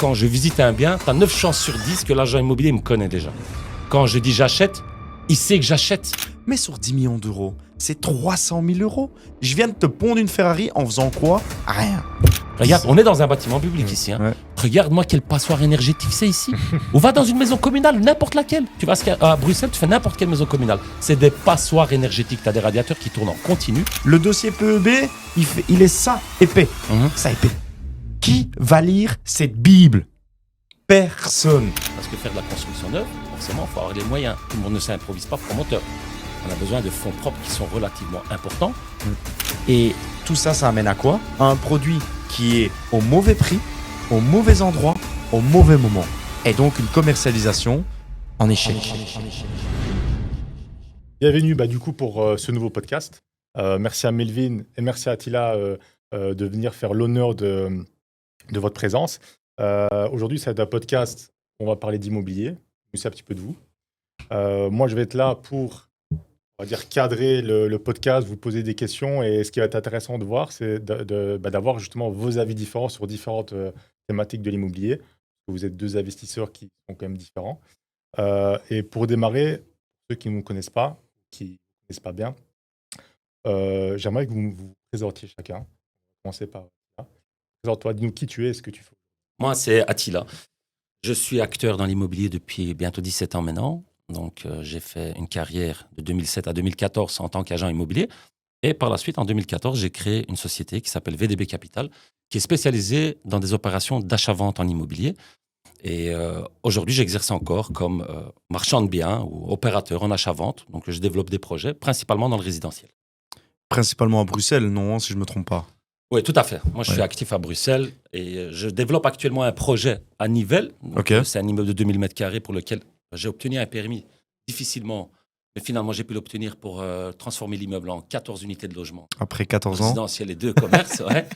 quand je visite un bien, tu as 9 chances sur 10 que l'agent immobilier me connaît déjà. Quand je dis j'achète, il sait que j'achète. Mais sur 10 millions d'euros, c'est 300 000 euros. Je viens de te pondre une Ferrari en faisant quoi? Rien. Regarde, on est dans un bâtiment public ici. Hein. Ouais. Regarde-moi quelle passoire énergétique c'est ici. Ou va dans une maison communale, n'importe laquelle. Tu vas à Bruxelles, tu fais n'importe quelle maison communale. C'est des passoires énergétiques. Tu as des radiateurs qui tournent en continu. Le dossier PEB, il est ça épais. Ça épais. Qui va lire cette Bible? Personne. Parce que faire de la construction neuve, forcément, il faut avoir les moyens. Tout le monde ne s'improvise pas promoteur. On a besoin de fonds propres qui sont relativement importants. Et tout ça, ça amène à quoi? À un produit qui est au mauvais prix, au mauvais endroit, au mauvais moment. Et donc une commercialisation en échec. Bienvenue du coup pour ce nouveau podcast. Merci à Melvin et merci à Attila de venir faire l'honneur de votre présence. Aujourd'hui, c'est un podcast où on va parler d'immobilier. C'est un petit peu de vous. Moi, je vais être là pour, on va dire, cadrer le podcast, vous poser des questions. Et ce qui va être intéressant de voir, c'est d'avoir justement vos avis différents sur différentes thématiques de l'immobilier. Vous êtes deux investisseurs qui sont quand même différents. Et pour démarrer, ceux qui ne nous connaissent pas, qui ne connaissent pas bien, j'aimerais que vous présentiez chacun. Commencez par là. Présente-toi, dis-nous qui tu es et ce que tu fais. Moi, c'est Attila. Je suis acteur dans l'immobilier depuis bientôt 17 ans maintenant. Donc, j'ai fait une carrière de 2007 à 2014 en tant qu'agent immobilier. Et par la suite, en 2014, j'ai créé une société qui s'appelle VDB Capital, qui est spécialisée dans des opérations d'achat-vente en immobilier. Et aujourd'hui, j'exerce encore comme marchand de biens ou opérateur en achat-vente. Donc, je développe des projets, principalement dans le résidentiel. Principalement à Bruxelles, non, si je ne me trompe pas. Oui, tout à fait. Moi, je suis actif à Bruxelles et je développe actuellement un projet à Nivelles. Donc, c'est un immeuble de 2000 m² pour lequel j'ai obtenu un permis difficilement. Mais finalement, j'ai pu l'obtenir pour transformer l'immeuble en 14 unités de logement. Après 14 ans. Résidentiel et 2 commerces, ouais.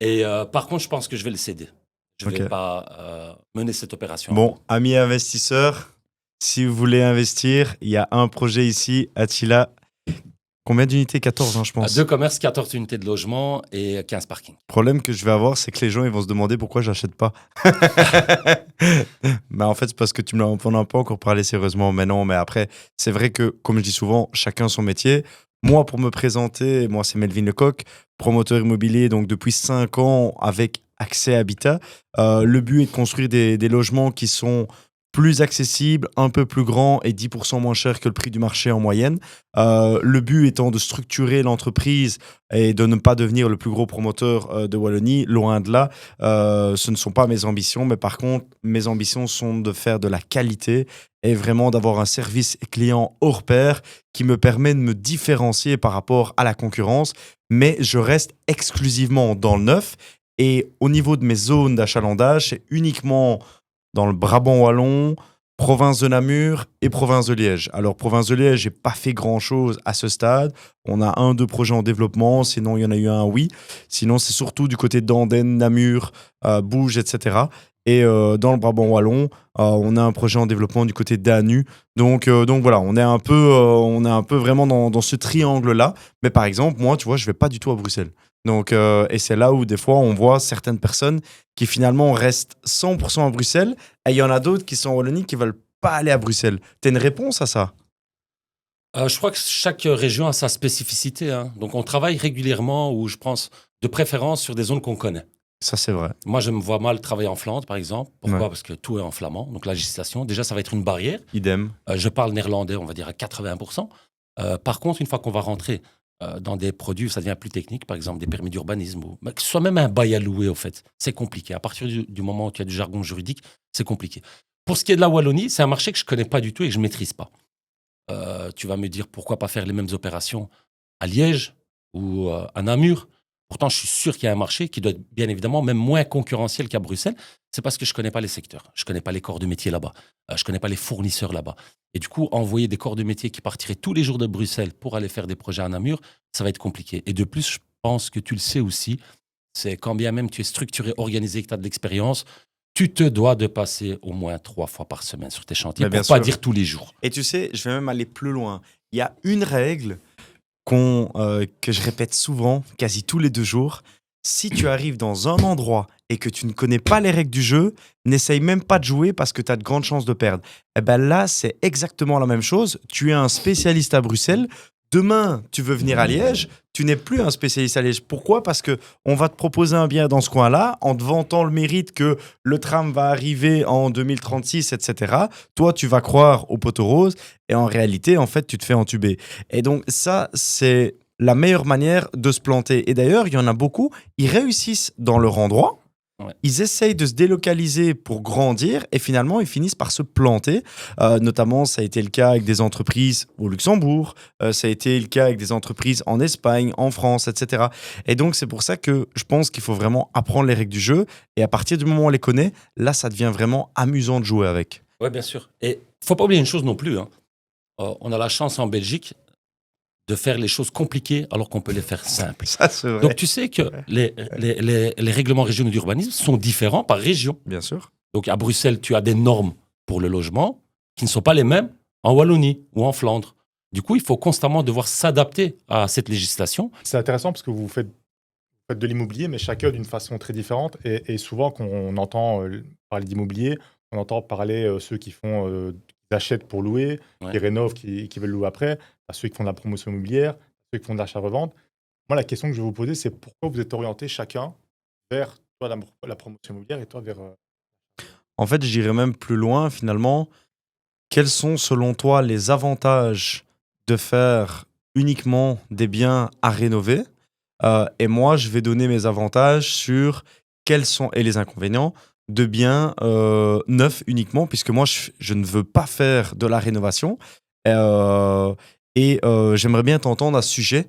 Et par contre, je pense que je vais le céder. Je ne vais pas mener cette opération. Bon, amis investisseurs, si vous voulez investir, il y a un projet ici, Attila. Combien d'unités? 14, je pense. 2 commerces, 14 unités de logement et 15 parkings. Le problème que je vais avoir, c'est que les gens ils vont se demander pourquoi j'achète pas. Mais en fait, c'est parce que tu me l'en as pas encore parlé sérieusement. Mais non, mais après, c'est vrai que, comme je dis souvent, chacun son métier. Moi, pour me présenter, moi, c'est Melvin Lecoq, promoteur immobilier donc depuis 5 ans avec Accès Habitat. Le but est de construire des logements qui sont plus accessibles, un peu plus grands et 10% moins chers que le prix du marché en moyenne. Le but étant de structurer l'entreprise et de ne pas devenir le plus gros promoteur de Wallonie. Loin de là, ce ne sont pas mes ambitions, mais par contre, mes ambitions sont de faire de la qualité et vraiment d'avoir un service client hors pair qui me permet de me différencier par rapport à la concurrence. Mais je reste exclusivement dans le neuf. Et au niveau de mes zones d'achalandage, c'est uniquement dans le Brabant wallon, province de Namur et province de Liège. Alors, province de Liège, j'ai pas fait grand-chose à ce stade. On a 1-2 projets en développement, sinon il y en a eu un, oui. Sinon, c'est surtout du côté d'Andenne, Namur, Bouge, etc. Et dans le Brabant wallon, on a un projet en développement du côté d'Anu. Donc voilà, on est un peu vraiment dans ce triangle-là. Mais par exemple, moi, tu vois, je vais pas du tout à Bruxelles. Donc, et c'est là où des fois on voit certaines personnes qui finalement restent 100% à Bruxelles et il y en a d'autres qui sont en Wallonie qui veulent pas aller à Bruxelles. T'as une réponse à ça? Je crois que chaque région a sa spécificité. Hein. Donc on travaille régulièrement ou je pense de préférence sur des zones qu'on connaît. Ça c'est vrai. Moi je me vois mal travailler en Flandre par exemple. Pourquoi? Ouais. Parce que tout est en flamand. Donc la législation, déjà ça va être une barrière. Idem. Je parle néerlandais on va dire à 80%. Par contre une fois qu'on va rentrer dans des produits où ça devient plus technique, par exemple des permis d'urbanisme, ou que ce soit même un bail à louer, au fait, c'est compliqué. À partir du moment où tu as du jargon juridique, c'est compliqué. Pour ce qui est de la Wallonie, c'est un marché que je ne connais pas du tout et que je ne maîtrise pas. Tu vas me dire pourquoi pas faire les mêmes opérations à Liège ou à Namur. Pourtant, je suis sûr qu'il y a un marché qui doit être bien évidemment même moins concurrentiel qu'à Bruxelles. C'est parce que je ne connais pas les secteurs. Je ne connais pas les corps de métier là-bas. Je ne connais pas les fournisseurs là-bas. Et du coup, envoyer des corps de métier qui partiraient tous les jours de Bruxelles pour aller faire des projets à Namur, ça va être compliqué. Et de plus, je pense que tu le sais aussi, c'est quand bien même tu es structuré, organisé, que tu as de l'expérience, tu te dois de passer au moins 3 fois par semaine sur tes chantiers, pour ne pas dire tous les jours. Et tu sais, je vais même aller plus loin. Il y a une règle que je répète souvent, quasi tous les 2 jours. Si tu arrives dans un endroit et que tu ne connais pas les règles du jeu, n'essaye même pas de jouer parce que tu as de grandes chances de perdre. Et ben là, c'est exactement la même chose. Tu es un spécialiste à Bruxelles. Demain, tu veux venir à Liège, tu n'es plus un spécialiste à Liège. Pourquoi? Parce que on va te proposer un bien dans ce coin-là, en te vantant le mérite que le tram va arriver en 2036, etc. Toi, tu vas croire au poteau rose, et en réalité, en fait, tu te fais entuber. Et donc ça, c'est la meilleure manière de se planter. Et d'ailleurs, il y en a beaucoup, ils réussissent dans leur endroit, Ouais. ils essayent de se délocaliser pour grandir et finalement ils finissent par se planter. Notamment, ça a été le cas avec des entreprises au Luxembourg, ça a été le cas avec des entreprises en Espagne, en France, etc. Et donc c'est pour ça que je pense qu'il faut vraiment apprendre les règles du jeu et à partir du moment où on les connaît, là ça devient vraiment amusant de jouer avec. Ouais, bien sûr. Et faut pas oublier une chose non plus, hein. On a la chance en Belgique de faire les choses compliquées alors qu'on peut les faire simples. Ça c'est vrai. Donc tu sais que les règlements régionaux d'urbanisme sont différents par région. Bien sûr. Donc à Bruxelles, tu as des normes pour le logement qui ne sont pas les mêmes en Wallonie ou en Flandre. Du coup, il faut constamment devoir s'adapter à cette législation. C'est intéressant parce que vous faites de l'immobilier, mais chacun d'une façon très différente. Et souvent, quand on entend parler d'immobilier, on entend parler ceux qui qui achètent pour louer, Ouais. qui rénovent, qui veulent louer après, à ceux qui font de la promotion immobilière, ceux qui font de l'achat-revente. Moi, la question que je vais vous poser, c'est pourquoi vous êtes orientés chacun vers toi la promotion immobilière et toi vers. En fait, j'irais même plus loin finalement. Quels sont selon toi les avantages de faire uniquement des biens à rénover? Et moi, je vais donner mes avantages sur quels sont et les inconvénients de biens neufs uniquement, puisque moi, je ne veux pas faire de la rénovation. Euh, J'aimerais bien t'entendre à ce sujet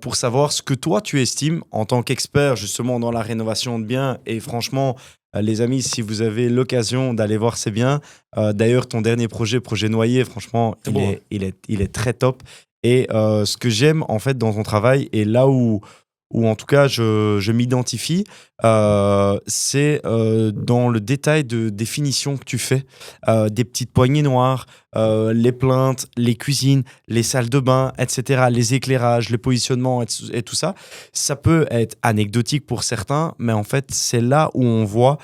pour savoir ce que toi, tu estimes en tant qu'expert justement dans la rénovation de biens. Et franchement, les amis, si vous avez l'occasion d'aller voir ces biens, d'ailleurs, ton dernier projet Noyer, franchement, C'est beau, hein. il est très top. Et ce que j'aime en fait dans ton travail, et là où en tout cas je m'identifie, c'est dans le détail de définition que tu fais, des petites poignées noires, les plaintes, les cuisines, les salles de bain, etc., les éclairages, le positionnement et tout ça. Ça peut être anecdotique pour certains, mais en fait, c'est là où on voit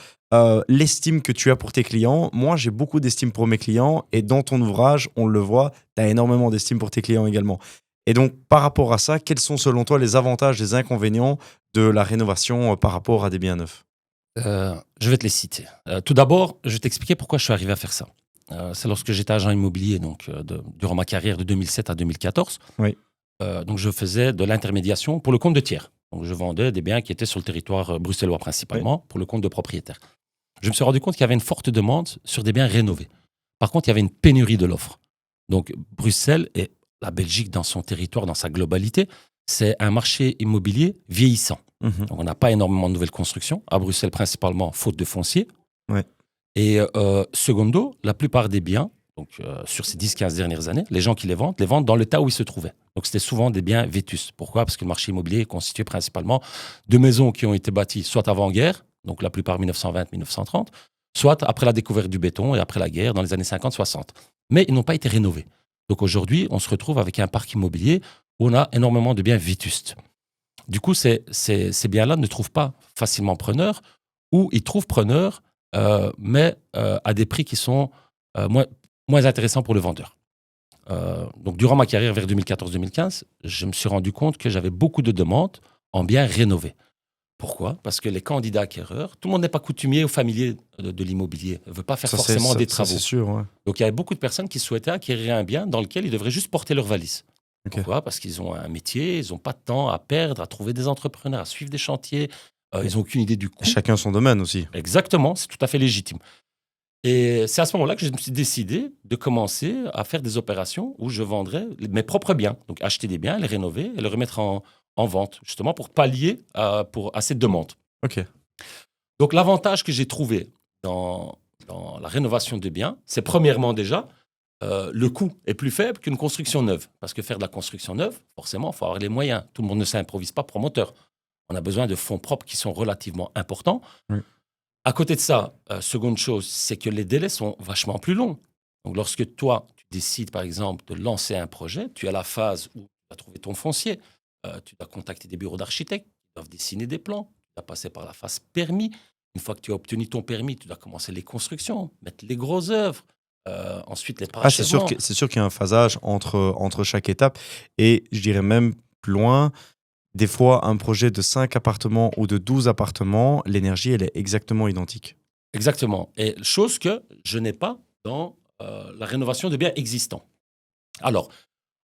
l'estime que tu as pour tes clients. Moi, j'ai beaucoup d'estime pour mes clients et dans ton ouvrage, on le voit, tu as énormément d'estime pour tes clients également. Et donc, par rapport à ça, quels sont selon toi les avantages, les inconvénients de la rénovation par rapport à des biens neufs? Je vais te les citer. Tout d'abord, je vais t'expliquer pourquoi je suis arrivé à faire ça. C'est lorsque j'étais agent immobilier, donc durant ma carrière de 2007 à 2014. Oui. Donc je faisais de l'intermédiation pour le compte de tiers. Donc je vendais des biens qui étaient sur le territoire bruxellois principalement, pour le compte de propriétaires. Je me suis rendu compte qu'il y avait une forte demande sur des biens rénovés. Par contre, il y avait une pénurie de l'offre. Donc Bruxelles et la Belgique dans son territoire, dans sa globalité, c'est un marché immobilier vieillissant. Mhm. Donc, on n'a pas énormément de nouvelles constructions. À Bruxelles, principalement, faute de foncier. Ouais. Et secondo, la plupart des biens, donc, sur ces 10-15 dernières années, les gens qui les vendent dans l'état où ils se trouvaient. Donc, c'était souvent des biens vétustes. Pourquoi? Parce que le marché immobilier est constitué principalement de maisons qui ont été bâties soit avant-guerre, donc la plupart 1920-1930, soit après la découverte du béton et après la guerre dans les années 50-60. Mais ils n'ont pas été rénovés. Donc, aujourd'hui, on se retrouve avec un parc immobilier où on a énormément de biens vétustes. Du coup, ces biens-là ne trouvent pas facilement preneur ou ils trouvent preneur, mais à des prix qui sont moins intéressants pour le vendeur. Donc, durant ma carrière vers 2014-2015, je me suis rendu compte que j'avais beaucoup de demandes en biens rénovés. Pourquoi? Parce que les candidats acquéreurs, tout le monde n'est pas coutumier ou familier de l'immobilier, ne veut pas faire forcément des travaux. Ça, c'est sûr, ouais. Donc, il y avait beaucoup de personnes qui souhaitaient acquérir un bien dans lequel ils devraient juste porter leur valise. Ok. Pourquoi? Parce qu'ils ont un métier, ils n'ont pas de temps à perdre, à trouver des entrepreneurs, à suivre des chantiers. Ils n'ont aucune idée du coût. Chacun son domaine aussi. Exactement, c'est tout à fait légitime. Et c'est à ce moment-là que je me suis décidé de commencer à faire des opérations où je vendrais mes propres biens. Donc, acheter des biens, les rénover et les remettre en vente, justement pour pallier à cette demande. Ok. Donc, l'avantage que j'ai trouvé dans la rénovation de biens, c'est premièrement déjà, le coût est plus faible qu'une construction neuve. Parce que faire de la construction neuve, forcément, il faut avoir les moyens. Tout le monde ne s'improvise pas promoteur. On a besoin de fonds propres qui sont relativement importants. Oui. À côté de ça, seconde chose, c'est que les délais sont vachement plus longs. Donc, lorsque toi, tu décides, par exemple, de lancer un projet, tu as la phase où tu vas trouver ton foncier. Tu dois contacter des bureaux d'architectes, qui doivent dessiner des plans. Tu dois passer par la phase permis. Une fois que tu as obtenu ton permis, tu dois commencer les constructions, mettre les grosses œuvres, ensuite les Ah, c'est sûr parachèvements. c'est sûr qu'il y a un phasage entre chaque étape. Et je dirais même plus loin, des fois, un projet de 5 appartements ou de 12 appartements, l'énergie, elle est exactement identique. Exactement. Et chose que je n'ai pas dans la rénovation de biens existants. Alors,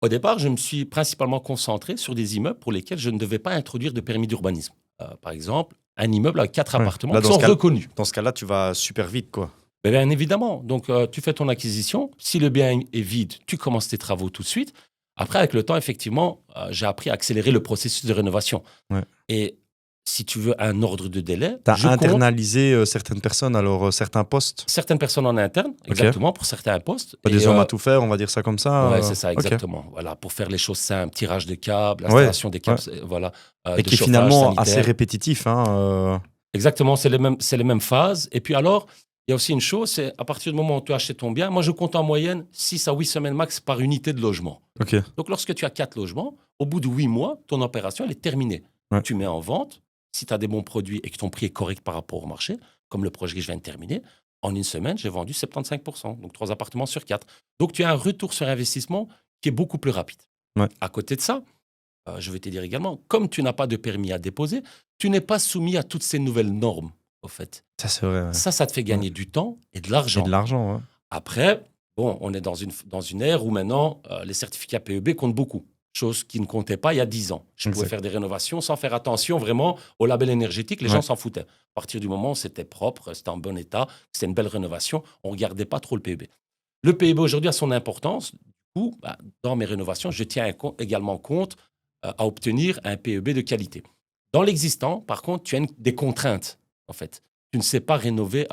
au départ, je me suis principalement concentré sur des immeubles pour lesquels je ne devais pas introduire de permis d'urbanisme. Par exemple, un immeuble avec 4 Ouais. appartements Là, qui dans sont ce cas, reconnus. dans ce cas-là, tu vas super vite, quoi. Mais bien évidemment. Donc, tu fais ton acquisition. Si le bien est vide, tu commences tes travaux tout de suite. Après, avec le temps, effectivement, j'ai appris à accélérer le processus de rénovation. Ouais. Et si tu veux un ordre de délai, Tu as je compte internalisé certaines personnes, alors certains postes. certaines personnes en interne, exactement, pour certains postes. Pas des hommes à tout faire, on va dire ça comme ça. Ouais, c'est ça, Ok. exactement. Voilà, pour faire les choses simples, tirage de câbles, Ouais, installation des câbles, ouais. voilà, Et de qui est chauffage finalement sanitaire. assez répétitif. Hein. Exactement, c'est les mêmes phases. Et puis alors, il y a aussi une chose, c'est à partir du moment où tu achètes ton bien, moi je compte en moyenne 6 à 8 semaines max par unité de logement. Ok. Donc lorsque tu as 4 logements, au bout de 8 mois, ton opération elle est terminée. Ouais. Tu mets en vente, si tu as des bons produits et que ton prix est correct par rapport au marché, comme le projet que je viens de terminer, en une semaine, j'ai vendu 75%, donc 3 appartements sur 4. Donc tu as un retour sur investissement qui est beaucoup plus rapide. Ouais. À côté de ça, je vais te dire également, comme tu n'as pas de permis à déposer, tu n'es pas soumis à toutes ces nouvelles normes, au fait. Ça, c'est vrai. Ouais. Ça te fait gagner du temps et de l'argent. Et de l'argent, ouais. Après, bon, on est dans une ère où maintenant, les certificats PEB comptent beaucoup. Chose qui ne comptait pas il y a 10 ans. Je pouvais Exact. faire des rénovations sans faire attention vraiment au label énergétique. Les Ouais. gens s'en foutaient. À partir du moment où c'était propre, c'était en bon état, c'était une belle rénovation, on ne regardait pas trop le PEB. Le PEB aujourd'hui a son importance. Du coup, dans mes rénovations, je tiens également compte à obtenir un PEB de qualité. Dans l'existant, par contre, tu as des contraintes, en fait. Tu ne sais pas rénover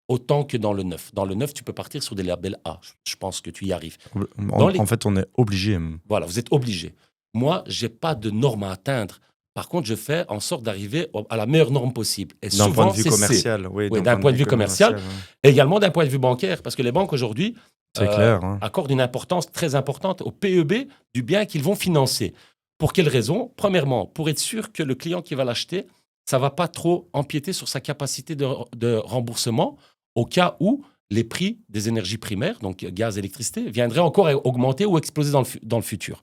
autant que dans le neuf. Dans le neuf, tu peux partir sur des labels A. Je pense que tu y arrives. En fait, on est obligé. Voilà, vous êtes obligé. Moi, je n'ai pas de normes à atteindre. Par contre, je fais en sorte d'arriver à la meilleure norme possible. Et D'un souvent, point de vue c'est C. commercial. Oui, Oui, d'un point de vue commercial. ouais. Et également d'un point de vue bancaire. Parce que les banques, aujourd'hui, C'est clair. Hein. accordent une importance très importante au PEB du bien qu'ils vont financer. Pour quelles raisons? Premièrement, pour être sûr que le client qui va l'acheter, ça ne va pas trop empiéter sur sa capacité de remboursement au cas où les prix des énergies primaires, donc gaz, électricité, viendraient encore à augmenter ou exploser dans le futur.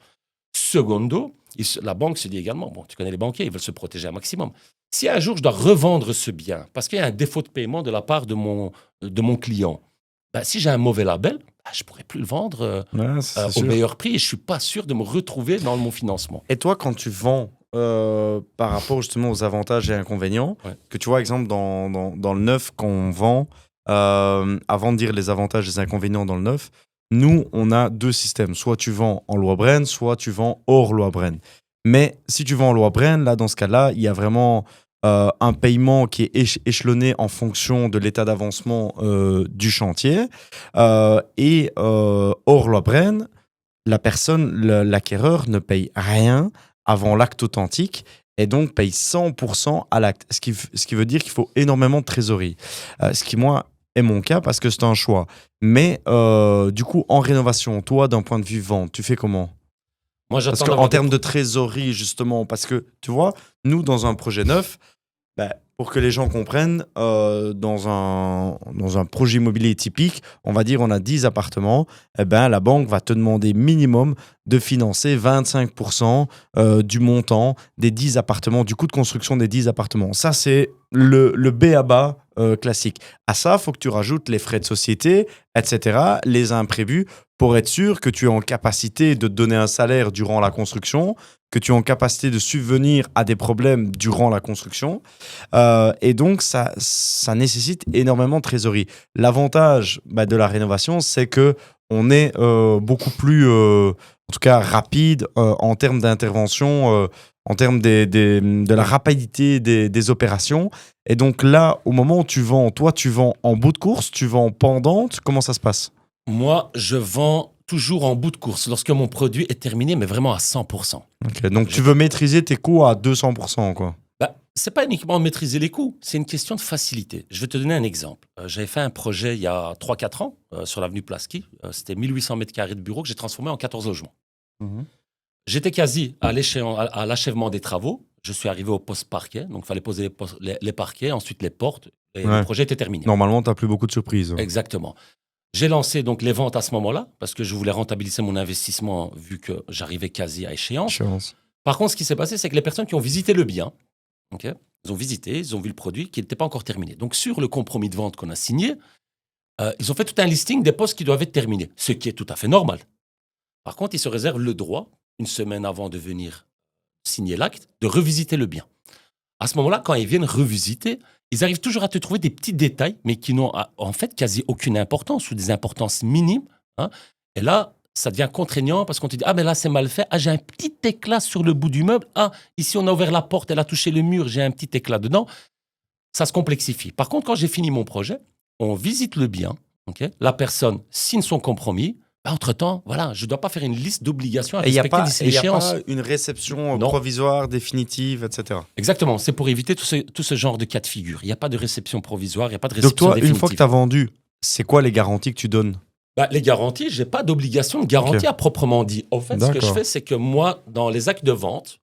Secondo, la banque se dit également, bon, tu connais les banquiers, ils veulent se protéger un maximum. Si un jour je dois revendre ce bien, parce qu'il y a un défaut de paiement de la part de mon client, si j'ai un mauvais label, je ne pourrais plus le vendre Ouais, c'est au sûr. meilleur prix et je ne suis pas sûr de me retrouver dans mon financement. Et toi, quand tu vends par rapport justement aux avantages et inconvénients, Ouais. que tu vois, exemple, dans le neuf, quand on vend, avant de dire les avantages et les inconvénients dans le neuf, nous, on a deux systèmes. Soit tu vends en loi Bren, soit tu vends hors loi Bren. Mais si tu vends en loi Bren, là, dans ce cas-là, il y a vraiment un paiement qui est échelonné en fonction de l'état d'avancement du chantier. Et hors loi Bren, la personne, l'acquéreur, ne paye rien avant l'acte authentique et donc paye 100% à l'acte. Ce qui veut dire qu'il faut énormément de trésorerie. Ce qui, moi, est mon cas parce que c'est un choix. Mais du coup, en rénovation, toi, d'un point de vue vente, tu fais comment? Moi, Parce j'attends qu'en d'avoir termes de trésorerie, justement, parce que, tu vois, nous, dans un projet neuf, pour que les gens comprennent, dans un projet immobilier typique, on va dire on a 10 appartements, la banque va te demander minimum de financer 25% du montant des 10 appartements, du coût de construction des 10 appartements. Ça, c'est le B à bas classique. À ça, il faut que tu rajoutes les frais de société, etc., les imprévus, pour être sûr que tu es en capacité de te donner un salaire durant la construction, que tu es en capacité de subvenir à des problèmes durant la construction. Et donc, ça nécessite énormément de trésorerie. L'avantage de la rénovation, c'est qu'on est beaucoup plus, en tout cas, rapide en termes d'intervention, en termes de la rapidité des opérations. Et donc là, au moment où tu vends, toi, tu vends en bout de course, tu vends pendante, comment ça se passe? Moi, je vends toujours en bout de course, lorsque mon produit est terminé, mais vraiment à 100%. Ok, donc tu veux maîtriser tes coûts à 200%, quoi. C'est pas uniquement maîtriser les coûts, c'est une question de facilité. Je vais te donner un exemple. J'avais fait un projet il y a 3-4 ans sur l'avenue Plasky. C'était 1800 mètres carrés de bureau que j'ai transformé en 14 logements. J'étais quasi à l'achèvement des travaux. Je suis arrivé au post-parquet, donc il fallait poser les parquets, ensuite les portes, et Ouais. le projet était terminé. Normalement, tu n'as plus beaucoup de surprises. Exactement. J'ai lancé donc les ventes à ce moment-là, parce que je voulais rentabiliser mon investissement, vu que j'arrivais quasi à échéance. Chance. Par contre, ce qui s'est passé, c'est que les personnes qui ont visité le bien, ok, ils ont visité, ils ont vu le produit qui n'était pas encore terminé. Donc sur le compromis de vente qu'on a signé, ils ont fait tout un listing des postes qui doivent être terminés, ce qui est tout à fait normal. Par contre, ils se réservent le droit, une semaine avant de venir signer l'acte, de revisiter le bien. À ce moment-là, quand ils viennent revisiter, ils arrivent toujours à te trouver des petits détails, mais qui n'ont en fait quasi aucune importance ou des importances minimes. Hein. Et là, ça devient contraignant parce qu'on te dit « Ah, mais là, c'est mal fait. Ah, j'ai un petit éclat sur le bout du meuble. Ah, ici, on a ouvert la porte, elle a touché le mur, j'ai un petit éclat dedans. » Ça se complexifie. Par contre, quand j'ai fini mon projet, on visite le bien. Okay, la personne signe son compromis. Entre-temps, voilà, je ne dois pas faire une liste d'obligations à Et il n'y a respecter d'ici pas l'échéance. une réception Non. provisoire, définitive, etc. Exactement, c'est pour éviter tout ce genre de cas de figure. Il n'y a pas de réception provisoire, il n'y a pas de Donc réception toi, définitive. une fois que tu as vendu, c'est quoi les garanties que tu donnes? Les garanties, je n'ai pas d'obligation de garantie à proprement dit. En fait, ce que je D'accord. fais, c'est que moi, dans les actes de vente,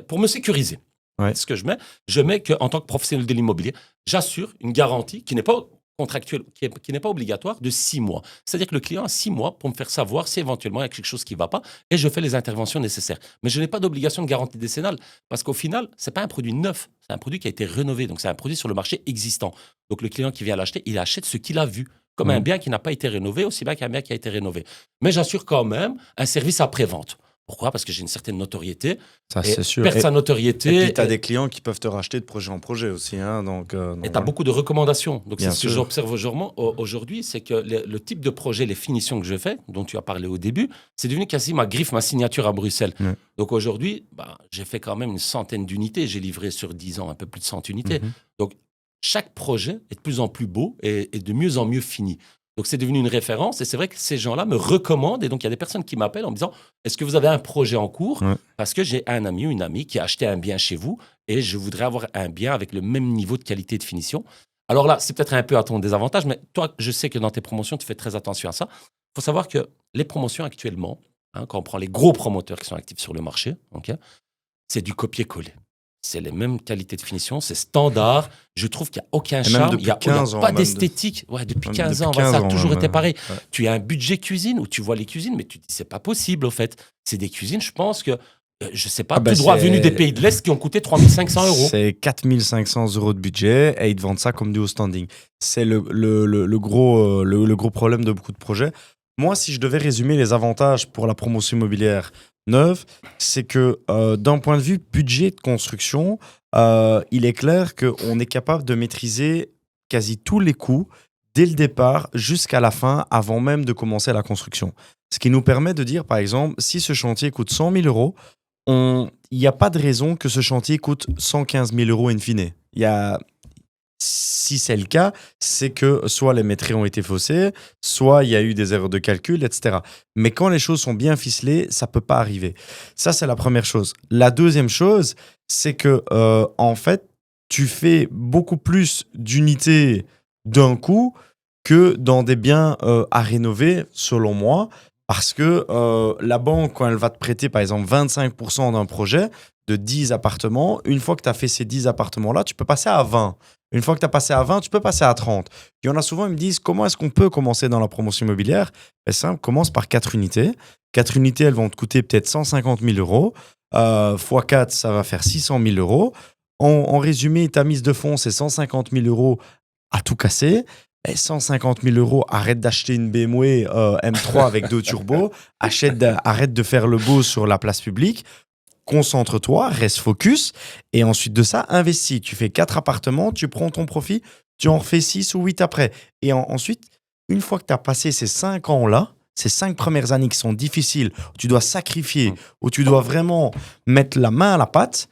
pour me sécuriser, Ouais. ce que je mets qu'en tant que professionnel de l'immobilier, j'assure une garantie qui n'est pas contractuelle, qui n'est pas obligatoire, de 6 mois. C'est-à-dire que le client a 6 mois pour me faire savoir si éventuellement il y a quelque chose qui ne va pas et je fais les interventions nécessaires. Mais je n'ai pas d'obligation de garantie décennale parce qu'au final, ce n'est pas un produit neuf, c'est un produit qui a été rénové. Donc, c'est un produit sur le marché existant. Donc, le client qui vient l'acheter, il achète ce qu'il a vu. Comme un bien qui n'a pas été rénové, aussi bien qu'un bien qui a été rénové. Mais j'assure quand même un service après-vente. Pourquoi? Parce que j'ai une certaine notoriété. Ça, Et c'est sûr. perdre sa Et notoriété. puis, tu as des clients qui peuvent te racheter de projet en projet aussi. Hein, donc, Et tu as beaucoup de recommandations. Donc, Bien c'est ce que sûr. j'observe aujourd'hui, c'est que le type de projet, les finitions que je fais, dont tu as parlé au début, c'est devenu quasi ma griffe, ma signature à Bruxelles. Ouais. Donc, aujourd'hui, j'ai fait quand même une centaine d'unités. J'ai livré sur 10 ans un peu plus de 100 unités. Mhm. Donc, chaque projet est de plus en plus beau et de mieux en mieux fini. Donc, c'est devenu une référence et c'est vrai que ces gens-là me recommandent. Et donc, il y a des personnes qui m'appellent en me disant « Est-ce que vous avez un projet en cours ?» Ouais. Parce que j'ai un ami ou une amie qui a acheté un bien chez vous et je voudrais avoir un bien avec le même niveau de qualité et de finition. Alors là, c'est peut-être un peu à ton désavantage, mais toi, je sais que dans tes promotions, tu fais très attention à ça. Il faut savoir que les promotions actuellement, quand on prend les gros promoteurs qui sont actifs sur le marché, c'est du copier-coller. C'est les mêmes qualités de finition, c'est standard. Je trouve qu'il n'y a aucun charme, il n'y a pas d'esthétique. Ouais, depuis 15 ans, ça a toujours été pareil. Ouais. Tu as un budget cuisine où tu vois les cuisines, mais tu te dis, c'est pas possible, au fait. C'est des cuisines, je pense que, je ne sais pas, tout droit venus des pays de l'Est qui ont coûté 3 500 €. C'est 4 500 € de budget et ils te vendent ça comme du haut standing. C'est le gros problème de beaucoup de projets. Moi, si je devais résumer les avantages pour la promotion immobilière neuve, c'est que d'un point de vue budget de construction, il est clair qu'on est capable de maîtriser quasi tous les coûts dès le départ jusqu'à la fin, avant même de commencer la construction. Ce qui nous permet de dire, par exemple, si ce chantier coûte 100 000 €, il n'y a pas de raison que ce chantier coûte 115 000 € in fine. Si c'est le cas, c'est que soit les métriques ont été faussées, soit il y a eu des erreurs de calcul, etc. Mais quand les choses sont bien ficelées, ça ne peut pas arriver. Ça, c'est la première chose. La deuxième chose, c'est que, en fait, tu fais beaucoup plus d'unités d'un coup que dans des biens à rénover, selon moi, parce que la banque, quand elle va te prêter, par exemple, 25% d'un projet de 10 appartements, une fois que tu as fait ces 10 appartements-là, tu peux passer à 20. Une fois que tu as passé à 20, tu peux passer à 30. Il y en a souvent, ils me disent, comment est-ce qu'on peut commencer dans la promotion immobilière? C'est simple, commence par 4 unités. 4 unités, elles vont te coûter peut-être 150 000 €. Fois 4, ça va faire 600 000 €. En résumé, ta mise de fonds, c'est 150 000 € à tout casser. Et 150 000 €, arrête d'acheter une BMW M3 avec 2 turbos. Arrête de faire le beau sur la place publique. Concentre-toi, reste focus, et ensuite de ça, investis. Tu fais 4 appartements, tu prends ton profit, tu en refais 6 ou 8 après. Et ensuite, une fois que tu as passé ces 5 ans-là, ces 5 premières années qui sont difficiles, où tu dois sacrifier, où tu dois vraiment mettre la main à la pâte,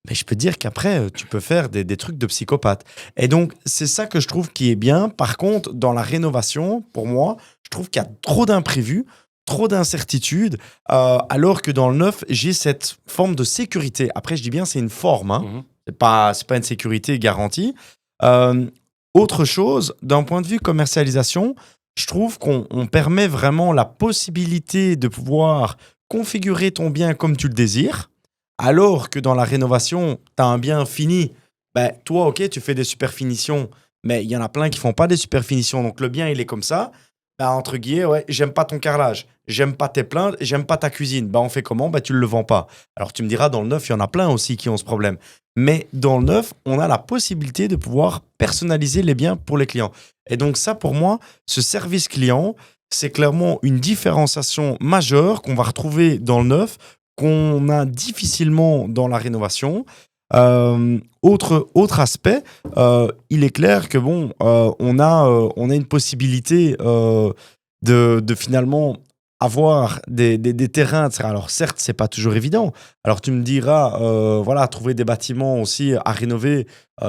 mais je peux te dire qu'après, tu peux faire des trucs de psychopathe. Et donc, c'est ça que je trouve qui est bien. Par contre, dans la rénovation, pour moi, je trouve qu'il y a trop d'imprévus, trop d'incertitudes, alors que dans le neuf, j'ai cette forme de sécurité. Après, je dis bien, c'est une forme. Hein. C'est pas une sécurité garantie. Autre chose, d'un point de vue commercialisation, je trouve qu'on permet vraiment la possibilité de pouvoir configurer ton bien comme tu le désires, alors que dans la rénovation, tu as un bien fini. Ben, toi, ok, tu fais des super finitions, mais il y en a plein qui font pas des super finitions. Donc le bien, il est comme ça. Ben, entre guillemets, ouais, j'aime pas ton carrelage, j'aime pas tes plaintes, j'aime pas ta cuisine. Ben, on fait comment? Ben, tu le vends pas. Alors tu me diras, dans le neuf, il y en a plein aussi qui ont ce problème. Mais dans le neuf, on a la possibilité de pouvoir personnaliser les biens pour les clients. Et donc ça, pour moi, ce service client, c'est clairement une différenciation majeure qu'on va retrouver dans le neuf, qu'on a difficilement dans la rénovation. Autre aspect, il est clair que bon, on a une possibilité de finalement avoir des terrains, etc. Alors certes, c'est pas toujours évident. Alors tu me diras, voilà, trouver des bâtiments aussi à rénover,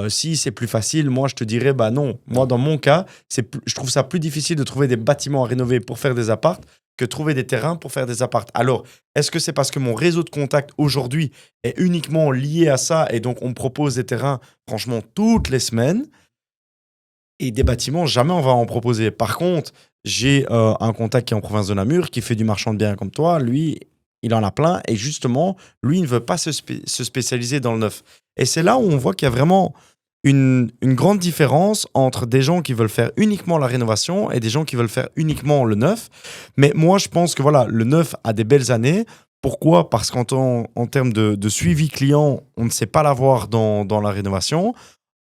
si c'est plus facile, moi je te dirais, bah non. Moi dans mon cas, je trouve ça plus difficile de trouver des bâtiments à rénover pour faire des apparts que trouver des terrains pour faire des apparts. Alors, est-ce que c'est parce que mon réseau de contacts aujourd'hui est uniquement lié à ça et donc on me propose des terrains, franchement, toutes les semaines et des bâtiments, jamais on va en proposer. Par contre, j'ai un contact qui est en province de Namur, qui fait du marchand de biens comme toi. Lui, il en a plein et justement, lui, il ne veut pas se spécialiser dans le neuf. Et c'est là où on voit qu'il y a vraiment une grande différence entre des gens qui veulent faire uniquement la rénovation et des gens qui veulent faire uniquement le neuf. Mais moi, je pense que voilà, le neuf a des belles années. Pourquoi? Parce qu'en termes de suivi client, on ne sait pas l'avoir dans la rénovation.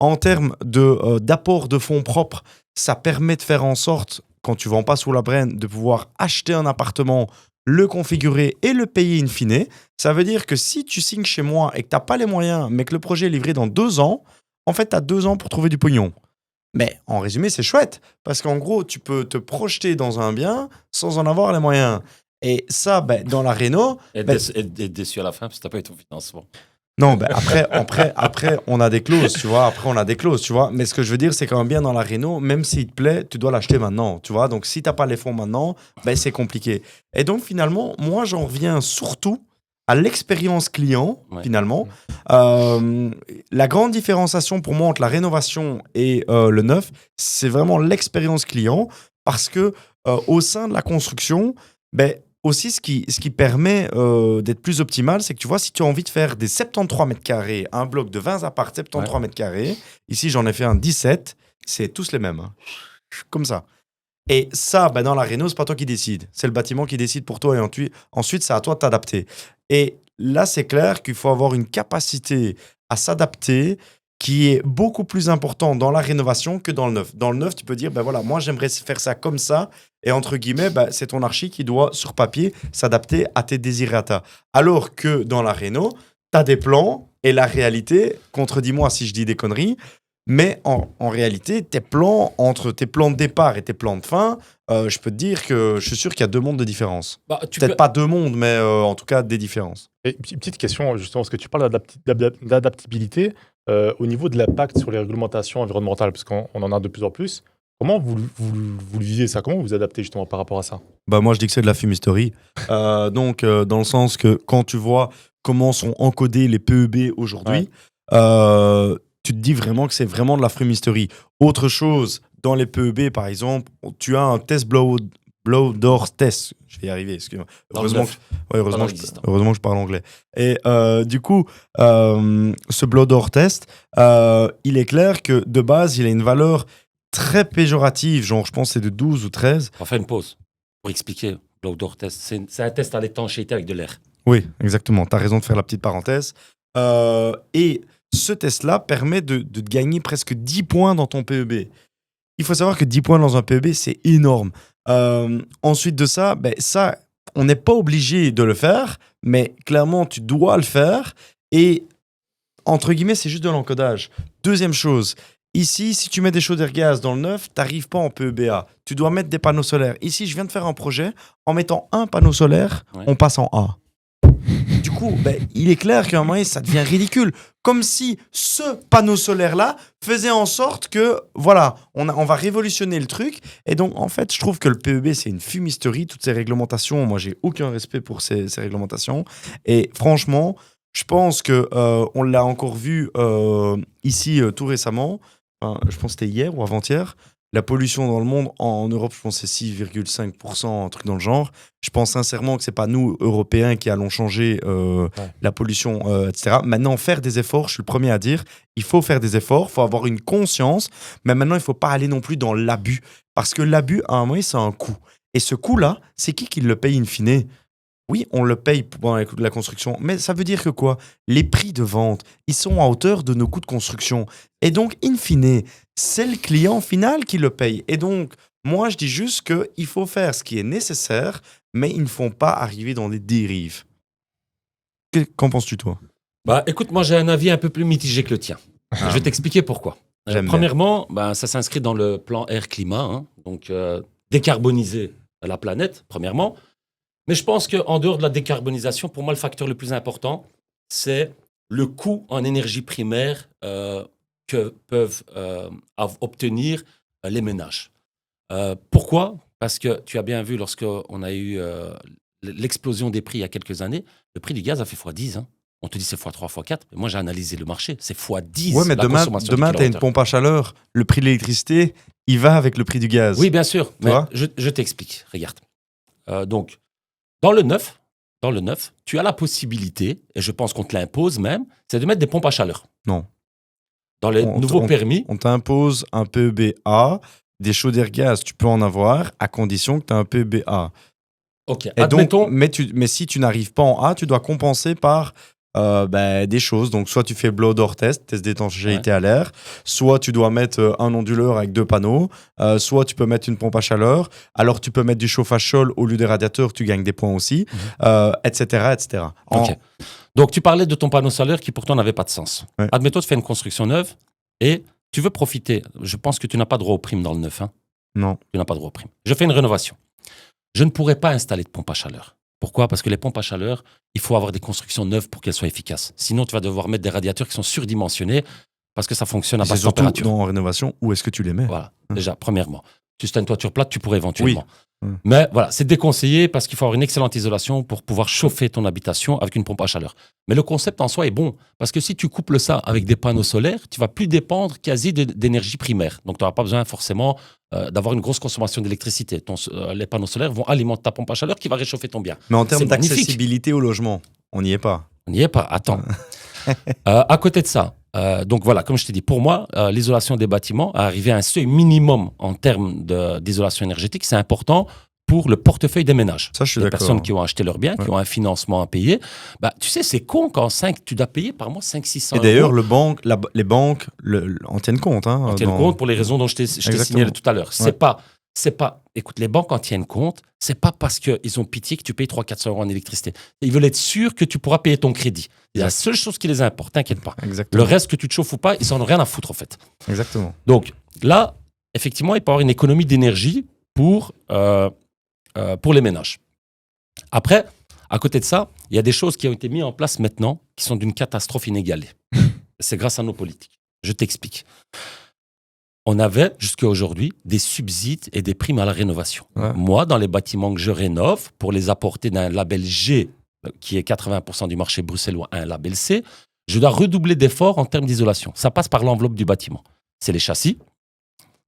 En termes d'apport de fonds propres, ça permet de faire en sorte, quand tu ne vends pas sous la brenne, de pouvoir acheter un appartement, le configurer et le payer in fine. Ça veut dire que si tu signes chez moi et que tu n'as pas les moyens, mais que le projet est livré dans 2 ans, en fait, tu as 2 ans pour trouver du pognon. Mais en résumé, c'est chouette, parce qu'en gros, tu peux te projeter dans un bien sans en avoir les moyens. Et ça, ben, dans la réno... Et être déçu à la fin parce que tu n'as pas eu ton financement. Non, ben après, on a des clauses, tu vois. Après, on a des clauses, tu vois. Mais ce que je veux dire, c'est qu'un bien dans la réno, même s'il te plaît, tu dois l'acheter maintenant, tu vois. Donc, si tu n'as pas les fonds maintenant, ben, c'est compliqué. Et donc, finalement, moi, j'en reviens surtout à l'expérience client, finalement. La grande différenciation pour moi entre la rénovation et le neuf, c'est vraiment l'expérience client, parce que au sein de la construction, ben, aussi ce qui permet d'être plus optimal, c'est que tu vois, si tu as envie de faire des 73 mètres carrés, un bloc de 20 apparts, 73 mètres carrés, ici j'en ai fait un 17, c'est tous les mêmes. Hein. Comme ça. Et ça, ben dans la réno, c'est pas toi qui décide. C'est le bâtiment qui décide pour toi et ensuite, c'est à toi de t'adapter. Et là, c'est clair qu'il faut avoir une capacité à s'adapter qui est beaucoup plus importante dans la rénovation que dans le neuf. Dans le neuf, tu peux dire, ben voilà, moi, j'aimerais faire ça comme ça. Et entre guillemets, ben, c'est ton archi qui doit, sur papier, s'adapter à tes désirata. Alors que dans la réno, tu as des plans et la réalité, contredis-moi si je dis des conneries, mais en réalité, tes plans, entre tes plans de départ et tes plans de fin, je peux te dire que je suis sûr qu'il y a 2 mondes de différence. Peut-être pas 2 mondes, mais en tout cas des différences. Et petite question, justement, parce que tu parles d'adaptabilité au niveau de l'impact sur les réglementations environnementales, parce qu'on en a de plus en plus. Comment vous le vivez ça? Comment vous vous adaptez justement par rapport à ça? Bah moi, je dis que c'est de la fumisterie. Donc, dans le sens que quand tu vois comment sont encodés les PEB aujourd'hui, tu te dis vraiment que c'est vraiment de la fumisterie. Autre chose, dans les PEB, par exemple, tu as un test blow door test. Je vais y arriver, excuse-moi. Heureusement que je parle anglais. Et du coup, ce blow door test, il est clair que de base, il a une valeur très péjorative, genre je pense que c'est de 12 ou 13. On va faire une pause pour expliquer. Blow door test, c'est un test à l'étanchéité avec de l'air. Oui, exactement. Tu as raison de faire la petite parenthèse. Et ce test-là permet de gagner presque 10 points dans ton PEB. Il faut savoir que 10 points dans un PEB, c'est énorme. Ensuite de ça, ça, on n'est pas obligé de le faire, mais clairement, tu dois le faire. Et entre guillemets, c'est juste de l'encodage. Deuxième chose, ici, si tu mets des chaudières gaz dans le neuf, tu n'arrives pas en PEBA. Tu dois mettre des panneaux solaires. Ici, je viens de faire un projet. En mettant un panneau solaire, on passe en A. Du coup, il est clair qu'à un moment donné, ça devient ridicule. Comme si ce panneau solaire-là faisait en sorte que, voilà, on va révolutionner le truc. Et donc, en fait, je trouve que le PEB, c'est une fumisterie. Toutes ces réglementations, moi, j'ai aucun respect pour ces réglementations. Et franchement, je pense qu'on l'a encore vu ici tout récemment. Je pense que c'était hier ou avant-hier. La pollution dans le monde, en Europe, je pense que c'est 6,5%, un truc dans le genre. Je pense sincèrement que c'est pas nous, Européens, qui allons changer la pollution, etc. Maintenant, faire des efforts, je suis le premier à dire, il faut faire des efforts, il faut avoir une conscience, mais maintenant, il faut pas aller non plus dans l'abus. Parce que l'abus, à un moment, c'est un coût. Et ce coût-là, c'est qui le paye in fine? Oui, on le paye pendant la construction, mais ça veut dire que quoi? Les prix de vente, ils sont à hauteur de nos coûts de construction. Et donc, in fine, c'est le client final qui le paye. Et donc, moi, je dis juste qu'il faut faire ce qui est nécessaire, mais ils ne font pas arriver dans des dérives. Qu'en penses-tu, toi? Bah, écoute, moi j'ai un avis un peu plus mitigé que le tien. Je vais t'expliquer pourquoi. J'aime bien. Premièrement, bah, ça s'inscrit dans le plan air-climat, hein. Donc décarboniser la planète, premièrement. Mais je pense qu'en dehors de la décarbonisation, pour moi, le facteur le plus important, c'est le coût en énergie primaire que peuvent obtenir les ménages. Pourquoi? Parce que tu as bien vu, lorsqu'on a eu l'explosion des prix il y a quelques années, le prix du gaz a fait x10. Hein. On te dit c'est x3, x4. Mais moi, j'ai analysé le marché. C'est x10. Ouais, mais la demain, consommation du tu as une kilowattheure. pompe à chaleur. Le prix de l'électricité, il va avec le prix du gaz. Oui, bien sûr. Mais vois je t'explique. Regarde. Donc, dans le neuf, tu as la possibilité, et je pense qu'on te l'impose même, c'est de mettre des pompes à chaleur. Non. Dans les nouveaux permis. On t'impose un PEB-A, des chaudières gaz, tu peux en avoir, à condition que tu as un PEB-A. Ok, Et admettons. donc, mais si tu n'arrives pas en A, tu dois compenser par des choses. Donc, soit tu fais blow door test d'étanchéité à l'air, soit tu dois mettre un onduleur avec 2 panneaux, soit tu peux mettre une pompe à chaleur. Alors, tu peux mettre du chauffage sol au lieu des radiateurs, tu gagnes des points aussi, etc. etc. Ok. Donc, tu parlais de ton panneau solaire qui pourtant n'avait pas de sens. Ouais. Admettons, tu fais une construction neuve et tu veux profiter. Je pense que tu n'as pas droit aux primes dans le neuf. Hein. Non. Tu n'as pas droit aux primes. Je fais une rénovation. Je ne pourrais pas installer de pompe à chaleur. Pourquoi? Parce que les pompes à chaleur, il faut avoir des constructions neuves pour qu'elles soient efficaces. Sinon, tu vas devoir mettre des radiateurs qui sont surdimensionnés parce que ça fonctionne à C'est basse surtout température. en rénovation, où est-ce que tu les mets? Voilà, déjà, premièrement. Si tu as une toiture plate, tu pourrais éventuellement. Oui. Mais voilà, c'est déconseillé parce qu'il faut avoir une excellente isolation pour pouvoir chauffer ton habitation avec une pompe à chaleur. Mais le concept en soi est bon parce que si tu couples ça avec des panneaux solaires, tu vas plus dépendre quasi d'énergie primaire. Donc, tu n'auras pas besoin forcément d'avoir une grosse consommation d'électricité. Les panneaux solaires vont alimenter ta pompe à chaleur qui va réchauffer ton bien. Mais en termes C'est magnifique. d'accessibilité au logement, on n'y est pas. On n'y est pas. Attends. À côté de ça, donc voilà, comme je t'ai dit, pour moi, l'isolation des bâtiments, arriver à un seuil minimum en termes d'isolation énergétique, c'est important pour le portefeuille des ménages. Ça, je suis Les d'accord. personnes qui ont acheté leurs biens, qui Ouais. ont un financement à payer. Bah, tu sais, c'est con quand tu dois payer par mois 500-600 Et euros. d'ailleurs, les banques en tiennent compte. Hein, En tiennent compte pour les raisons dont je t'ai Exactement. signalé tout à l'heure. Ouais. C'est pas, écoute, les banques en tiennent compte, c'est pas parce qu'ils ont pitié que tu payes 300-400 euros en électricité. Ils veulent être sûrs que tu pourras payer ton crédit. C'est la seule chose qui les importe, t'inquiète pas. Exactement. Le reste, que tu te chauffes ou pas, ils en ont rien à foutre, en fait. Exactement. Donc là, effectivement, il peut y avoir une économie d'énergie pour les ménages. Après, à côté de ça, il y a des choses qui ont été mises en place maintenant qui sont d'une catastrophe inégalée. C'est grâce à nos politiques. Je t'explique. On avait, jusqu'à aujourd'hui, des subsides et des primes à la rénovation. Ouais. Moi, dans les bâtiments que je rénove, pour les apporter d'un label G, qui est 80% du marché bruxellois, à un label C, je dois redoubler d'efforts en termes d'isolation. Ça passe par l'enveloppe du bâtiment. C'est les châssis,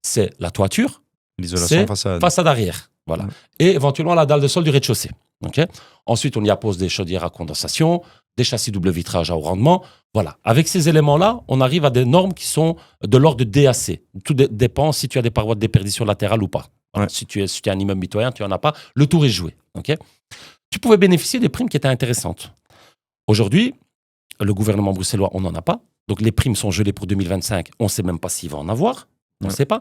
c'est la toiture, L'isolation c'est façade arrière. Voilà. Et éventuellement la dalle de sol du rez-de-chaussée. Okay. Ensuite, on y appose des chaudières à condensation, des châssis double vitrage à haut rendement. Voilà. Avec ces éléments-là, on arrive à des normes qui sont de l'ordre de DAC. Tout dépend si tu as des parois de déperdition latérale ou pas. Voilà. Ouais. Si tu es un immeuble mitoyen, tu n'en as pas. Le tour est joué. Okay. Tu pouvais bénéficier des primes qui étaient intéressantes. Aujourd'hui, le gouvernement bruxellois, on n'en a pas. Donc les primes sont gelées pour 2025. On ne sait même pas s'il va en avoir. On ne sait pas.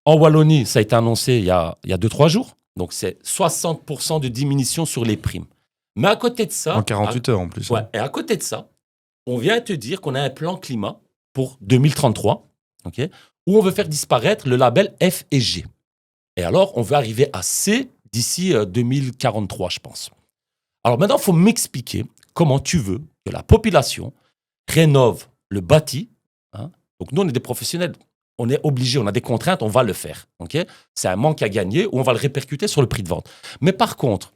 En Wallonie, ça a été annoncé il y a 2-3 jours. Donc, c'est 60% de diminution sur les primes. Mais à côté de ça... En 48 heures en plus. Ouais, et à côté de ça, on vient te dire qu'on a un plan climat pour 2033, okay, où on veut faire disparaître le label F et G. Et alors, on veut arriver à C d'ici 2043, je pense. Alors maintenant, il faut m'expliquer comment tu veux que la population rénove le bâti. Hein. Donc, nous, on est des professionnels. On est obligé, on a des contraintes, on va le faire. Okay, c'est un manque à gagner ou on va le répercuter sur le prix de vente. Mais par contre,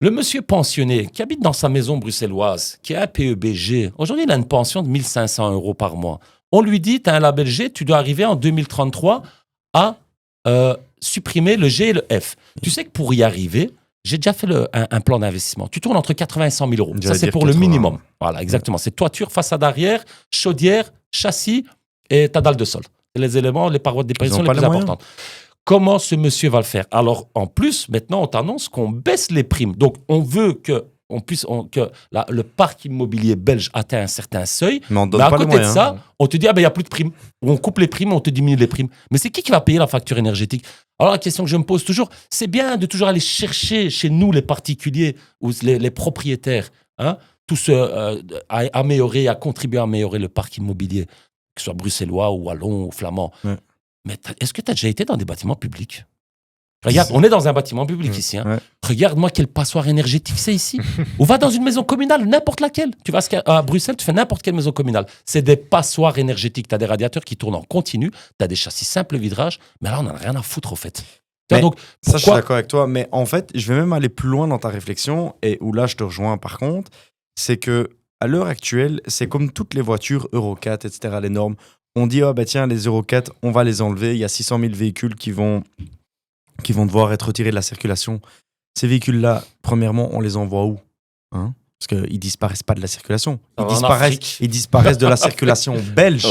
le monsieur pensionné qui habite dans sa maison bruxelloise, qui a un PEBG, aujourd'hui, il a une pension de 1 500 euros par mois. On lui dit, tu as un label G, tu dois arriver en 2033 à supprimer le G et le F. Tu sais que pour y arriver, j'ai déjà fait un plan d'investissement. Tu tournes entre 80 et 100 000 euros. Ça, c'est pour 80. le minimum. Voilà, exactement. C'est toiture, façade arrière, chaudière, châssis et ta dalle de sol. C'est les éléments, les parois de dépression les plus importantes. Comment ce monsieur va le faire? Alors, en plus, maintenant, on t'annonce qu'on baisse les primes. Donc, on veut que le parc immobilier belge atteigne un certain seuil. Mais on donne Mais à pas les côté de moyens. ça, on te dit, il n'y a plus de primes. On coupe les primes, on te diminue les primes. Mais c'est qui va payer la facture énergétique? Alors, la question que je me pose toujours, c'est bien de toujours aller chercher chez nous, les particuliers ou les propriétaires, tous à améliorer, à contribuer à améliorer le parc immobilier, que ce soit bruxellois ou wallon ou flamand. Ouais. Mais est-ce que tu as déjà été dans des bâtiments publics? Regarde, on est dans un bâtiment public ici. Ouais. Regarde-moi quelle passoire énergétique c'est ici. Ou va dans une maison communale, n'importe laquelle. Tu vas à Bruxelles, tu fais n'importe quelle maison communale. C'est des passoires énergétiques. Tu as des radiateurs qui tournent en continu. Tu as des châssis simple vidrage. Mais là, on n'en a rien à foutre, au fait. Mais Donc, ça, je suis d'accord avec toi. Mais en fait, je vais même aller plus loin dans ta réflexion. Et où là, je te rejoins par contre. C'est que à l'heure actuelle, c'est comme toutes les voitures Euro 4, etc., les normes. On dit, tiens, les Euro 4, on va les enlever. Il y a 600 000 véhicules qui vont devoir être retirés de la circulation. Ces véhicules-là, premièrement, on les envoie où? Parce qu'ils ne disparaissent pas de la circulation. Ils disparaissent de la circulation belge,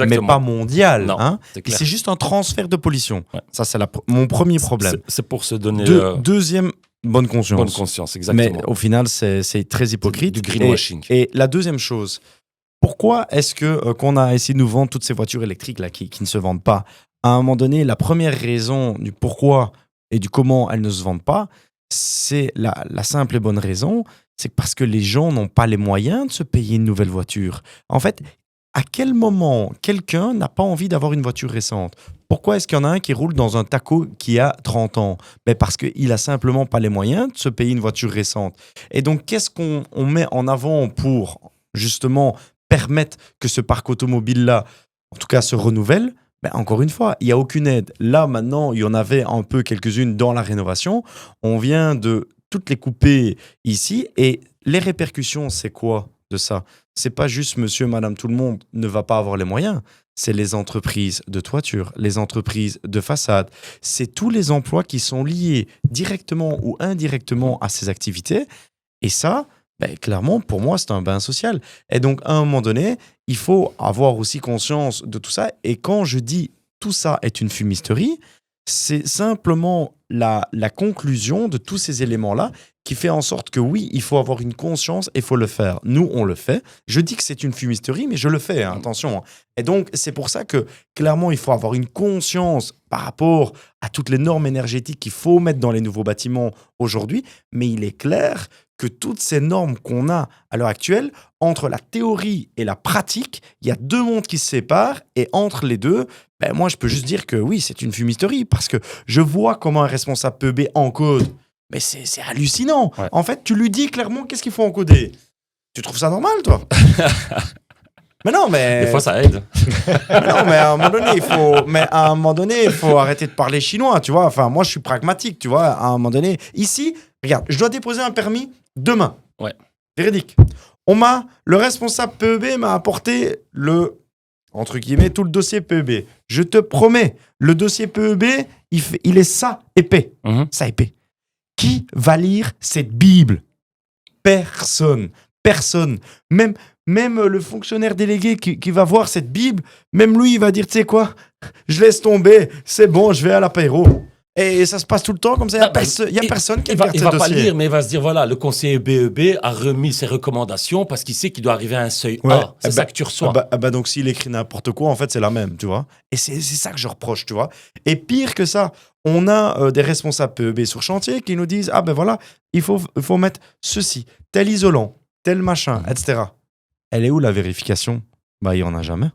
mais pas mondiale. Non, c'est juste un transfert de pollution. Ouais. Ça, c'est mon premier problème. C'est pour se donner... Deuxième, bonne conscience. Bonne conscience, exactement. Mais au final, c'est très hypocrite. Du greenwashing. Et la deuxième chose, pourquoi est-ce qu'on a essayé de nous vendre toutes ces voitures électriques là, qui ne se vendent pas? À un moment donné, la première raison du pourquoi et du comment elles ne se vendent pas, c'est la simple et bonne raison, c'est parce que les gens n'ont pas les moyens de se payer une nouvelle voiture. En fait, à quel moment quelqu'un n'a pas envie d'avoir une voiture récente? Pourquoi est-ce qu'il y en a un qui roule dans un taco qui a 30 ans? Parce qu'il n'a simplement pas les moyens de se payer une voiture récente. Et donc, qu'est-ce qu'on met en avant pour justement permettre que ce parc automobile-là, en tout cas, se renouvelle? Encore une fois, il n'y a aucune aide. Là, maintenant, il y en avait un peu quelques-unes dans la rénovation. On vient de toutes les couper ici. Et les répercussions, c'est quoi de ça? C'est pas juste monsieur, madame, tout le monde ne va pas avoir les moyens. C'est les entreprises de toiture, les entreprises de façade. C'est tous les emplois qui sont liés directement ou indirectement à ces activités. Et ça, clairement, pour moi, c'est un bain social. Et donc, à un moment donné, il faut avoir aussi conscience de tout ça. Et quand je dis tout ça est une fumisterie, c'est simplement la conclusion de tous ces éléments-là qui fait en sorte que oui, il faut avoir une conscience et il faut le faire. Nous, on le fait. Je dis que c'est une fumisterie, mais je le fais, attention. Et donc, c'est pour ça que, clairement, il faut avoir une conscience par rapport à toutes les normes énergétiques qu'il faut mettre dans les nouveaux bâtiments aujourd'hui. Mais il est clair que toutes ces normes qu'on a à l'heure actuelle, entre la théorie et la pratique, il y a deux mondes qui se séparent. Et entre les deux, moi, je peux juste dire que oui, c'est une fumisterie parce que je vois comment un responsable PEB encode. Mais c'est hallucinant. Ouais. En fait, tu lui dis clairement qu'est-ce qu'il faut encoder. Tu trouves ça normal, toi? Mais non, mais... Des fois, ça aide. Mais non, mais à un moment donné, il faut arrêter de parler chinois, tu vois. Enfin, moi, je suis pragmatique, tu vois. À un moment donné, ici, regarde, je dois déposer un permis demain. Ouais. Véridique. Le responsable PEB m'a apporté entre guillemets, tout le dossier PEB. Je te promets, le dossier PEB, il est ça épais. Ça épais. Qui va lire cette Bible? Personne. Même le fonctionnaire délégué qui va voir cette Bible, même lui, il va dire, tu sais quoi, je laisse tomber, c'est bon, je vais à l'apéro. Et ça se passe tout le temps comme ça. Il n'y a personne qui regarde ce dossier. Il ne va pas le lire, mais il va se dire, voilà, le conseiller BEB a remis ses recommandations parce qu'il sait qu'il doit arriver à un seuil A. C'est ça que tu reçois. Donc, s'il écrit n'importe quoi, en fait, c'est la même, tu vois. Et c'est ça que je reproche, tu vois. Et pire que ça, on a des responsables PEB sur chantier qui nous disent, voilà, il faut mettre ceci, tel isolant, tel machin, etc. Elle est où la vérification? Il n'y en a jamais.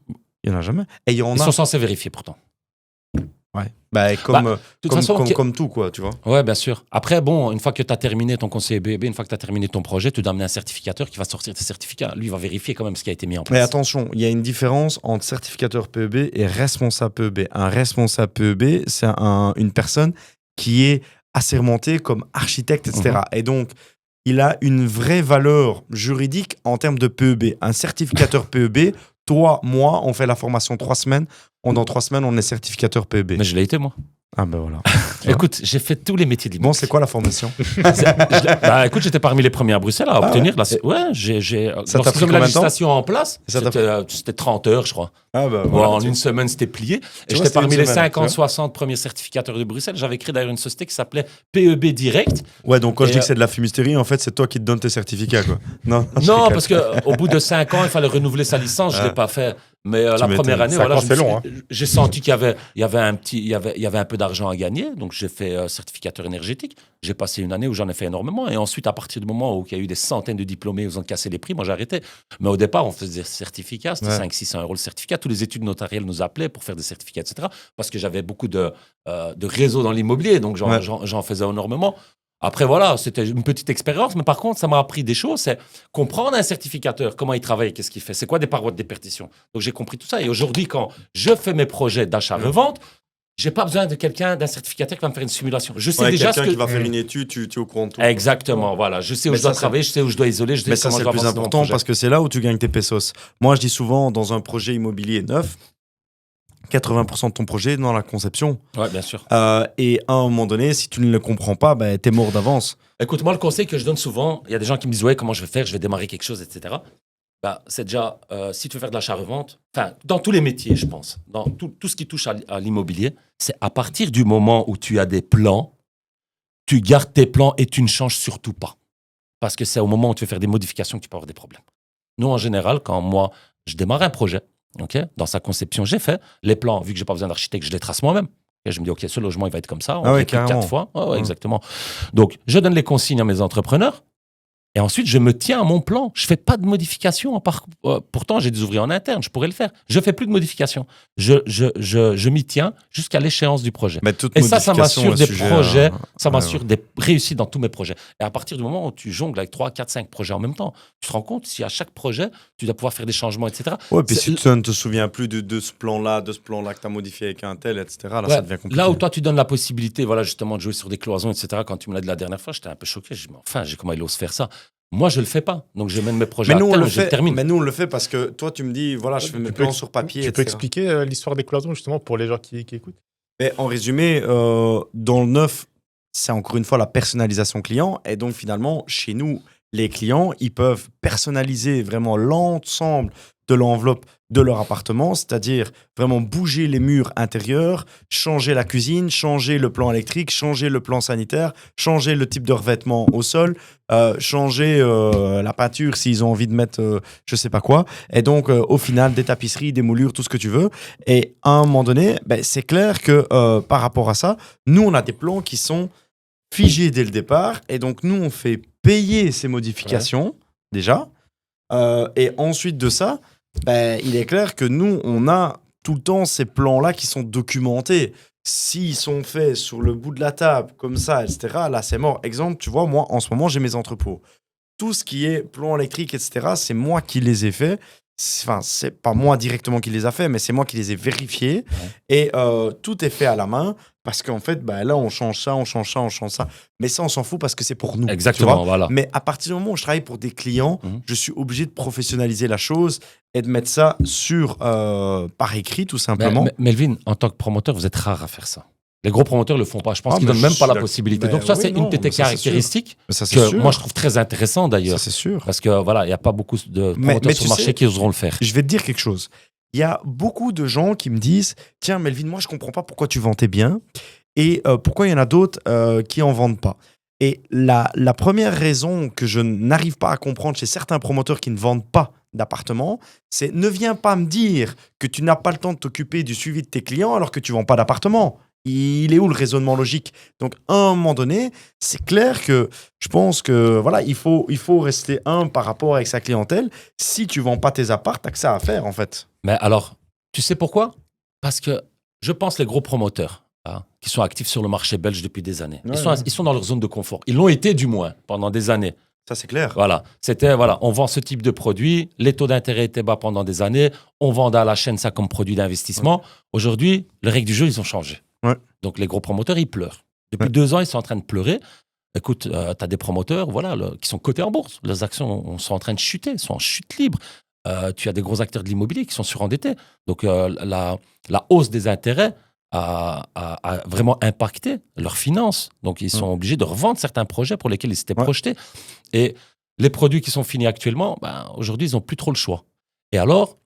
Et ils sont censés vérifier pourtant. Ouais. Comme tout, quoi, tu vois. Ouais, bien sûr. Après, bon, une fois que tu as terminé ton conseiller BEB, une fois que tu as terminé ton projet, tu dois amener un certificateur qui va sortir tes certificats. Lui, il va vérifier quand même ce qui a été mis en place. Mais attention, il y a une différence entre certificateur PEB et responsable PEB. Un responsable PEB, c'est une personne qui est assermentée comme architecte, etc. Et donc, il a une vraie valeur juridique en termes de PEB. Un certificateur PEB toi, moi, on fait la formation 3 semaines. Dans 3 semaines, on est certificateur PEB. Mais je l'ai été, moi. Ah ben voilà. Écoute, j'ai fait tous les métiers de Bon, c'est quoi la formation? Écoute, j'étais parmi les premiers à Bruxelles à obtenir. Ça t'a pris lorsqu'ils ont mis combien la de temps? législation en place, Ça t'a c'était 30 heures, je crois. Ah ben Bon, voilà. en une semaine, c'était plié. Et vois, j'étais c'était parmi une les semaine, 50, tu vois. 60 premiers certificateurs de Bruxelles. J'avais créé d'ailleurs une société qui s'appelait PEB Direct. Ouais, donc quand je Et, dis que c'est de la fumisterie, en fait, c'est toi qui te donnes tes certificats, quoi. Non, Non, parce qu'au bout de 5 ans, il fallait renouveler sa licence. Je ne l'ai pas fait. Mais la m'étonnes. première année, 5 voilà, ans, c'est long, hein. j'ai senti qu'il y avait un peu d'argent à gagner. Donc, j'ai fait certificateur énergétique. J'ai passé une année où j'en ai fait énormément. Et ensuite, à partir du moment où il y a eu des centaines de diplômés, ils ont cassé les prix, moi, j'ai arrêté. Mais au départ, on faisait des certificats. C'était 500-600 € le certificat. Tous les études notariales nous appelaient pour faire des certificats, etc. Parce que j'avais beaucoup de réseaux dans l'immobilier. Donc, j'en faisais énormément. Après, voilà, c'était une petite expérience, mais par contre, ça m'a appris des choses. C'est comprendre un certificateur, comment il travaille, qu'est-ce qu'il fait, c'est quoi des parois de déperdition. Donc, j'ai compris tout ça. Et aujourd'hui, quand je fais mes projets d'achat-revente, j'ai pas besoin d'un certificateur qui va me faire une simulation. Je sais déjà ce quelqu'un que... qui va faire une étude, tu es au courant de tout. Exactement, voilà. Je sais où Mais je dois ça, travailler, je sais où je dois isoler, je sais Mais ça, comment c'est je le dois plus avancer dans mon important projet. parce que c'est là où tu gagnes tes pesos. Moi, je dis souvent, dans un projet immobilier neuf, 80% de ton projet est dans la conception. Ouais, bien sûr. Et à un moment donné, si tu ne le comprends pas, ben, t'es mort d'avance. Écoute, moi, le conseil que je donne souvent, il y a des gens qui me disent, ouais, comment je vais faire, je vais démarrer quelque chose, etc. Bah, c'est déjà, si tu veux faire de l'achat-revente, enfin, dans tous les métiers, je pense, dans tout ce qui touche à l'immobilier, c'est à partir du moment où tu as des plans, tu gardes tes plans et tu ne changes surtout pas. Parce que c'est au moment où tu veux faire des modifications que tu peux avoir des problèmes. Nous, en général, quand moi, je démarre un projet, dans sa conception, j'ai fait les plans, vu que je n'ai pas besoin d'architecte, je les trace moi-même. Et je me dis, OK, ce logement, il va être comme ça. On l'écrit 4 fois. Exactement. Donc, je donne les consignes à mes entrepreneurs. Et ensuite, je me tiens à mon plan. Je ne fais pas de modifications. Pourtant, j'ai des ouvriers en interne, je pourrais le faire. Je ne fais plus de modifications. Je m'y tiens jusqu'à l'échéance du projet. Et ça m'assure des projets, ça m'assure des réussites dans tous mes projets. Et à partir du moment où tu jongles avec 3, 4, 5 projets en même temps, tu te rends compte si à chaque projet, tu dois pouvoir faire des changements, etc. Ouais, puis si tu ne te souviens plus de ce plan-là, que tu as modifié avec un tel, etc., là, ça devient compliqué. Là où toi, tu donnes la possibilité, voilà, justement, de jouer sur des cloisons, etc., quand tu me l'as dit la dernière fois, j'étais un peu choqué. Je me dis, enfin, comment il ose faire ça? Moi, je le fais pas. Donc, je mène mes projets à terme, je le termine. Mais nous, on le fait parce que toi, tu me dis, voilà, je fais mes plans sur papier, Tu peux expliquer l'histoire des cloisons, justement, pour les gens qui écoutent? Mais en résumé, dans le neuf, c'est encore une fois la personnalisation client. Et donc, finalement, chez nous, les clients, ils peuvent personnaliser vraiment l'ensemble de l'enveloppe de leur appartement, c'est-à-dire vraiment bouger les murs intérieurs, changer la cuisine, changer le plan électrique, changer le plan sanitaire, changer le type de revêtement au sol, changer la peinture s'ils ont envie de mettre je sais pas quoi. Et donc, au final, des tapisseries, des moulures, tout ce que tu veux. Et à un moment donné, c'est clair que par rapport à ça, nous, on a des plans qui sont figés dès le départ. Et donc, nous, on fait payer ces modifications, déjà. Et ensuite de ça, il est clair que nous, on a tout le temps ces plans-là qui sont documentés. S'ils sont faits sur le bout de la table, comme ça, etc., là, c'est mort. Exemple, tu vois, moi, en ce moment, j'ai mes entrepôts. Tout ce qui est plan électrique, etc., c'est moi qui les ai faits. Enfin, c'est pas moi directement qui les a fait, mais c'est moi qui les ai vérifiés. Et tout est fait à la main parce qu'en fait, là, on change ça, on change ça, on change ça. Mais ça, on s'en fout parce que c'est pour nous. Exactement, voilà. Mais à partir du moment où je travaille pour des clients, je suis obligé de professionnaliser la chose et de mettre ça par écrit, tout simplement. Melvin, en tant que promoteur, vous êtes rare à faire ça. Les gros promoteurs ne le font pas. Je pense qu'ils ne donnent même pas la possibilité. Donc, ça, c'est une de tes caractéristiques que moi, je trouve très intéressant d'ailleurs. Ça, c'est sûr. Parce que voilà, il n'y a pas beaucoup de promoteurs sur le marché qui oseront le faire. Je vais te dire quelque chose. Il y a beaucoup de gens qui me disent « Tiens, Melvin, moi, je ne comprends pas pourquoi tu vends tes biens et pourquoi il y en a d'autres qui n'en vendent pas. » Et la première raison que je n'arrive pas à comprendre chez certains promoteurs qui ne vendent pas d'appartements, c'est ne viens pas me dire que tu n'as pas le temps de t'occuper du suivi de tes clients alors que tu ne vends pas d'appartement. Il est où le raisonnement logique? Donc, à un moment donné, c'est clair que je pense que voilà, il faut rester par rapport avec sa clientèle. Si tu ne vends pas tes apparts, tu n'as que ça à faire, en fait. Mais alors, tu sais pourquoi? Parce que je pense les gros promoteurs qui sont actifs sur le marché belge depuis des années, ils sont dans leur zone de confort. Ils l'ont été du moins pendant des années. Ça, c'est clair. Voilà, on vend ce type de produit, les taux d'intérêt étaient bas pendant des années, on vendait à la chaîne ça comme produit d'investissement. Ouais. Aujourd'hui, les règles du jeu, ils ont changé. Ouais. Donc, les gros promoteurs, ils pleurent. Depuis 2 ans, ils sont en train de pleurer. Écoute, tu as des promoteurs qui sont cotés en bourse. Les actions sont en train de chuter, sont en chute libre. tu as des gros acteurs de l'immobilier qui sont surendettés. Donc, la hausse des intérêts a vraiment impacté leurs finances. Donc, ils sont obligés de revendre certains projets pour lesquels ils s'étaient projetés. Et les produits qui sont finis actuellement, aujourd'hui, ils n'ont plus trop le choix. Et alors,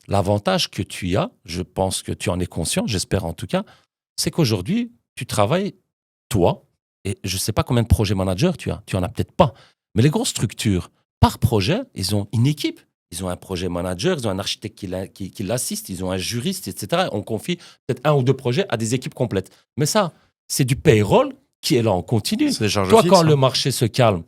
l'avantage que tu as, je pense que tu en es conscient, j'espère en tout cas, c'est qu'aujourd'hui, tu travailles, toi, et je ne sais pas combien de projets managers tu en as peut-être pas, mais les grosses structures, par projet, ils ont une équipe. Ils ont un projet manager, ils ont un architecte qui l'assiste, ils ont un juriste, etc. On confie peut-être 1 ou 2 projets à des équipes complètes. Mais ça, c'est du payroll qui est là en continu. C'est des charges Toi, fixes, quand hein. le marché se calme,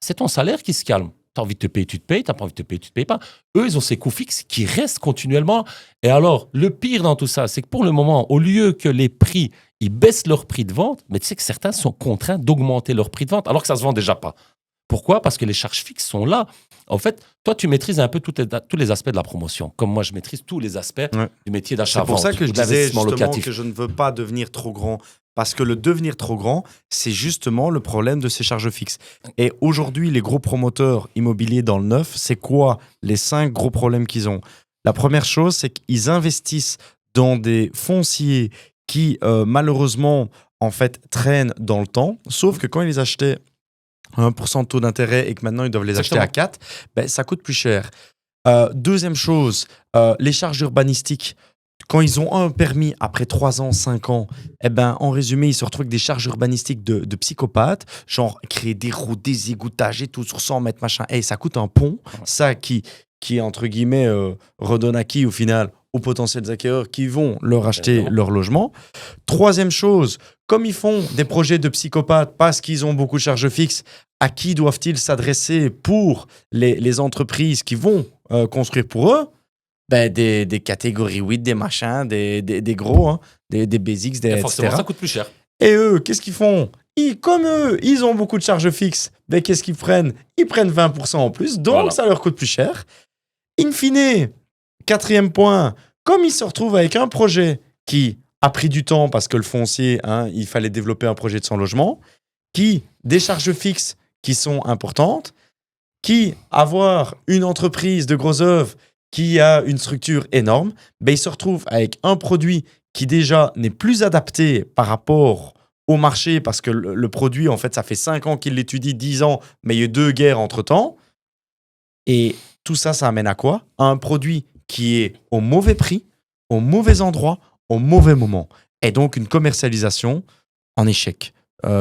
c'est ton salaire qui se calme. Tu as envie de te payer, tu te payes. Tu n'as pas envie de te payer, tu ne te payes pas. Eux, ils ont ces coûts fixes qui restent continuellement. Et alors, le pire dans tout ça, c'est que pour le moment, au lieu que les prix, ils baissent leur prix de vente, mais tu sais que certains sont contraints d'augmenter leur prix de vente, alors que ça ne se vend déjà pas. Pourquoi ? Parce que les charges fixes sont là. En fait, toi, tu maîtrises un peu tous les aspects de la promotion, comme moi, je maîtrise tous les aspects du métier C'est pour d'achat-vente, ça que je ou disais d'investissement justement locatif. que je ne veux pas devenir trop grand. Parce que le devenir trop grand, c'est justement le problème de ces charges fixes. Et aujourd'hui, les gros promoteurs immobiliers dans le neuf, c'est quoi les 5 gros problèmes qu'ils ont ? La première chose, c'est qu'ils investissent dans des fonciers qui, malheureusement, en fait, traînent dans le temps. Sauf que quand ils les achetaient à 1% de taux d'intérêt et que maintenant ils doivent les acheter à 4, ça coûte plus cher. Deuxième chose, les charges urbanistiques. Quand ils ont un permis après 3 ans, 5 ans, en résumé, ils se retrouvent avec des charges urbanistiques de psychopathes, genre créer des routes, des égoutages et tout sur 100 mètres, machin. Et ça coûte un pont. Ça qui entre guillemets, redonne à qui au final ? Aux potentiels acquéreurs qui vont leur acheter leur logement. Troisième chose, comme ils font des projets de psychopathes parce qu'ils ont beaucoup de charges fixes, à qui doivent-ils s'adresser pour les entreprises qui vont construire pour eux ? Des catégories 8, des machins, des gros, hein, des basics, Et forcément, etc. ça coûte plus cher. Et eux, qu'est-ce qu'ils font ? Comme eux, ils ont beaucoup de charges fixes. Qu'est-ce qu'ils prennent ? Ils prennent 20% en plus, donc ça leur coûte plus cher. In fine, 4e point, comme ils se retrouvent avec un projet qui a pris du temps parce que le foncier, il fallait développer un projet de 100 logements, qui des charges fixes qui sont importantes, qui avoir une entreprise de gros œuvres qui a une structure énorme, ils se retrouvent avec un produit qui déjà n'est plus adapté par rapport au marché parce que le produit, en fait, ça fait 5 ans qu'il l'étudie, 10 ans, mais il y a eu 2 guerres entre-temps. Et tout ça, ça amène à quoi ? À un produit qui est au mauvais prix, au mauvais endroit, au mauvais moment. Et donc, une commercialisation en échec.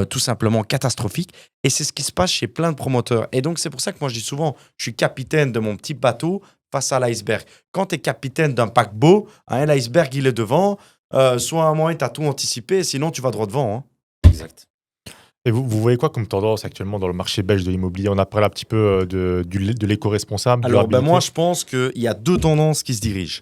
Tout simplement catastrophique. Et c'est ce qui se passe chez plein de promoteurs. Et donc, c'est pour ça que moi, je dis souvent, je suis capitaine de mon petit bateau face à l'iceberg. Quand tu es capitaine d'un paquebot, l'iceberg, il est devant. Soit à un moment, tu as tout anticipé, sinon tu vas droit devant. Hein. Exact. Et vous voyez quoi comme tendance actuellement dans le marché belge de l'immobilier ? On a parlé un petit peu de l'éco-responsable. Alors, moi, je pense qu'il y a 2 tendances qui se dirigent.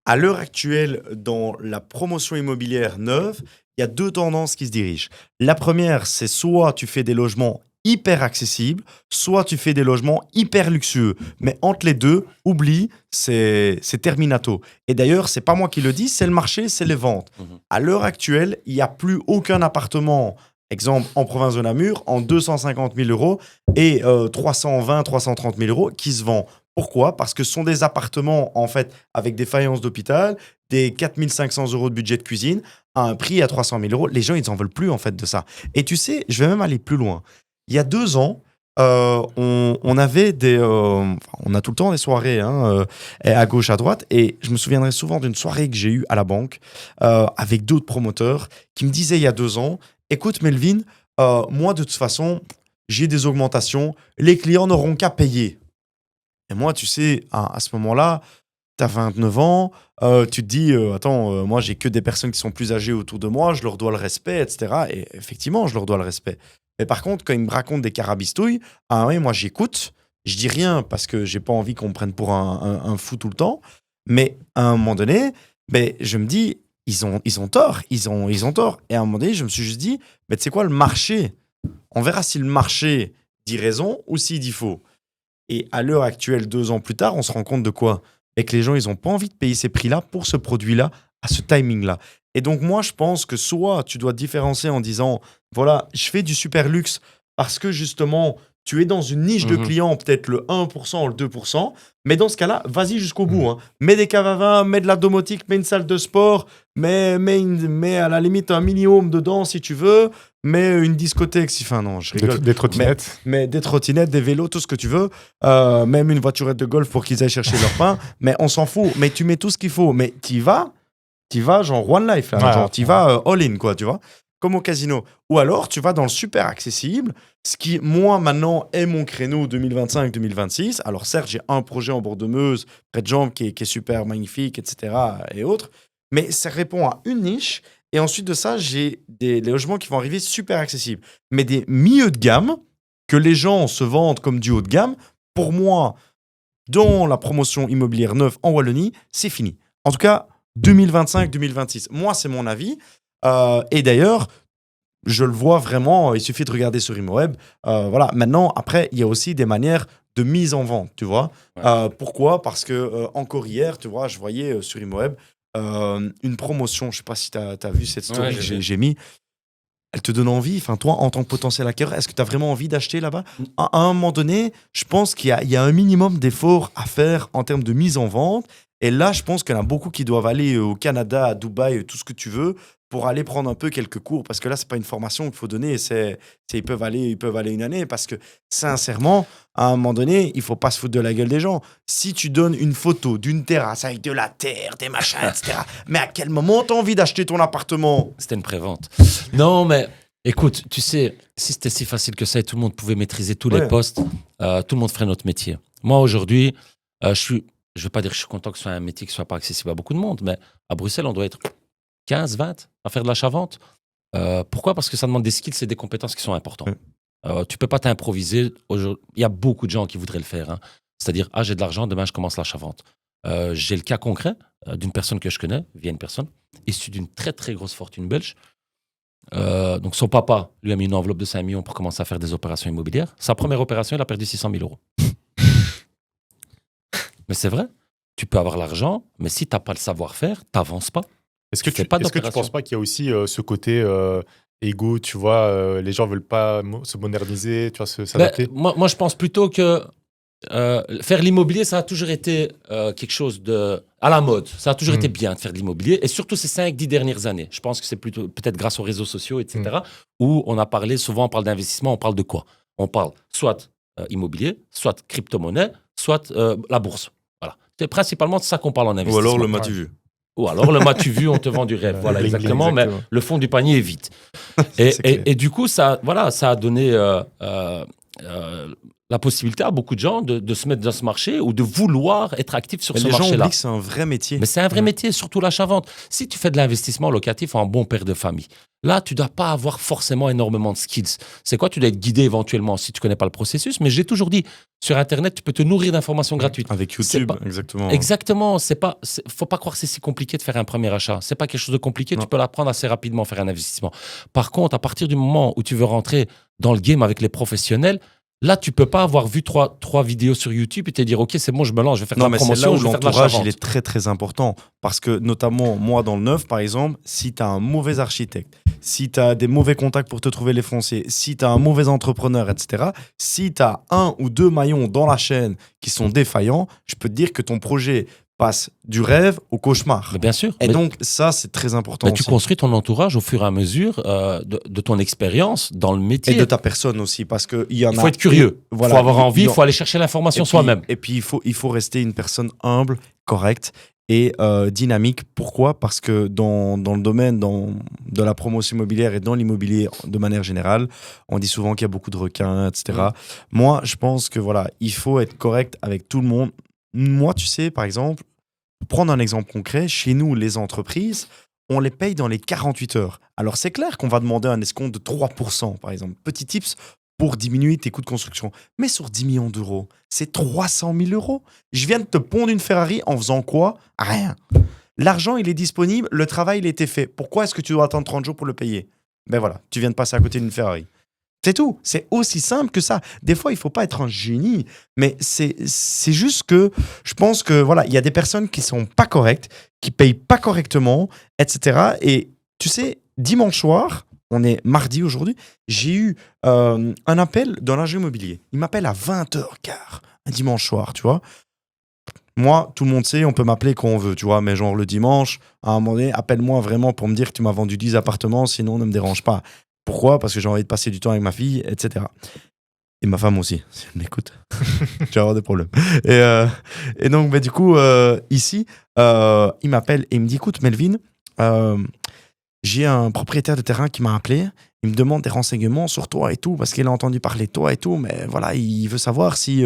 À l'heure actuelle, dans la promotion immobilière neuve, il y a 2 tendances qui se dirigent. La première, c'est soit tu fais des logements hyper accessibles, soit tu fais des logements hyper luxueux. Mais entre les deux, oublie, c'est terminato. Et d'ailleurs, c'est pas moi qui le dis, c'est le marché, c'est les ventes. À l'heure actuelle, il n'y a plus aucun appartement, exemple en province de Namur, en 250 000 euros et 320, 330 000 euros qui se vend. Pourquoi ? Parce que ce sont des appartements, en fait, avec des faïences d'hôpital, des 4 500 euros de budget de cuisine, à un prix à 300 000 euros. Les gens, ils n'en veulent plus, en fait, de ça. Et tu sais, je vais même aller plus loin. Il y a 2 ans, on avait on a tout le temps des soirées à gauche, à droite. Et je me souviendrai souvent d'une soirée que j'ai eue à la banque avec d'autres promoteurs qui me disaient il y a 2 ans, écoute Melvin, moi, de toute façon, j'ai des augmentations. Les clients n'auront qu'à payer. Et moi, tu sais, à ce moment-là, tu as 29 ans, tu te dis, attends, moi, j'ai que des personnes qui sont plus âgées autour de moi, je leur dois le respect, etc. Et effectivement, je leur dois le respect. Mais par contre, quand ils me racontent des carabistouilles, oui, moi, j'écoute, je dis rien parce que j'ai pas envie qu'on me prenne pour un fou tout le temps. Mais à un moment donné, je me dis, ils ont tort, ils ont tort. Et à un moment donné, je me suis juste dit, tu sais quoi, le marché, on verra si le marché dit raison ou s'il dit faux. Et à l'heure actuelle, 2 ans plus tard, on se rend compte de quoi ? Et que les gens, ils n'ont pas envie de payer ces prix-là pour ce produit-là, à ce timing-là. Et donc, moi, je pense que soit tu dois te différencier en disant, voilà, je fais du super luxe parce que justement, tu es dans une niche de Mhm. clients, peut-être le 1% ou le 2%, mais dans ce cas-là, vas-y jusqu'au bout. Hein. Mets des caves à vin, mets de la domotique, mets une salle de sport, mets à la limite un mini-home dedans si tu veux, mets une discothèque, enfin non, je rigole. Des trottinettes. Mais des trottinettes, des vélos, tout ce que tu veux, même une voiturette de golf pour qu'ils aillent chercher leur pain, mais on s'en fout. Mais tu mets tout ce qu'il faut, mais t'y vas genre one life, là. Ouais, Genre t'y ouais. vas all in, quoi, tu vois, comme au casino. Ou alors tu vas dans le super accessible, ce qui, moi, maintenant, est mon créneau 2025-2026. Alors certes, j'ai un projet en bord de Meuse, près de Jambes, qui est super magnifique, etc. et autres, mais ça répond à une niche. Et ensuite de ça, j'ai des logements qui vont arriver super accessibles. Mais des milieux de gamme, que les gens se vendent comme du haut de gamme, pour moi, dans la promotion immobilière neuve en Wallonie, c'est fini. En tout cas, 2025-2026. Moi, c'est mon avis. Et d'ailleurs, je le vois vraiment, il suffit de regarder sur ImoWeb. Voilà. Maintenant, après, il y a aussi des manières de mise en vente, tu vois. Ouais. Pourquoi ? Parce que encore hier, tu vois, je voyais sur ImoWeb une promotion, je sais pas si tu as vu cette story Ouais, que j'ai vu. j'ai mis. Elle te donne envie, enfin toi, en tant que potentiel acquéreur, est-ce que tu as vraiment envie d'acheter là-bas ? À un moment donné, je pense qu'il y a un minimum d'efforts à faire en termes de mise en vente. Et là, je pense qu'il y en a beaucoup qui doivent aller au Canada, à Dubaï, tout ce que tu veux, pour aller prendre un peu quelques cours. Parce que là, c'est pas une formation qu'il faut donner, ils peuvent aller une année. Parce que sincèrement, à un moment donné, il faut pas se foutre de la gueule des gens. Si tu donnes une photo d'une terrasse avec de la terre, des machins, etc., mais à quel moment tu as envie d'acheter ton appartement ? C'était une prévente. Non, mais écoute, tu sais, si c'était si facile que ça et tout le monde pouvait maîtriser tous les Ouais. postes, tout le monde ferait notre métier. Moi, aujourd'hui, je ne veux pas dire que je suis content que ce soit un métier qui ne soit pas accessible à beaucoup de monde, mais à Bruxelles, on doit être 15, 20 à faire de l'achat-vente. Pourquoi ? Parce que ça demande des skills et des compétences qui sont importants. Tu ne peux pas t'improviser. Il y a beaucoup de gens qui voudraient le faire. Hein. C'est-à-dire, j'ai de l'argent, demain, je commence l'achat-vente. J'ai le cas concret d'une personne que je connais, via une personne, issue d'une très, très grosse fortune belge. Donc son papa lui a mis une enveloppe de 5 millions pour commencer à faire des opérations immobilières. Sa première opération, il a perdu 600 000 euros. Mais c'est vrai, tu peux avoir l'argent, mais si tu n'as pas le savoir-faire, tu n'avances pas. Est-ce que Fais tu pas est-ce que tu d'opération. penses pas qu'il y a aussi ce côté égo, tu vois, les gens veulent pas se moderniser, tu vois, s'adapter. Moi, je pense plutôt que faire l'immobilier, ça a toujours été quelque chose de à la mode. Ça a toujours été bien de faire de l'immobilier, et surtout ces 5-10 dernières années. Je pense que c'est plutôt peut-être grâce aux réseaux sociaux, etc., où on a parlé, souvent on parle d'investissement, on parle de quoi ? On parle soit immobilier, soit crypto-monnaie, soit la bourse. Voilà. C'est principalement de ça qu'on parle en Ou investissement. alors le m'as-tu vu ? Ou alors le m'as-tu vu, on te vend du rêve. Voilà, Bling, bling, exactement, mais exactement. le fond du panier est vide. C'est clair. Et du coup, ça a donné la possibilité à beaucoup de gens de se mettre dans ce marché ou de vouloir être actifs sur Mais ce les gens marché-là. oublient que c'est un vrai métier. Mais c'est un vrai métier, surtout l'achat-vente. Si tu fais de l'investissement locatif en bon père de famille, là, tu ne dois pas avoir forcément énormément de skills. C'est quoi ? Tu dois être guidé éventuellement si tu ne connais pas le processus. Mais j'ai toujours dit, sur Internet, tu peux te nourrir d'informations gratuites. Avec C'est YouTube, pas- exactement. Exactement. Faut pas croire que c'est si compliqué de faire un premier achat. C'est pas quelque chose de compliqué. Non. Tu peux l'apprendre assez rapidement, faire un investissement. Par contre, à partir du moment où tu veux rentrer dans le game avec les professionnels, là, tu peux pas avoir vu trois vidéos sur YouTube et te dire, OK, c'est bon, je me lance, je vais faire de Non, la mais c'est là promotion, où je vais faire de l'entourage, l'achat-vente. il est très très important. Parce que notamment, moi dans le neuf, par exemple, si tu as un mauvais architecte, si tu as des mauvais contacts pour te trouver les fonciers, si tu as un mauvais entrepreneur, etc., si tu as un ou deux maillons dans la chaîne qui sont défaillants, je peux te dire que ton projet passe du rêve au cauchemar. Mais bien sûr. Et Mais- donc, ça, c'est très important Mais tu aussi. construis ton entourage au fur et à mesure de ton expérience dans le métier. Et de ta personne aussi, parce qu'il y en a... Il faut être curieux, il Voilà, faut avoir envie, il il y en- faut aller chercher l'information Et puis- soi-même. Et puis, il faut rester une personne humble, correcte et dynamique. Pourquoi ? Parce que dans le domaine de la promotion immobilière et dans l'immobilier de manière générale, on dit souvent qu'il y a beaucoup de requins, etc. Moi, je pense que voilà, il faut être correct avec tout le monde. Moi, tu sais, par exemple, pour prendre un exemple concret, chez nous, les entreprises, on les paye dans les 48 heures. Alors, c'est clair qu'on va demander un escompte de 3%, par exemple. Petit tips pour diminuer tes coûts de construction. Mais sur 10 millions d'euros, c'est 300 000 euros. Je viens de te pondre une Ferrari en faisant quoi ? Rien. L'argent, il est disponible, le travail, il a été fait. Pourquoi est-ce que tu dois attendre 30 jours pour le payer ? Ben voilà, tu viens de passer à côté d'une Ferrari. C'est tout. C'est aussi simple que ça. Des fois, il faut pas être un génie, mais c'est juste que je pense que voilà, il y a des personnes qui sont pas correctes, qui payent pas correctement, etc. Et tu sais, dimanche soir, on est mardi aujourd'hui, j'ai eu un appel d'un agent immobilier. Il m'appelle à 20h15, un dimanche soir, tu vois. Moi, tout le monde sait, on peut m'appeler quand on veut, tu vois, mais genre le dimanche, à un moment donné, appelle-moi vraiment pour me dire que tu m'as vendu 10 appartements, sinon ne me dérange pas. Pourquoi ? Parce que j'ai envie de passer du temps avec ma fille, etc. Et ma femme aussi, si elle m'écoute, tu vas avoir des problèmes. Et donc, du coup, ici, il m'appelle et il me dit, écoute, Melvin, j'ai un propriétaire de terrain qui m'a appelé. Il me demande des renseignements sur toi et tout, parce qu'il a entendu parler de toi et tout, mais voilà, il veut savoir si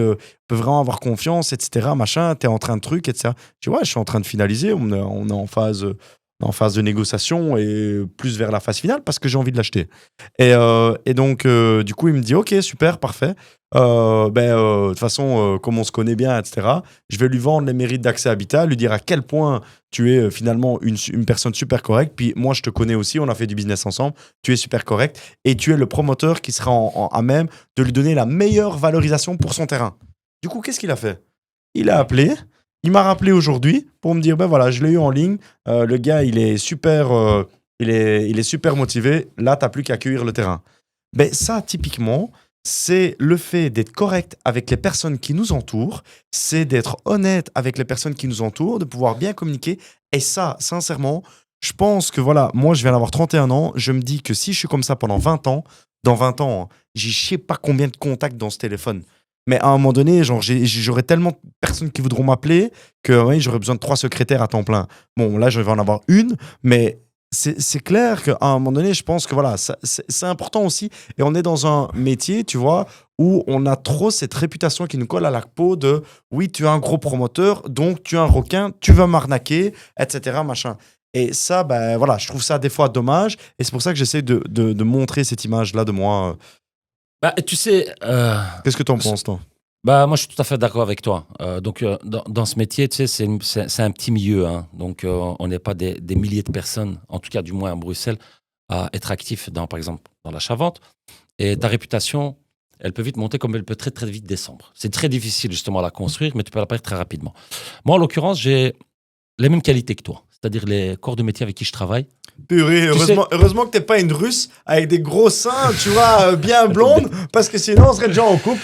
peut vraiment avoir confiance, etc. Machin, t'es en train de truc, etc. Tu vois, je suis en train de finaliser, on est en phase de négociation et plus vers la phase finale parce que j'ai envie de l'acheter. Et donc, du coup, il me dit, ok, super, parfait. De toute façon, comme on se connaît bien, etc., je vais lui vendre les mérites d'Accès Habitat, lui dire à quel point tu es finalement une personne super correcte. Puis moi, je te connais aussi, on a fait du business ensemble, tu es super correct et tu es le promoteur qui sera à même de lui donner la meilleure valorisation pour son terrain. Du coup, qu'est-ce qu'il a fait ? Il a appelé, il m'a rappelé aujourd'hui pour me dire, ben voilà, je l'ai eu en ligne, le gars, il est super, il est super motivé, là, tu n'as plus qu'à accueillir le terrain. Ben ça, typiquement, c'est le fait d'être correct avec les personnes qui nous entourent, c'est d'être honnête avec les personnes qui nous entourent, de pouvoir bien communiquer. Et ça, sincèrement, je pense que voilà, moi, je viens d'avoir 31 ans, je me dis que si je suis comme ça pendant 20 ans, dans 20 ans, j'ai je sais pas combien de contacts dans ce téléphone. Mais à un moment donné, genre, j'aurais tellement de personnes qui voudront m'appeler que oui, j'aurais besoin de 3 secrétaires à temps plein. Bon, là, je vais en avoir une, mais c'est clair qu'à un moment donné, je pense que voilà, c'est important aussi. Et on est dans un métier, tu vois, où on a trop cette réputation qui nous colle à la peau de oui, tu es un gros promoteur, donc tu es un requin, tu vas m'arnaquer, etc. Machin. Et ça, ben voilà, je trouve ça des fois dommage. Et c'est pour ça que j'essaie de montrer cette image-là de moi. Bah, tu sais, Qu'est-ce que tu en penses, toi ? bah, moi, je suis tout à fait d'accord avec toi. Dans ce métier, tu sais, c'est un petit milieu. Hein. Donc, on n'est pas des milliers de personnes, en tout cas, du moins à Bruxelles, à être actifs, par exemple, dans l'achat-vente. Et ta réputation, elle peut vite monter comme elle peut très, très vite descendre. C'est très difficile, justement, à la construire, mais tu peux la perdre très rapidement. Moi, en l'occurrence, j'ai les mêmes qualités que toi. C'est-à-dire les corps de métier avec qui je travaille. Purée, heureusement que t'es pas une russe avec des gros seins, tu vois, bien blonde, parce que sinon on serait déjà en couple.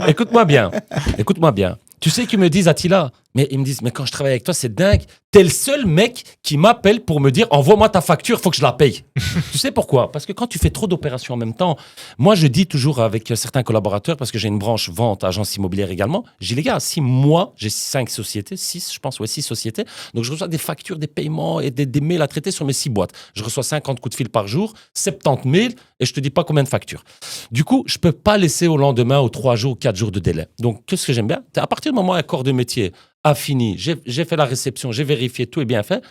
Écoute-moi bien. Écoute-moi bien. Tu sais qu'ils me disent, Attila, mais ils me disent, mais quand je travaille avec toi, c'est dingue. T'es le seul mec qui m'appelle pour me dire, envoie-moi ta facture, faut que je la paye. Tu sais pourquoi ? Parce que quand tu fais trop d'opérations en même temps, moi je dis toujours avec certains collaborateurs, parce que j'ai une branche vente, agence immobilière également, j'ai dit, les gars, si moi, j'ai 6 sociétés, donc je reçois des factures, des paiements et des mails à traiter sur mes 6 boîtes. Je reçois 50 coups de fil par jour, 70 mails, et je te dis pas combien de factures. Du coup, je peux pas laisser au lendemain, aux 3 jours, 4 jours de délai. Donc, qu'est-ce que j'aime bien ? À partir du moment où un corps de métier a fini, j'ai fait la réception, j'ai vérifié, tout est bien fait.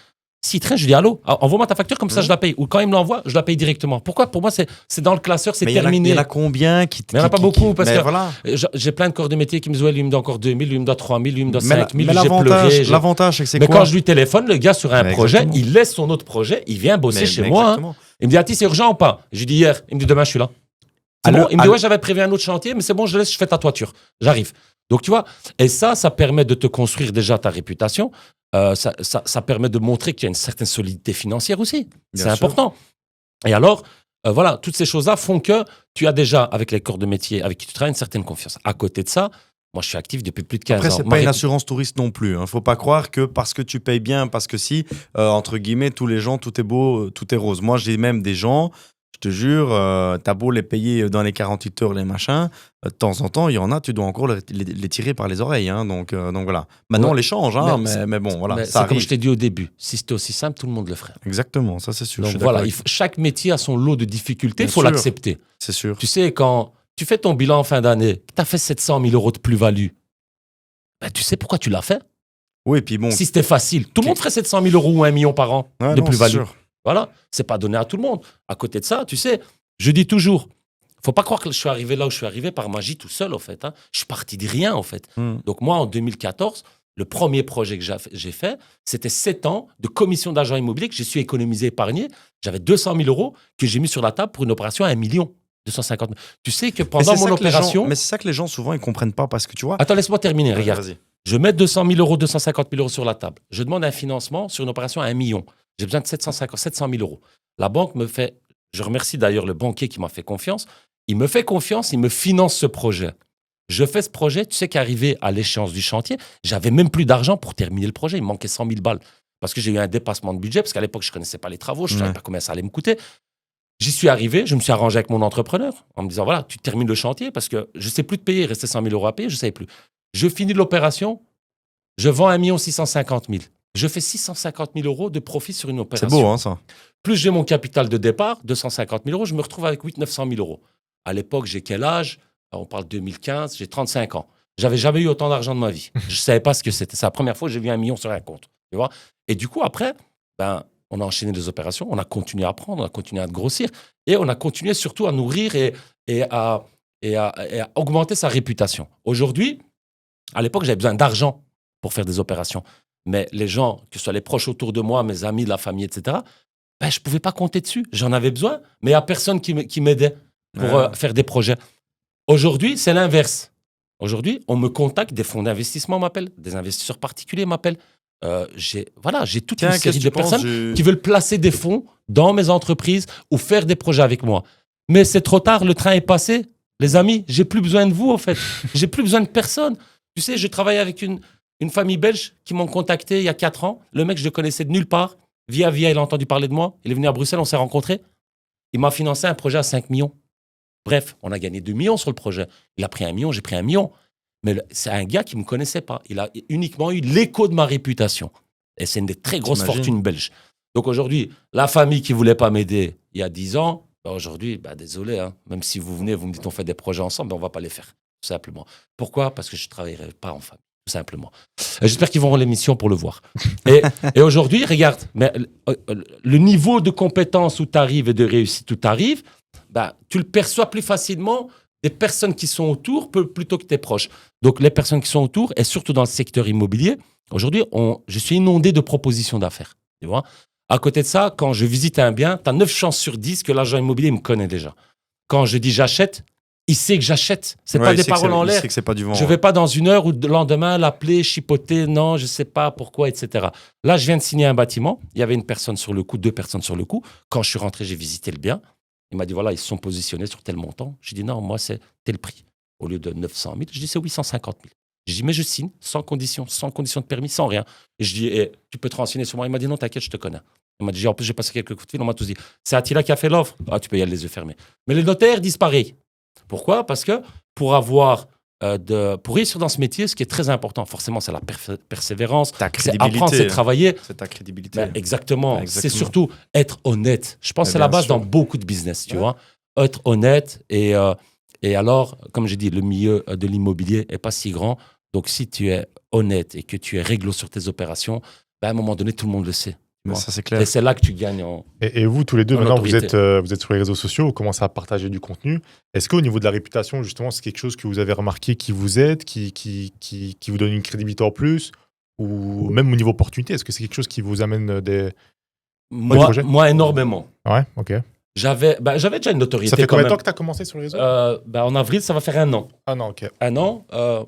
S'il traîne, je dis allô, envoie-moi ta facture, comme ça je la paye. Ou quand il me l'envoie, je la paye directement. Pourquoi ? Pour moi, c'est dans le classeur, c'est terminé. Il y en a combien qui... Mais il n'y en a pas beaucoup, parce que voilà. J'ai plein de corps de métier qui me disent, ouais, lui, il me doit encore 2000, lui, il me doit 3000, lui, il me doit 5000. J'ai pleuré. L'avantage, c'est que c'est mais quoi ? quand je lui téléphone, le gars sur un projet, exactement. il laisse son autre projet, il vient bosser chez moi. Exactement. Il me dit, Ati, c'est urgent ou pas ? Je lui dis hier. Il me dit, demain, je suis là. Alors, bon. Il me dit, ouais, j'avais prévu un autre chantier, mais c'est bon, je laisse, je fais ta toiture. J'arrive. Donc, tu vois, et ça permet de te construire déjà ta réputation. Ça permet de montrer qu'il y a une certaine solidité financière aussi. C'est important. Et alors, voilà, toutes ces choses-là font que tu as déjà, avec les corps de métier avec qui tu travailles, une certaine confiance. À côté de ça, moi, je suis actif depuis plus de 15 ans. Après, c'est pas une assurance touriste non plus. Faut pas croire que parce que tu payes bien, parce que si, entre guillemets, tous les gens, tout est beau, tout est rose. Moi, j'ai même des gens... Je te jure, t'as beau les payer dans les 48 heures, les machins, de temps en temps, il y en a, tu dois encore les tirer par les oreilles. Hein, donc voilà. Maintenant, on les change, hein, mais bon, voilà. C'est comme je t'ai dit au début, si c'était aussi simple, tout le monde le ferait. Exactement, ça c'est sûr. Donc voilà, chaque métier a son lot de difficultés, il faut l'accepter. C'est sûr. Tu sais, quand tu fais ton bilan en fin d'année, tu as fait 700 000 euros de plus-value, ben, tu sais pourquoi tu l'as fait ? Oui, puis bon. Si c'était facile, tout le monde ferait 700 000 euros ou 1 million par an de plus-value. Voilà, c'est pas donné à tout le monde. À côté de ça, tu sais, je dis toujours, faut pas croire que je suis arrivé là où je suis arrivé par magie tout seul, en fait. Hein. Je suis parti de rien, en fait. Donc moi, en 2014, le premier projet que j'ai fait, c'était 7 ans de commission d'agent immobilier que j'ai su économiser, épargner. J'avais 200 000 euros que j'ai mis sur la table pour une opération à 1 million. 250 000. Tu sais que pendant mon opération... Mais c'est ça que les gens, souvent, ils comprennent pas parce que tu vois... Attends, laisse-moi terminer, regarde. Vas-y. Je mets 200 000 euros, 250 000 euros sur la table. Je demande un financement sur une opération à 1 million. J'ai besoin de 700 000 euros. La banque me fait, Je remercie d'ailleurs le banquier qui m'a fait confiance. Il me fait confiance, il me finance ce projet. Je fais ce projet, tu sais qu'arrivé à l'échéance du chantier, j'avais même plus d'argent pour terminer le projet. Il me manquait 100 000 balles. Parce que j'ai eu un dépassement de budget, parce qu'à l'époque, je ne connaissais pas les travaux, je ne savais pas combien ça allait me coûter. J'y suis arrivé, je me suis arrangé avec mon entrepreneur en me disant, voilà, tu termines le chantier parce que je ne sais plus te payer, il restait 100 000 euros à payer, je ne savais plus. Je finis l'opération, je vends 1 650 000. Je fais 650 000 euros de profit sur une opération. C'est beau, hein, ça. Plus j'ai mon capital de départ, 250 000 euros, je me retrouve avec 900 000 euros. À l'époque, j'ai quel âge? On parle de 2015, j'ai 35 ans. J'avais jamais eu autant d'argent de ma vie. Je ne savais pas ce que c'était. C'est la première fois que j'ai vu 1 million sur un compte. Tu vois? Et du coup, après, on a enchaîné les opérations, on a continué à apprendre, on a continué à grossir et on a continué surtout à nourrir et à augmenter sa réputation. Aujourd'hui, à l'époque, j'avais besoin d'argent pour faire des opérations. Mais les gens, que ce soit les proches autour de moi, mes amis, la famille, etc., je ne pouvais pas compter dessus. J'en avais besoin, mais il n'y a personne qui m'aidait pour faire des projets. Aujourd'hui, c'est l'inverse. Aujourd'hui, on me contacte, des fonds d'investissement m'appellent, des investisseurs particuliers m'appellent. J'ai toute une série de personnes qui veulent placer des fonds dans mes entreprises ou faire des projets avec moi. Mais c'est trop tard, le train est passé. Les amis, j'ai plus besoin de vous, en fait. J'ai plus besoin de personne. Tu sais, je travaille avec une famille belge qui m'ont contacté il y a 4 ans. Le mec, je le connaissais de nulle part. Via, il a entendu parler de moi. Il est venu à Bruxelles, on s'est rencontrés. Il m'a financé un projet à 5 millions. Bref, on a gagné 2 millions sur le projet. Il a pris 1 million, j'ai pris 1 million. Mais c'est un gars qui ne me connaissait pas. Il a uniquement eu l'écho de ma réputation. Et c'est une des très grosses fortunes belges. Donc aujourd'hui, la famille qui ne voulait pas m'aider il y a 10 ans, aujourd'hui, désolé, hein, même si vous venez, vous me dites on fait des projets ensemble, on ne va pas les faire, tout simplement. Pourquoi? Parce que je ne travaillerai pas en famille, tout simplement. J'espère qu'ils vont rendre l'émission pour le voir. Et aujourd'hui, regarde, mais, le niveau de compétence où tu arrives et de réussite où tu arrives, tu le perçois plus facilement des personnes qui sont autour plutôt que tes proches. Donc, les personnes qui sont autour, et surtout dans le secteur immobilier, aujourd'hui, je suis inondé de propositions d'affaires. Tu vois? À côté de ça, quand je visite un bien, tu as 9 chances sur 10 que l'agent immobilier me connaît déjà. Quand je dis j'achète, il sait que j'achète. C'est pas des paroles en l'air. Il sait que c'est pas du vent. Je vais pas dans une heure ou le lendemain l'appeler, chipoter, non, je sais pas pourquoi, etc. Là, je viens de signer un bâtiment. Il y avait une personne sur le coup, 2 personnes sur le coup. Quand je suis rentré, j'ai visité le bien. Il m'a dit, voilà, ils se sont positionnés sur tel montant. J'ai dit, non, moi, c'est tel prix. Au lieu de 900 000, je dis, c'est 850 000. J'ai dit, mais je signe, sans condition de permis, sans rien. Et je dis, tu peux te renseigner sur moi? Il m'a dit, non, t'inquiète, je te connais. Il m'a dit, en plus, j'ai passé quelques coups de fil, on m'a tous dit, c'est Attila qui a fait l'offre. Ah, tu peux y aller les yeux fermés. Mais les notaires disent pareil. Pourquoi? Parce que pour réussir dans ce métier, ce qui est très important, forcément, c'est la persévérance, c'est apprendre, c'est travailler. C'est ta crédibilité. Exactement. C'est surtout être honnête. Je pense que c'est la base dans beaucoup de business, tu vois. Être honnête et alors, comme j'ai dit, le milieu de l'immobilier n'est pas si grand. Donc, si tu es honnête et que tu es réglo sur tes opérations, à un moment donné, tout le monde le sait. Ça, c'est clair. Et c'est là que tu gagnes Et vous, tous les deux, maintenant, vous êtes sur les réseaux sociaux, vous commencez à partager du contenu. Est-ce qu'au niveau de la réputation, justement, c'est quelque chose que vous avez remarqué qui vous aide, qui vous donne une crédibilité en plus? Ou même au niveau opportunité, est-ce que c'est quelque chose qui vous amène des projets? Moi, énormément. Ouais, ok. J'avais déjà une notoriété. Ça fait combien de temps que tu as commencé sur les réseaux? En avril, ça va faire 1 an. 1 an, ok. 1 an.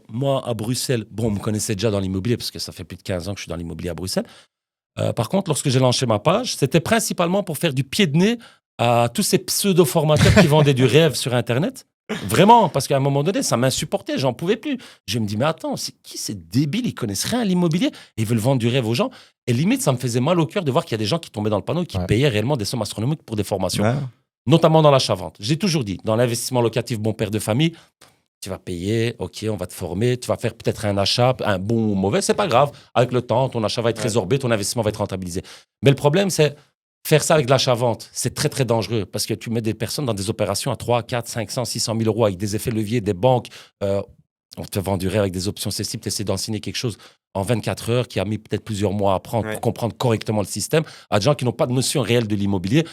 Moi, à Bruxelles, on me connaissait déjà dans l'immobilier, parce que ça fait plus de 15 ans que je suis dans l'immobilier à Bruxelles. Par contre, lorsque j'ai lancé ma page, c'était principalement pour faire du pied de nez à tous ces pseudo-formateurs qui vendaient du rêve sur Internet. Vraiment, parce qu'à un moment donné, ça m'insupportait, j'en pouvais plus. Je me dis, mais attends, c'est qui ces débiles? Ils connaissent rien à l'immobilier et ils veulent vendre du rêve aux gens. Et limite, ça me faisait mal au cœur de voir qu'il y a des gens qui tombaient dans le panneau et qui payaient réellement des sommes astronomiques pour des formations, notamment dans l'achat-vente. J'ai toujours dit, dans l'investissement locatif bon père de famille, tu vas payer, ok, on va te former, tu vas faire peut-être un achat, un bon ou mauvais, c'est pas grave. Avec le temps, ton achat va être résorbé, ton investissement va être rentabilisé. Mais le problème, c'est faire ça avec de l'achat-vente. C'est très, très dangereux parce que tu mets des personnes dans des opérations à 3, 4, 500, 600 000 euros avec des effets leviers, des banques. On te vend du rêve avec des options cessibles, tu essaies d'enseigner quelque chose en 24 heures qui a mis peut-être plusieurs mois à apprendre pour comprendre correctement le système à des gens qui n'ont pas de notion réelle de l'immobilier.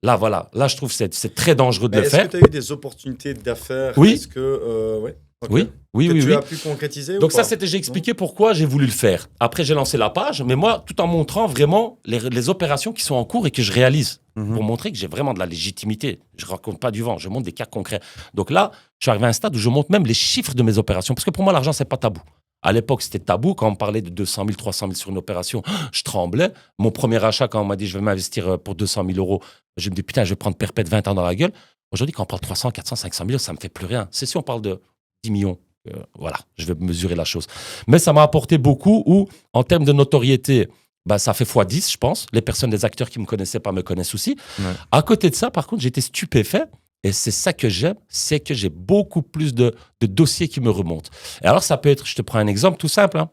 Là, voilà. Là, je trouve que c'est très dangereux de le faire. Est-ce que tu as eu des opportunités d'affaires? Oui. Est-ce que, Oui. Tu as pu concrétiser? Donc, j'ai expliqué pourquoi j'ai voulu le faire. Après, j'ai lancé la page, mais moi, tout en montrant vraiment les opérations qui sont en cours et que je réalise pour montrer que j'ai vraiment de la légitimité. Je ne raconte pas du vent, je montre des cas concrets. Donc là, je suis arrivé à un stade où je montre même les chiffres de mes opérations parce que pour moi, l'argent, ce n'est pas tabou. À l'époque, c'était tabou. Quand on me parlait de 200 000, 300 000 sur une opération, je tremblais. Mon premier achat, quand on m'a dit je vais m'investir pour 200 000 euros, je me dis putain, je vais prendre perpète 20 ans dans la gueule. Aujourd'hui, quand on parle 300, 400, 500 000, ça me fait plus rien. C'est si on parle de 10 millions. Voilà, je vais mesurer la chose. Mais ça m'a apporté beaucoup où, en termes de notoriété, ça fait x10, je pense. Les personnes, les acteurs qui ne me connaissaient pas me connaissent aussi. Ouais. À côté de ça, par contre, j'étais stupéfait. Et c'est ça que j'aime, c'est que j'ai beaucoup plus de dossiers qui me remontent. Et alors, ça peut être, je te prends un exemple tout simple.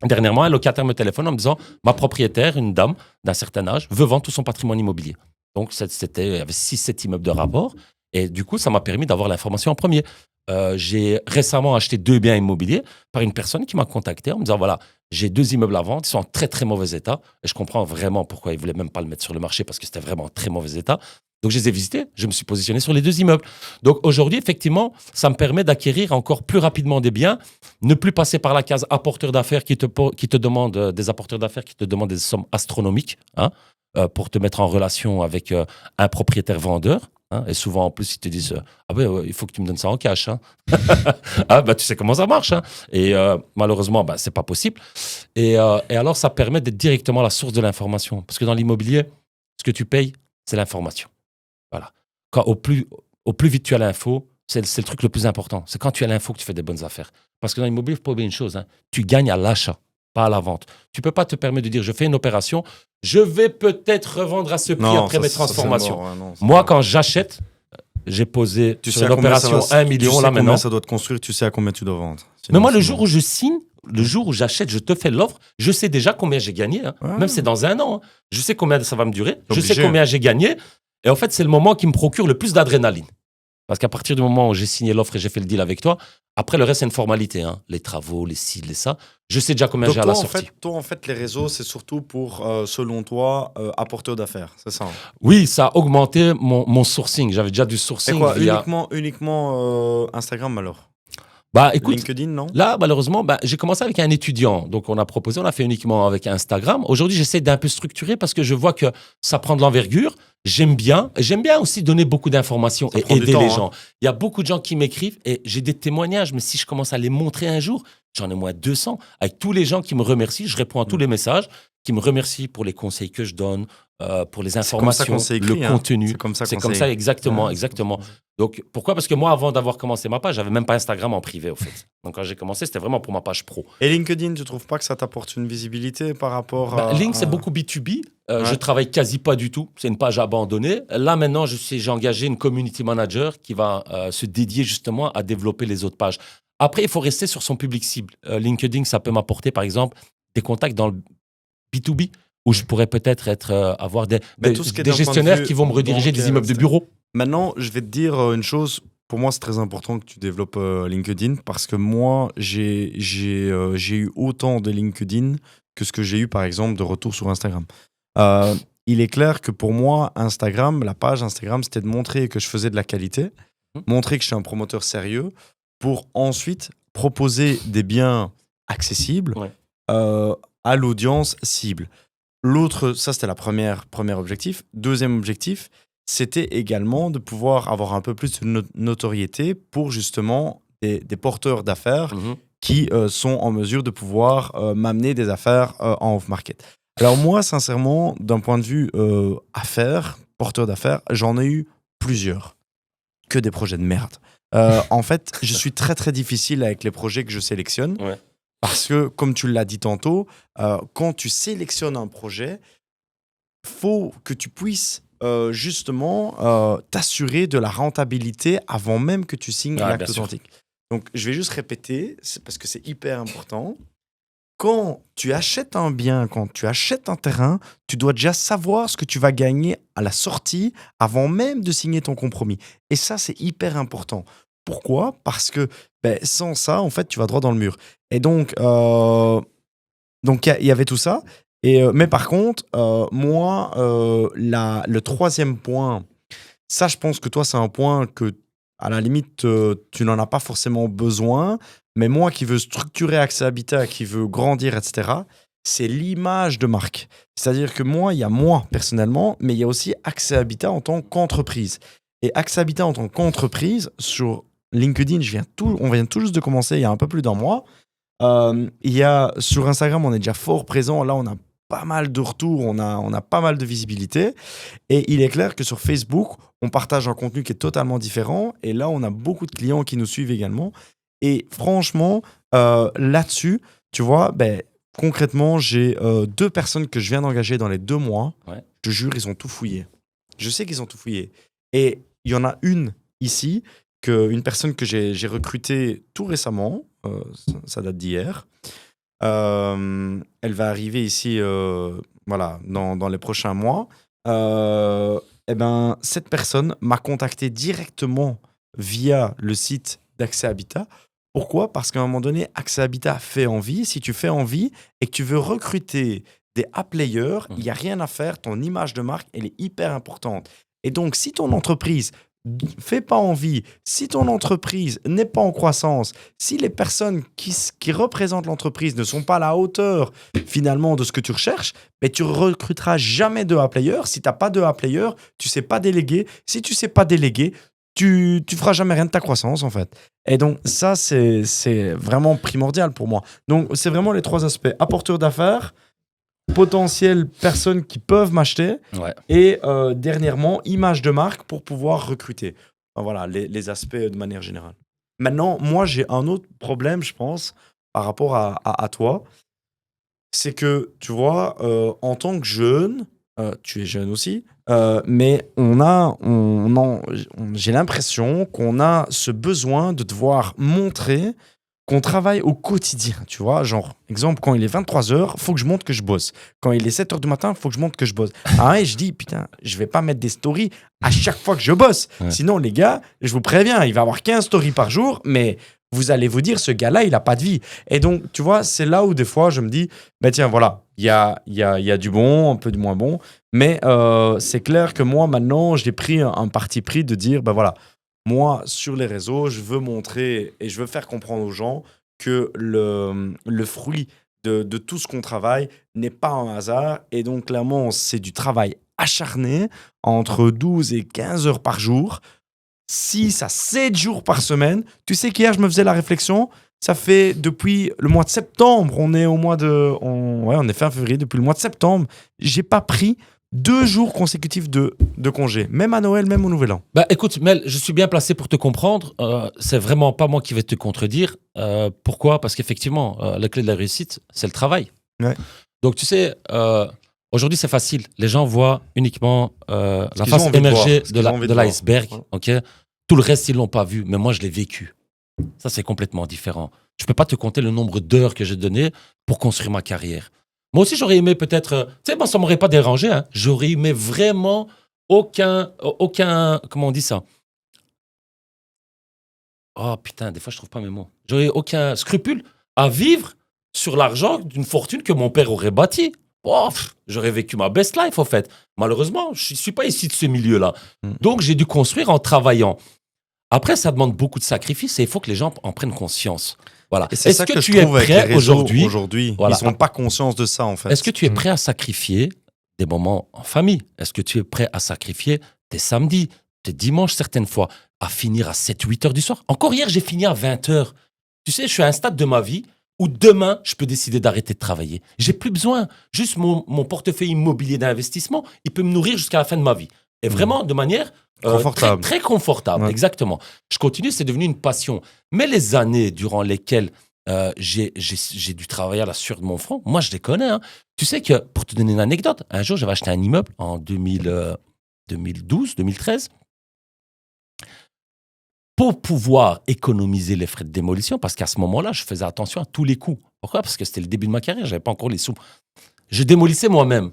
Dernièrement, un locataire me téléphone en me disant « Ma propriétaire, une dame d'un certain âge, veut vendre tout son patrimoine immobilier. » Donc, il y avait 6-7 immeubles de rapport. Et du coup, ça m'a permis d'avoir l'information en premier. J'ai récemment acheté 2 biens immobiliers par une personne qui m'a contacté en me disant « Voilà, j'ai 2 immeubles à vendre, ils sont en très, très mauvais état. » Et je comprends vraiment pourquoi ils ne voulaient même pas le mettre sur le marché parce que c'était vraiment en très mauvais état. Donc, je les ai visités, je me suis positionné sur les 2 immeubles. Donc, aujourd'hui, effectivement, ça me permet d'acquérir encore plus rapidement des biens, ne plus passer par la case apporteur d'affaires qui te demande des apporteurs d'affaires qui te demandent des sommes astronomiques pour te mettre en relation avec un propriétaire vendeur. Et souvent, en plus, ils te disent « Ah ouais, il faut que tu me donnes ça en cash. » Tu sais comment ça marche. Et malheureusement, c'est pas possible. Et alors, ça permet d'être directement la source de l'information. Parce que dans l'immobilier, ce que tu payes, c'est l'information. Voilà. Au plus vite tu as l'info, c'est le truc le plus important. C'est quand tu as l'info que tu fais des bonnes affaires. Parce que dans l'immobilier, il faut pas oublier une chose. Tu gagnes à l'achat, pas à la vente. Tu peux pas te permettre de dire, je fais une opération, je vais peut-être revendre à ce prix après mes transformations. Moi, quand j'achète, j'ai posé sur une opération 1 million. Tu sais là maintenant. Combien ça doit te construire, tu sais à combien tu dois vendre. Mais moi, le jour où je signe, le jour où j'achète, je te fais l'offre, je sais déjà combien j'ai gagné. Même si c'est dans 1 an. Je sais combien ça va me durer. Je sais combien j'ai gagné. Et en fait, c'est le moment qui me procure le plus d'adrénaline. Parce qu'à partir du moment où j'ai signé l'offre et j'ai fait le deal avec toi, après, le reste, c'est une formalité. Les travaux, les ci, les ça. Je sais déjà combien j'ai à la sortie. En fait, les réseaux, c'est surtout pour, selon toi, apporteurs d'affaires. C'est ça. Oui, ça a augmenté mon sourcing. J'avais déjà du sourcing. Et quoi, uniquement Instagram alors? Écoute, LinkedIn, non? Là, malheureusement, j'ai commencé avec un étudiant. Donc, on a fait uniquement avec Instagram. Aujourd'hui, j'essaie d'un peu structurer parce que je vois que ça prend de l'envergure. J'aime bien aussi donner beaucoup d'informations et aider les gens. Il y a beaucoup de gens qui m'écrivent et j'ai des témoignages, mais si je commence à les montrer un jour, j'en ai moins 200. Avec tous les gens qui me remercient, je réponds à tous les messages, qui me remercient pour les conseils que je donne, pour les informations, le contenu. C'est comme ça, exactement. Donc, pourquoi? Parce que moi, avant d'avoir commencé ma page, j'avais même pas Instagram en privé, au fait. Donc, quand j'ai commencé, c'était vraiment pour ma page pro. Et LinkedIn, tu trouves pas que ça t'apporte une visibilité par rapport à... LinkedIn, c'est beaucoup B2B. Je travaille quasi pas du tout. C'est une page abandonnée. Là, maintenant, j'ai engagé une community manager qui va se dédier justement à développer les autres pages. Après, il faut rester sur son public cible. LinkedIn, ça peut m'apporter, par exemple, des contacts dans le B2B, où je pourrais peut-être avoir des gestionnaires qui vont me rediriger des immeubles de bureaux. Maintenant, je vais te dire une chose. Pour moi, c'est très important que tu développes LinkedIn parce que moi, j'ai eu autant de LinkedIn que ce que j'ai eu, par exemple, de retour sur Instagram. Il est clair que pour moi, la page Instagram, c'était de montrer que je faisais de la qualité, montrer que je suis un promoteur sérieux pour ensuite proposer des biens accessibles à l'audience cible. Ça, c'était la premier objectif. Deuxième objectif, c'était également de pouvoir avoir un peu plus de notoriété pour justement des porteurs d'affaires qui sont en mesure de pouvoir m'amener des affaires en off-market. Alors moi, sincèrement, d'un point de vue porteur d'affaires, j'en ai eu plusieurs. Que des projets de merde. En fait, je suis très très difficile avec les projets que je sélectionne. Parce que, comme tu l'as dit tantôt, quand tu sélectionnes un projet, faut que tu puisses justement t'assurer de la rentabilité avant même que tu signes l'acte authentique. Donc, je vais juste répéter, parce que c'est hyper important. Quand tu achètes un bien, quand tu achètes un terrain, tu dois déjà savoir ce que tu vas gagner à la sortie avant même de signer ton compromis. Et ça, c'est hyper important. Pourquoi? Parce que sans ça, en fait, tu vas droit dans le mur. Et donc, il y avait tout ça. Mais par contre, moi, le troisième point, ça, je pense que toi, c'est un point que, à la limite, tu n'en as pas forcément besoin. Mais moi qui veux structurer Accès Habitat, qui veut grandir, etc., c'est l'image de marque. C'est-à-dire que moi, il y a moi personnellement, mais il y a aussi Accès Habitat en tant qu'entreprise. Et Accès Habitat en tant qu'entreprise, sur LinkedIn, on vient tout juste de commencer il y a un peu plus d'1 mois. Il y a, sur Instagram, on est déjà fort présent. Là, on a pas mal de retours, on a pas mal de visibilité. Et il est clair que sur Facebook, on partage un contenu qui est totalement différent. Et là, on a beaucoup de clients qui nous suivent également. Et franchement, là-dessus, tu vois, concrètement, j'ai 2 personnes que je viens d'engager dans les 2 mois. Ouais. Je te jure, ils ont tout fouillé. Je sais qu'ils ont tout fouillé. Et il y en a une ici, une personne que j'ai recrutée tout récemment, ça date d'hier. Elle va arriver ici voilà, dans les prochains mois. Cette personne m'a contacté directement via le site d'Accès Habitat. Pourquoi ? Parce qu'à un moment donné, Accès Habitat fait envie. Si tu fais envie et que tu veux recruter des A-players, il n'y a rien à faire. Ton image de marque, elle est hyper importante. Et donc, si ton entreprise fait pas envie, si ton entreprise n'est pas en croissance, si les personnes qui représentent l'entreprise ne sont pas à la hauteur finalement de ce que tu recherches, tu recruteras jamais de A-player. Si tu n'as pas de A-player, tu sais pas déléguer. Si tu sais pas déléguer, tu feras jamais rien de ta croissance en fait. Et donc ça, c'est vraiment primordial pour moi. Donc c'est vraiment les 3 aspects. Apporteur d'affaires, potentielles personnes qui peuvent m'acheter et dernièrement, image de marque pour pouvoir recruter. Enfin, voilà, les aspects de manière générale. Maintenant, moi, j'ai un autre problème, je pense, par rapport à toi. C'est que, tu vois, en tant que jeune, tu es jeune aussi, mais j'ai l'impression qu'on a ce besoin de devoir montrer qu'on travaille au quotidien, tu vois, genre, exemple, quand il est 23h, il faut que je montre que je bosse. Quand il est 7h du matin, il faut que je montre que je bosse. Et je dis, putain, je vais pas mettre des stories à chaque fois que je bosse. Ouais. Sinon, les gars, je vous préviens, il va avoir 15 stories par jour, mais vous allez vous dire, ce gars-là, il a pas de vie. Et donc, tu vois, c'est là où des fois, je me dis, tiens, voilà, il y a du bon, un peu du moins bon, mais c'est clair que moi, maintenant, j'ai pris un parti pris de dire, voilà, moi, sur les réseaux, je veux montrer et je veux faire comprendre aux gens que le fruit de tout ce qu'on travaille n'est pas un hasard. Et donc, clairement, c'est du travail acharné entre 12 et 15 heures par jour, 6 à 7 jours par semaine. Tu sais qu'hier, je me faisais la réflexion, ça fait depuis le mois de septembre, on est fin février, depuis le mois de septembre, j'ai pas pris 2 jours consécutifs de congé, même à Noël, même au Nouvel An. Écoute, Mel, je suis bien placé pour te comprendre. C'est vraiment pas moi qui vais te contredire. Pourquoi ? Parce qu'effectivement, la clé de la réussite, c'est le travail. Ouais. Donc, tu sais, aujourd'hui, c'est facile. Les gens voient uniquement la face émergée de l'iceberg. Ouais. Okay ? Tout le reste, ils l'ont pas vu. Mais moi, je l'ai vécu. Ça, c'est complètement différent. Je peux pas te compter le nombre d'heures que j'ai donné pour construire ma carrière. Moi aussi, j'aurais aimé peut-être... Tu sais, moi, ça ne m'aurait pas dérangé. Hein. J'aurais aimé vraiment aucun... Comment on dit ça ? Oh, putain, des fois, je ne trouve pas mes mots. J'aurais aucun scrupule à vivre sur l'argent d'une fortune que mon père aurait bâtie. Oh, j'aurais vécu ma best life, en fait. Malheureusement, je ne suis pas issu de ce milieu-là. Donc, j'ai dû construire en travaillant. Après, ça demande beaucoup de sacrifices et il faut que les gens en prennent conscience. Voilà. Est-ce que tu es prêt aujourd'hui voilà. Ils n'ont pas conscience de ça, en fait. Est-ce que tu es prêt à sacrifier des moments en famille ? Est-ce que tu es prêt à sacrifier tes samedis, tes dimanches, certaines fois, à finir à 7-8 heures du soir ? Encore hier, j'ai fini à 20 heures. Tu sais, je suis à un stade de ma vie où demain, je peux décider d'arrêter de travailler. J'ai plus besoin. Juste mon portefeuille immobilier d'investissement, il peut me nourrir jusqu'à la fin de ma vie. Et vraiment, de manière... confortable. Très confortable, ouais. Exactement. Je continue, c'est devenu une passion. Mais les années durant lesquelles j'ai dû travailler à la sueur de mon front, moi, je les connais. Hein. Tu sais que, pour te donner une anecdote, un jour, j'avais acheté un immeuble en 2012, 2013. Pour pouvoir économiser les frais de démolition, parce qu'à ce moment-là, je faisais attention à tous les coûts. Pourquoi ? Parce que c'était le début de ma carrière, je n'avais pas encore les sous. Je démolissais moi-même.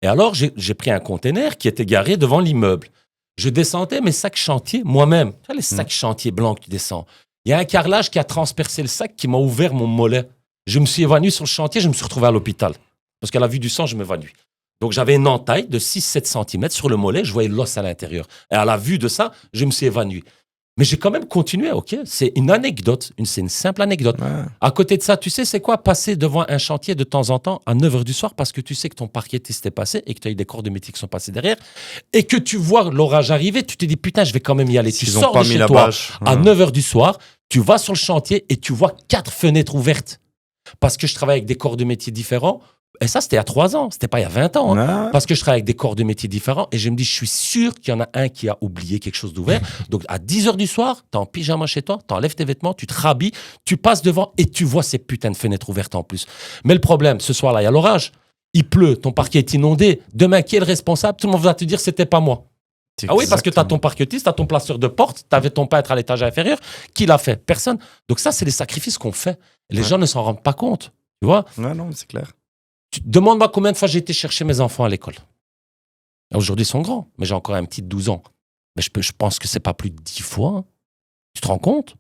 Et alors, j'ai pris un container qui était garé devant l'immeuble. Je descendais mes sacs chantier moi-même. Tu vois, les sacs chantier blancs que tu descends. Il y a un carrelage qui a transpercé le sac qui m'a ouvert mon mollet. Je me suis évanoui sur le chantier, je me suis retrouvé à l'hôpital. Parce qu'à la vue du sang, je m'évanouis. Donc, j'avais une entaille de 6-7 cm sur le mollet, je voyais l'os à l'intérieur. Et à la vue de ça, je me suis évanoui. Mais j'ai quand même continué, ok ? C'est une anecdote, c'est une simple anecdote. Ouais. À côté de ça, tu sais, c'est quoi passer devant un chantier de temps en temps à 9h du soir parce que tu sais que ton parquetiste est passé et que tu as eu des corps de métier qui sont passés derrière et que tu vois l'orage arriver, tu te dis putain, je vais quand même y aller. Tu sors de chez toi à 9h du soir, tu vas sur le chantier et tu vois 4 fenêtres ouvertes. parce que je travaille avec des corps de métiers différents. Et ça, c'était il y a 3 ans, c'était pas il y a 20 ans. Hein. Ouais. Parce que je travaille avec des corps de métiers différents et je me dis, je suis sûr qu'il y en a un qui a oublié quelque chose d'ouvert. Donc, à 10h du soir, t'es en pyjama chez toi, t'enlèves tes vêtements, tu te rhabilles, tu passes devant et tu vois ces putains de fenêtres ouvertes en plus. Mais le problème, ce soir-là, il y a l'orage. Il pleut, ton parquet est inondé. Demain, qui est le responsable? Tout le monde va te dire, c'était pas moi. Ah oui, parce que tu as ton parquetiste, tu as ton placeur de porte, tu avais ton peintre à l'étage inférieur. Qui l'a fait? Personne. Donc ça, c'est les sacrifices qu'on fait. Les gens ne s'en rendent pas compte. Tu vois? Ouais, non, c'est clair. Demande-moi combien de fois j'ai été chercher mes enfants à l'école. Aujourd'hui, ils sont grands, mais j'ai encore un petit de 12 ans. Mais je pense que c'est pas plus de 10 fois. Hein. Tu te rends compte?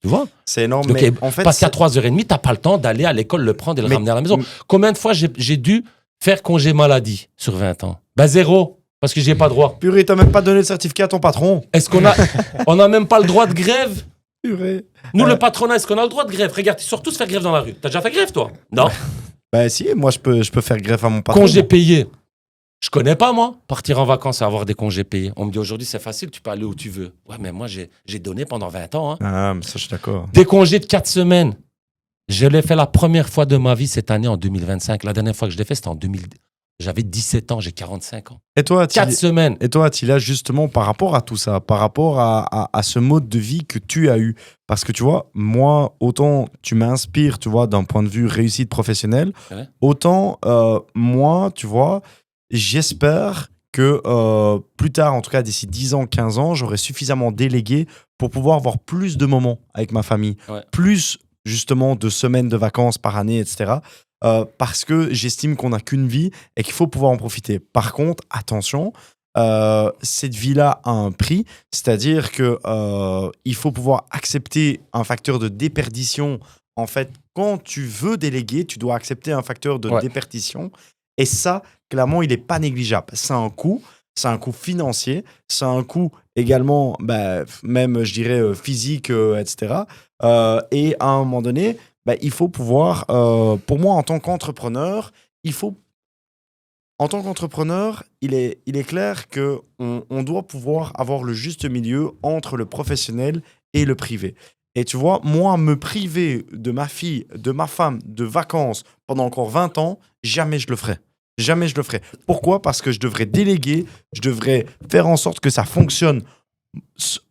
Tu vois? C'est énorme. Donc, Mais en fait, parce qu'à 3h30, tu n'as pas le temps d'aller à l'école, le prendre et le ramener à la maison. Combien de fois j'ai dû faire congé maladie sur 20 ans? Ben 0, parce que j'y ai pas droit. Purée, t'as même pas donné le certificat à ton patron. Est-ce qu'on a... on n'a même pas le droit de grève? Purée. Nous, le patronat, est-ce qu'on a le droit de grève? Regarde, ils sortent tous faire grève dans la rue. T'as déjà fait grève, toi? Non. Bah si, moi je peux faire greffe à mon patron. Congé payé. Je connais pas, moi, partir en vacances et avoir des congés payés. On me dit aujourd'hui, c'est facile, tu peux aller où tu veux. Ouais, mais moi, j'ai donné pendant 20 ans. Hein. Ah, mais ça, je suis d'accord. Des congés de 4 semaines. Je l'ai fait la première fois de ma vie cette année en 2025. La dernière fois que je l'ai fait, c'était en 2000. J'avais 17 ans, j'ai 45 ans. Et toi, 4 semaines. Et toi, Attila, justement, par rapport à tout ça, par rapport à ce mode de vie que tu as eu, parce que tu vois, moi, autant tu m'inspires, tu vois, d'un point de vue réussite professionnelle, Ouais. autant moi, tu vois, j'espère que plus tard, en tout cas d'ici 10 ans, 15 ans, j'aurai suffisamment délégué pour pouvoir avoir plus de moments avec ma famille, Ouais. plus justement de semaines de vacances par année, etc. Parce que j'estime qu'on n'a qu'une vie et qu'il faut pouvoir en profiter. Par contre, attention, cette vie-là a un prix, c'est-à-dire que il faut pouvoir accepter un facteur de déperdition. En fait, quand tu veux déléguer, tu dois accepter un facteur de déperdition. Et ça, clairement, il n'est pas négligeable. C'est un coût financier, c'est un coût également, même, je dirais, physique, etc. Et à un moment donné, il faut pouvoir, pour moi, en tant qu'entrepreneur, il est clair qu'on doit pouvoir avoir le juste milieu entre le professionnel et le privé. Et tu vois, moi, me priver de ma fille, de ma femme, de vacances pendant encore 20 ans, jamais je le ferai. Jamais je le ferai. Pourquoi? Parce que je devrais déléguer, je devrais faire en sorte que ça fonctionne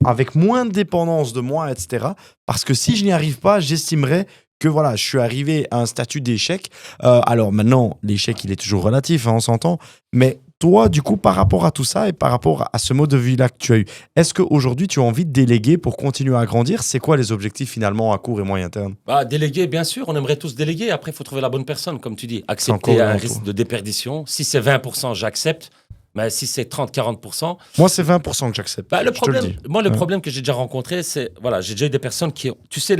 avec moins de dépendance de moi, etc. Parce que si je n'y arrive pas, j'estimerais que voilà, je suis arrivé à un statut d'échec. Alors maintenant, l'échec, il est toujours relatif, hein, on s'entend. Mais toi, du coup, par rapport à tout ça et par rapport à ce mode de vie-là que tu as eu, est-ce qu'aujourd'hui, tu as envie de déléguer pour continuer à grandir? C'est quoi les objectifs finalement à court et moyen terme? Déléguer, bien sûr, on aimerait tous déléguer. Après, il faut trouver la bonne personne, comme tu dis. encore Accepter un un risque tout. de déperdition. Si c'est 20%, j'accepte. Mais si c'est 30-40%, Moi, c'est 20% que j'accepte. le je te le problème, dis. moi, le Ouais. problème que j'ai déjà rencontré, c'est, voilà, j'ai déjà eu des personnes qui, tu sais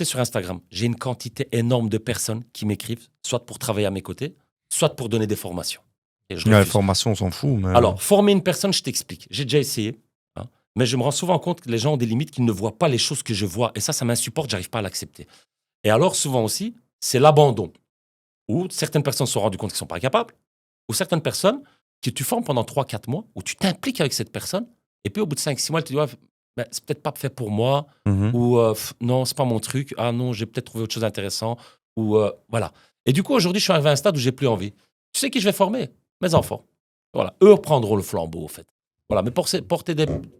sur Instagram, j'ai une quantité énorme de personnes qui m'écrivent, soit pour travailler à mes côtés, soit pour donner des formations. Et je La refuse. formation, on s'en fout. Mais... Alors, former une personne, je t'explique. J'ai déjà essayé, hein, mais je me rends souvent compte que les gens ont des limites, qu'ils ne voient pas les choses que je vois. Et ça m'insupporte, j'arrive pas à l'accepter. Et alors, souvent aussi, c'est l'abandon. Où certaines personnes se sont rendues compte qu'ils ne sont pas capables, ou certaines personnes que tu formes pendant 3-4 mois, où tu t'impliques avec cette personne, et puis au bout de 5-6 mois, elle te dit c'est peut-être pas fait pour moi, Mhm. ou non, c'est pas mon truc, ah non, j'ai peut-être trouvé autre chose d'intéressant, ou voilà. Et du coup, aujourd'hui, je suis arrivé à un stade où j'ai plus envie. Tu sais qui je vais former? Mes enfants. Voilà, eux prendront le flambeau, en fait. Voilà, mais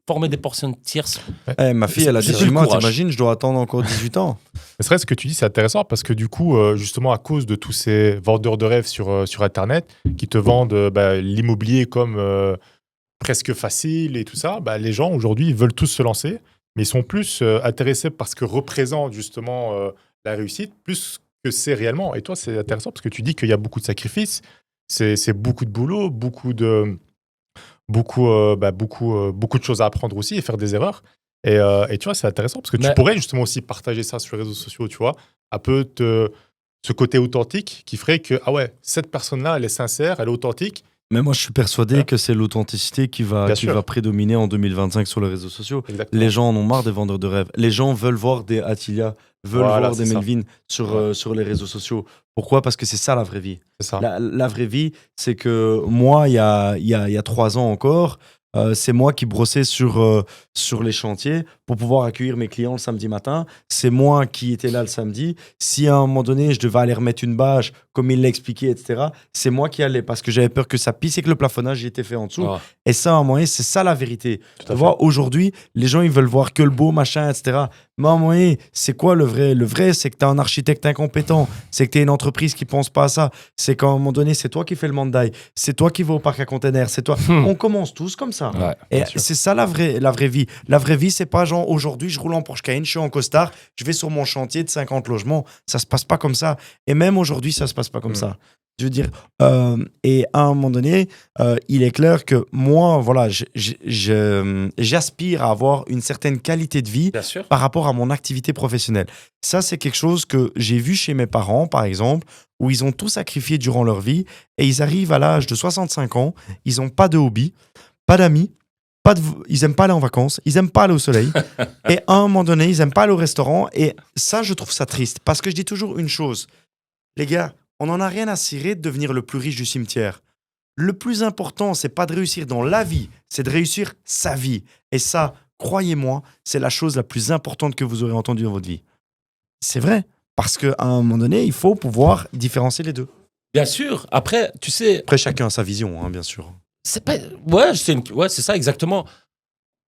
former des personnes tierces. Ma fille, elle a C'est 18 le mois, courage. t'imagines, je dois attendre encore 18 ans. C'est vrai, ce que tu dis, c'est intéressant parce que du coup, justement, à cause de tous ces vendeurs de rêves sur Internet qui te vendent l'immobilier comme presque facile et tout ça, les gens aujourd'hui veulent tous se lancer, mais ils sont plus intéressés par ce que représente justement la réussite, plus que c'est réellement. Et toi, c'est intéressant parce que tu dis qu'il y a beaucoup de sacrifices, c'est beaucoup de boulot, beaucoup de choses à apprendre aussi et faire des erreurs. Et tu vois, c'est intéressant parce que tu pourrais justement aussi partager ça sur les réseaux sociaux, tu vois, un peu ce côté authentique qui ferait que, ah ouais, cette personne-là, elle est sincère, elle est authentique. Mais moi, je suis persuadé que c'est l'authenticité qui va prédominer en 2025 sur les réseaux sociaux. Exactement. Les gens en ont marre des vendeurs de rêves. Les gens veulent voir des Attila, veulent voir des Melvin sur les réseaux sociaux. Pourquoi? Parce que c'est ça la vraie vie. C'est ça. La vraie vie, c'est que moi, il y a 3 ans encore, C'est moi qui brossais sur les chantiers pour pouvoir accueillir mes clients le samedi matin. C'est moi qui étais là le samedi. Si à un moment donné, je devais aller remettre une bâche, comme il l'a expliqué, etc., c'est moi qui allais parce que j'avais peur que ça pisse et que le plafonnage y était fait en dessous. Ah, Et ça, à un moment donné, c'est ça la vérité. Tout Tu à vois, aujourd'hui, les gens, ils veulent voir que le beau, machin, etc. Mais à un moment donné, c'est quoi le vrai? Le vrai, c'est que tu es un architecte incompétent. C'est que tu es une entreprise qui pense pas à ça. C'est qu'à un moment donné, c'est toi qui fais le mandaï. C'est toi qui vas au parc à containers. C'est toi. On commence tous comme ça. ouais. Et bien sûr. c'est ça la vraie vie. La vraie vie, c'est pas genre aujourd'hui, je roule en Porsche Cayenne, je suis en costard, je vais sur mon chantier de 50 logements. Ça se passe pas comme ça. Et même aujourd'hui, ça se passe pas comme ça. Je veux dire, et à un moment donné, il est clair que moi, voilà, j'aspire à avoir une certaine qualité de vie Bien sûr. par rapport à mon activité professionnelle. Ça, c'est quelque chose que j'ai vu chez mes parents, par exemple, où ils ont tout sacrifié durant leur vie et ils arrivent à l'âge de 65 ans, ils n'ont pas de hobby, pas d'amis, ils aiment pas aller en vacances, ils aiment pas aller au soleil et à un moment donné, ils aiment pas aller au restaurant et ça, je trouve ça triste parce que je dis toujours une chose, les gars, on n'en a rien à cirer de devenir le plus riche du cimetière. Le plus important, c'est pas de réussir dans la vie, c'est de réussir sa vie. Et ça, croyez-moi, c'est la chose la plus importante que vous aurez entendue dans votre vie. C'est vrai, parce qu'à un moment donné, il faut pouvoir différencier les deux. Bien sûr. Après, tu sais, Après, chacun a sa vision, hein, bien sûr. c'est pas. Ouais, c'est ça exactement.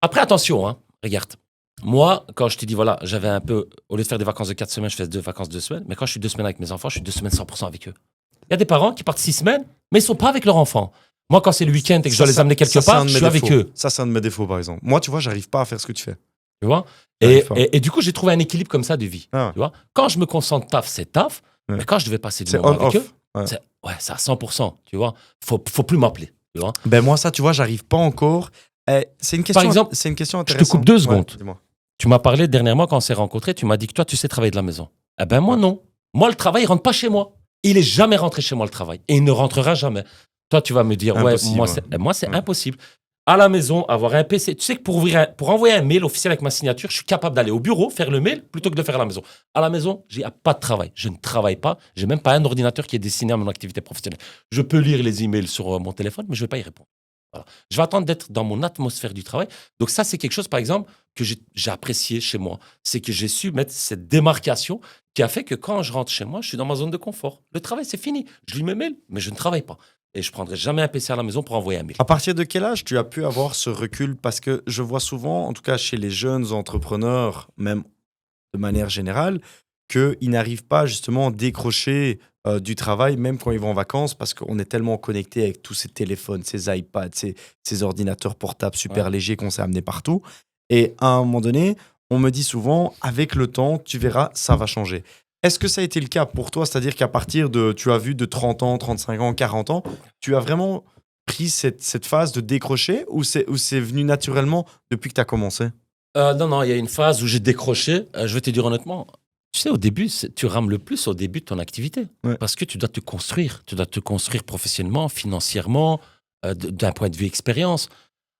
Après, attention, hein. Regarde. Moi, quand je te dis, voilà, j'avais un peu. Au lieu de faire des vacances de 4 semaines, je fais 2 vacances de 2 semaines. Mais quand je suis 2 semaines avec mes enfants, je suis 2 semaines 100% avec eux. Il y a des parents qui partent 6 semaines, mais ils sont pas avec leurs enfants. Moi, quand c'est le week-end et que je dois les amener quelque part, je suis avec eux. Ça, c'est un de mes défauts, par exemple. Moi, tu vois, j'arrive pas à faire ce que tu fais. Tu vois J'arrive pas. et du coup, j'ai trouvé un équilibre comme ça de vie. Ah. Tu vois quand je me concentre taf, c'est taf. Ouais. Mais quand je devais passer du C'est moment avec on-off. eux, Ouais. c'est à 100%. Tu vois faut plus m'appeler. Tu vois Ben moi, ça, tu vois, j'arrive pas encore. C'est une question, Par exemple, c'est une question je te intéressante. coupe 2 secondes. Ouais, dis-moi. Tu m'as parlé dernièrement quand on s'est rencontrés, tu m'as dit que toi, tu sais travailler de la maison. Eh ben moi, non. Moi, le travail, il rentre pas chez moi. Il est jamais rentré chez moi, le travail. Et il ne rentrera jamais. Toi, tu vas me dire, Impossible, moi, c'est ouais. impossible. À la maison, avoir un PC. Tu sais que pour envoyer un mail officiel avec ma signature, je suis capable d'aller au bureau, faire le mail, plutôt que de le faire à la maison. À la maison, j'ai pas de travail. Je ne travaille pas. J'ai même pas un ordinateur qui est destiné à mon activité professionnelle. Je peux lire les emails sur mon téléphone, mais je vais pas y répondre. Voilà. Je vais attendre d'être dans mon atmosphère du travail. Donc ça, c'est quelque chose, par exemple, que j'ai apprécié chez moi. C'est que j'ai su mettre cette démarcation qui a fait que quand je rentre chez moi, je suis dans ma zone de confort. Le travail, c'est fini. Je lis mes mails, mais je ne travaille pas. Et je ne prendrai jamais un PC à la maison pour envoyer un mail. À partir de quel âge tu as pu avoir ce recul? Parce que je vois souvent, en tout cas chez les jeunes entrepreneurs, même de manière générale, qu'ils n'arrivent pas justement à décrocher du travail, même quand ils vont en vacances, parce qu'on est tellement connecté avec tous ces téléphones, ces iPads, ces ordinateurs portables super légers qu'on s'est amenés partout. Et à un moment donné, on me dit souvent, avec le temps, tu verras, ça va changer. Est-ce que ça a été le cas pour toi? C'est-à-dire qu'à partir de, tu as vu, de 30 ans, 35 ans, 40 ans, tu as vraiment pris cette phase de décrocher ou c'est venu naturellement depuis que tu as commencé? Non, il y a une phase où j'ai décroché. Je vais te dire honnêtement, tu sais, au début, tu rames le plus au début de ton activité. Ouais. Parce que tu dois te construire. Tu dois te construire professionnellement, financièrement, d'un point de vue expérience.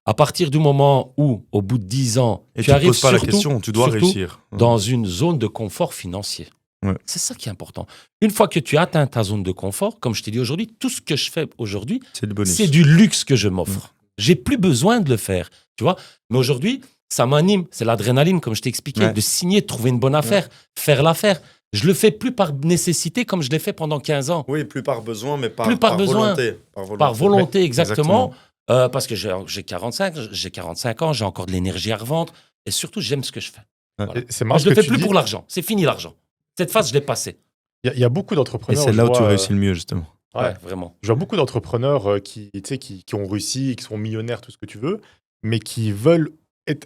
À partir du moment où, au bout de 10 ans, Et tu tu ne arrives poses pas la surtout- question, tu dois surtout réussir. dans une zone de confort financier. Ouais. C'est ça qui est important. Une fois que tu atteins ta zone de confort, comme je t'ai dit aujourd'hui, tout ce que je fais aujourd'hui, C'est le bonus. c'est du luxe que je m'offre. J'ai plus besoin de le faire, tu vois. Mais aujourd'hui, ça m'anime, c'est l'adrénaline, comme je t'ai expliqué, Ouais. de signer, de trouver une bonne affaire, faire l'affaire. Je le fais plus par nécessité comme je l'ai fait pendant 15 ans. Oui, plus par besoin, mais Plus par besoin. volonté. Par volonté, Exactement. exactement. Parce que j'ai 45 ans, j'ai encore de l'énergie à revendre. Et surtout, j'aime ce que je fais. Voilà. Et c'est Moi, marrant je ce le que fais tu plus dis. pour l'argent. C'est fini l'argent. Cette phase, je l'ai passée. Il y a beaucoup Et d'entrepreneurs. c'est là je où tu vois, réussis le mieux, justement. Ouais, vraiment. Je vois beaucoup d'entrepreneurs tu sais, qui ont réussi, qui sont millionnaires, tout ce que tu veux, mais qui veulent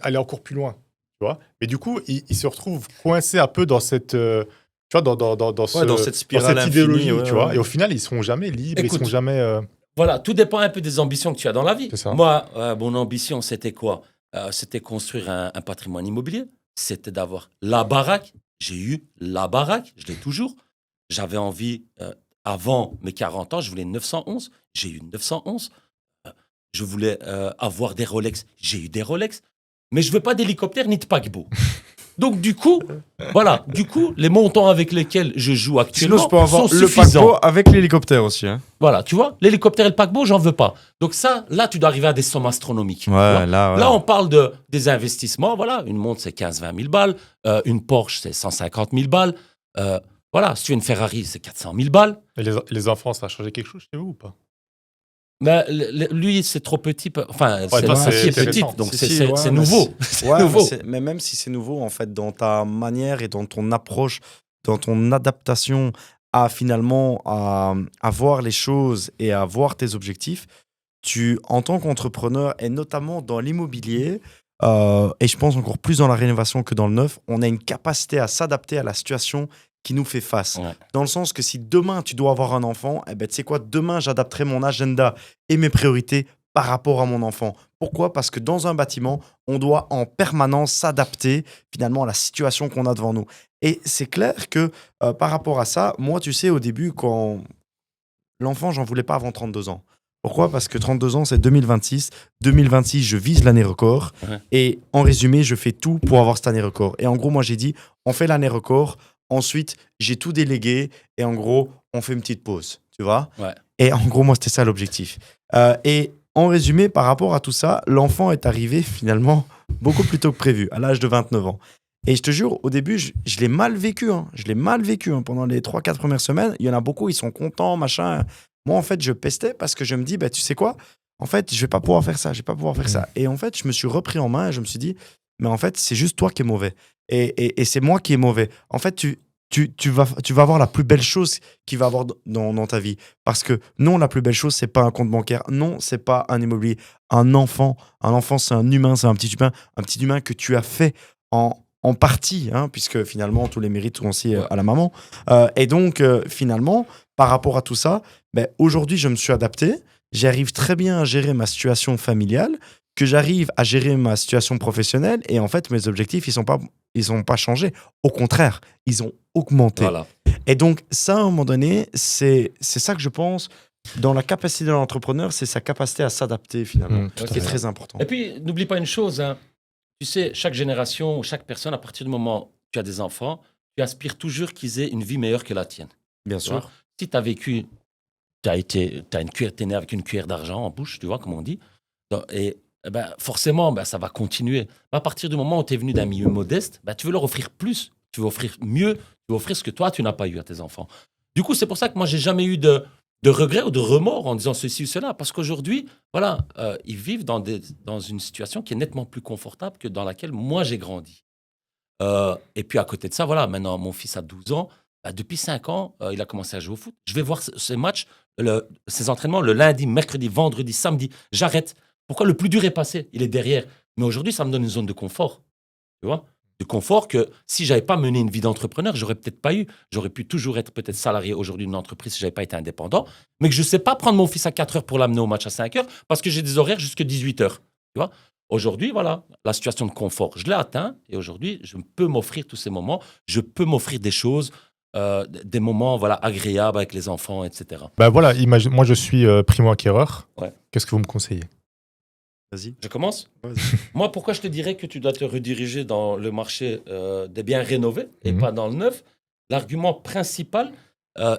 aller encore plus loin. Tu vois, mais du coup, ils se retrouvent coincés un peu dans cette, tu vois, dans cette spirale cette infinie, idéologie, ouais, tu vois. ouais. Et au final, ils seront jamais libres, Écoute, ils seront jamais. Voilà, tout dépend un peu des ambitions que tu as dans la vie. C'est ça. Moi, mon ambition, c'était quoi? C'était construire un patrimoine immobilier. C'était d'avoir la baraque. J'ai eu la baraque, je l'ai toujours. J'avais envie, avant mes 40 ans, je voulais une 911. J'ai eu une 911. Je voulais avoir des Rolex. J'ai eu des Rolex. Mais je veux pas d'hélicoptère ni de paquebot. Donc, du coup, les montants avec lesquels je joue actuellement Sinon, je peux avoir sont le suffisants. paquebot avec l'hélicoptère aussi. Hein. Voilà, tu vois, l'hélicoptère et le paquebot, j'en veux pas. Donc ça, là, tu dois arriver à des sommes astronomiques. Tu vois. Là, on parle des investissements. Voilà, une montre, c'est 15-20 000 balles. Une Porsche, c'est 150 000 balles. Voilà, si tu as une Ferrari, c'est 400 000 balles. Et les enfants, ça a changé quelque chose chez vous ou pas? Mais lui, c'est trop petit. Enfin, toi, sa fille est c'est petite, récent. donc Si, c'est nouveau. C'est Ouais, nouveau. mais même si c'est nouveau, en fait, dans ta manière et dans ton approche, dans ton adaptation à finalement à voir les choses et à voir tes objectifs, en tant qu'entrepreneur et notamment dans l'immobilier, et je pense encore plus dans la rénovation que dans le neuf, on a une capacité à s'adapter à la situation qui nous fait face. Ouais. Dans le sens que si demain tu dois avoir un enfant, eh ben, tu sais quoi, demain j'adapterai mon agenda et mes priorités par rapport à mon enfant. Pourquoi ? Parce que dans un bâtiment, on doit en permanence s'adapter finalement à la situation qu'on a devant nous. Et c'est clair que par rapport à ça, moi tu sais au début quand l'enfant, j'en voulais pas avant 32 ans. Pourquoi ? Parce que 32 ans, c'est 2026. 2026, je vise l'année record. Ouais. Et en résumé, je fais tout pour avoir cette année record. Et en gros, moi, j'ai dit, on fait l'année record. Ensuite, j'ai tout délégué. Et en gros, on fait une petite pause. Tu vois ? Ouais. Et en gros, moi, c'était ça l'objectif. Et en résumé, par rapport à tout ça, l'enfant est arrivé finalement beaucoup plus tôt que prévu, à l'âge de 29 ans. Et je te jure, au début, je l'ai mal vécu. Hein. Je l'ai mal vécu pendant les 3-4 premières semaines. Il y en a beaucoup, ils sont contents, machin. Moi, en fait, je pestais parce que je me dis, bah, tu sais quoi ? En fait, je vais pas pouvoir faire ça, je vais pas pouvoir faire ça. Et en fait, je me suis repris en main et je me suis dit, mais en fait, c'est juste toi qui es mauvais. Et c'est moi qui est mauvais. En fait, tu vas avoir la plus belle chose qu'il va avoir dans ta vie. Parce que non, la plus belle chose, c'est pas un compte bancaire. Non, c'est pas un immobilier. Un enfant, c'est un humain, c'est un petit humain que tu as fait en partie, hein, puisque finalement, tous les mérites sont aussi à la maman. Et donc, finalement, par rapport à tout ça, ben, aujourd'hui, je me suis adapté. J'arrive très bien à gérer ma situation familiale, que j'arrive à gérer ma situation professionnelle. Et en fait, mes objectifs, ils ont pas changé. Au contraire, ils ont augmenté. Voilà. Et donc, ça, à un moment donné, c'est ça que je pense. Dans la capacité de l'entrepreneur, c'est sa capacité à s'adapter, finalement, qui est très important. Et puis, n'oublie pas une chose, hein. Tu sais, chaque génération, chaque personne, à partir du moment où tu as des enfants, tu aspires toujours qu'ils aient une vie meilleure que la tienne. Bien Tu vois. sûr. Si tu as vécu, t'es né avec une cuillère d'argent en bouche, tu vois, comme on dit, et ben, forcément, ben, ça va continuer. À partir du moment où tu es venu d'un milieu modeste, ben, tu veux leur offrir plus, tu veux offrir mieux, tu veux offrir ce que toi, tu n'as pas eu à tes enfants. Du coup, c'est pour ça que moi, j'ai jamais eu de regrets ou de remords en disant ceci ou cela, parce qu'aujourd'hui, voilà, ils vivent dans une situation qui est nettement plus confortable que dans laquelle moi, j'ai grandi. Et puis, à côté de ça, voilà, maintenant, mon fils a 12 ans. Depuis 5 ans, il a commencé à jouer au foot. Je vais voir ses matchs, ses entraînements le lundi, mercredi, vendredi, samedi. J'arrête. Pourquoi ? Le plus dur est passé. Il est derrière. Mais aujourd'hui, ça me donne une zone de confort. Tu vois ? De confort que si j'avais pas mené une vie d'entrepreneur, j'aurais peut-être pas eu. J'aurais pu toujours être peut-être salarié aujourd'hui d'une entreprise si j'avais pas été indépendant. Mais que je sais pas prendre mon fils à 4 heures pour l'amener au match à 5 heures parce que j'ai des horaires jusqu'à 18 heures. Tu vois ? Aujourd'hui, voilà, la situation de confort, je l'ai atteint. Et aujourd'hui, je peux m'offrir tous ces moments. Je peux m'offrir des choses, des moments voilà, agréables avec les enfants, etc. Ben voilà, imagine, moi je suis primo-acquéreur. Ouais. Qu'est-ce que vous me conseillez ? Vas-y. Je commence ? Vas-y. Moi, pourquoi je te dirais que tu dois te rediriger dans le marché des biens rénovés et pas dans le neuf ? L'argument principal,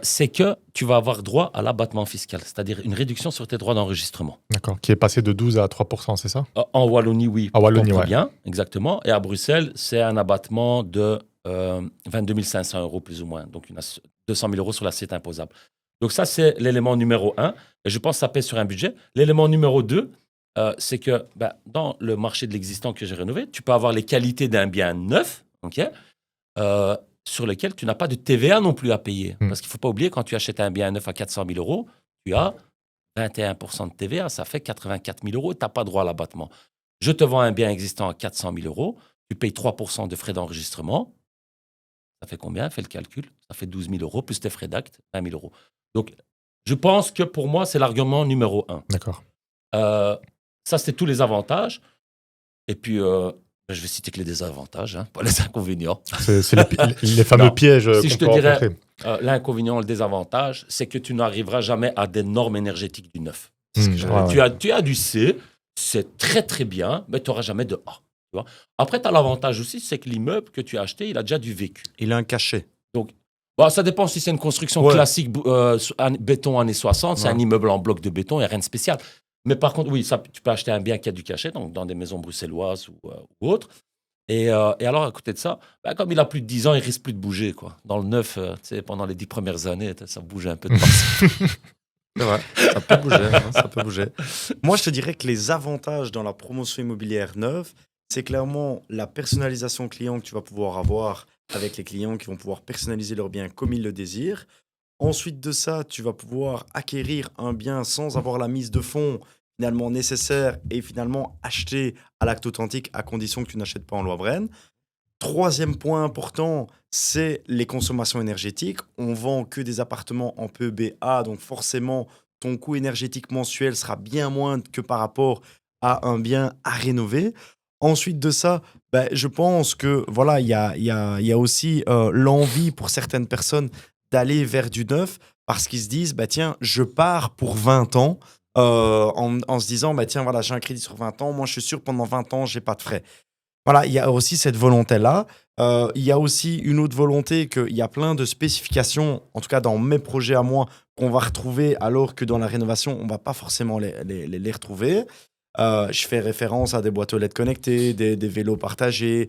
c'est que tu vas avoir droit à l'abattement fiscal, c'est-à-dire une réduction sur tes droits d'enregistrement. D'accord. Qui est passé de 12 à 3%, c'est ça ? En Wallonie, oui. En Wallonie, très ouais. bien, exactement. Et à Bruxelles, c'est un abattement de 22 500 € plus ou moins. Donc, 200 000 € sur l'assiette imposable. Donc, ça, c'est l'élément numéro 1. Et je pense que ça pèse sur un budget. L'élément numéro 2, c'est que dans le marché de l'existant que j'ai rénové, tu peux avoir les qualités d'un bien neuf, okay, sur lequel tu n'as pas de TVA non plus à payer. Parce qu'il ne faut pas oublier, quand tu achètes un bien neuf à 400 000 €, tu as 21% de TVA, ça fait 84 000 € et tu n'as pas droit à l'abattement. Je te vends un bien existant à 400 000 €, tu payes 3% de frais d'enregistrement. Ça fait combien ? Fais le calcul. Ça fait 12 000 € plus tes frais d'acte, 20 000 €. Donc, je pense que pour moi, c'est l'argument numéro 1. D'accord. Ça, c'est tous les avantages. Et puis, je vais citer que les désavantages, hein, pas les inconvénients. C'est les fameux Non. pièges Si qu'on je te peut dirais, rencontrer. l'inconvénient, le désavantage, c'est que tu n'arriveras jamais à des normes énergétiques du neuf. Ouais, Tu as du C, c'est très très bien, mais tu n'auras jamais de A. Tu vois. Après, tu as l'avantage aussi, c'est que l'immeuble que tu as acheté, il a déjà du vécu. Il a un cachet. Donc, bon, ça dépend si c'est une construction Ouais. classique, béton années 60, c'est Ouais. un immeuble en bloc de béton, il n'y a rien de spécial. Mais par contre, oui, ça, tu peux acheter un bien qui a du cachet, donc dans des maisons bruxelloises ou autres. Et alors, à côté de ça, comme il a plus de 10 ans, il risque plus de bouger, quoi. Dans le neuf, tu sais, pendant les 10 premières années, ça bougeait un peu de partout. C'est vrai, ça peut bouger, hein, ça peut bouger. Moi, je te dirais que les avantages dans la promotion immobilière neuve, c'est clairement la personnalisation client que tu vas pouvoir avoir avec les clients qui vont pouvoir personnaliser leur bien comme ils le désirent. Ensuite de ça, tu vas pouvoir acquérir un bien sans avoir la mise de fonds finalement nécessaire et finalement acheter à l'acte authentique à condition que tu n'achètes pas en loi Brenne. Troisième point important, c'est les consommations énergétiques. On vend que des appartements en PEBA, donc forcément, ton coût énergétique mensuel sera bien moindre que par rapport à un bien à rénover. Ensuite de ça, je pense que voilà, il y a aussi l'envie pour certaines personnes d'aller vers du neuf parce qu'ils se disent, tiens, je pars pour 20 ans en se disant, tiens, voilà, j'ai un crédit sur 20 ans, moi je suis sûr que pendant 20 ans, j'ai pas de frais. Voilà, il y a aussi cette volonté-là. Il y a aussi une autre volonté qu'il y a plein de spécifications, en tout cas dans mes projets à moi, qu'on va retrouver alors que dans la rénovation, on ne va pas forcément les retrouver. Je fais référence à des boîtes aux LED connectées, des vélos partagés,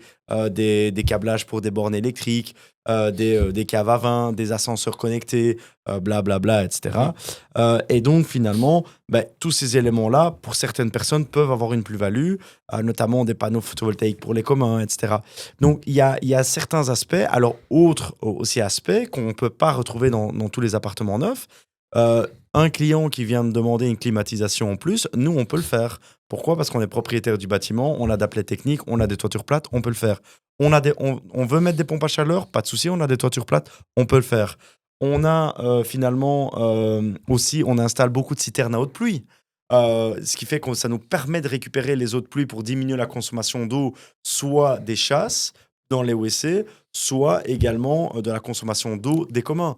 des câblages pour des bornes électriques, des caves à vin, des ascenseurs connectés, blablabla, etc. Et donc, finalement, tous ces éléments-là, pour certaines personnes, peuvent avoir une plus-value, notamment des panneaux photovoltaïques pour les communs, etc. Donc, il y a certains aspects. Alors, autres aussi aspects qu'on ne peut pas retrouver dans tous les appartements neufs. Un client qui vient de demander une climatisation en plus, nous, on peut le faire. Pourquoi ? Parce qu'on est propriétaire du bâtiment, on a d'appelets techniques, on a des toitures plates, on peut le faire. On veut mettre des pompes à chaleur, pas de souci, on a des toitures plates, on peut le faire. On a finalement aussi, on installe beaucoup de citernes à eau de pluie. Ce qui fait que ça nous permet de récupérer les eaux de pluie pour diminuer la consommation d'eau, soit des chasses dans les WC, soit également de la consommation d'eau des communs.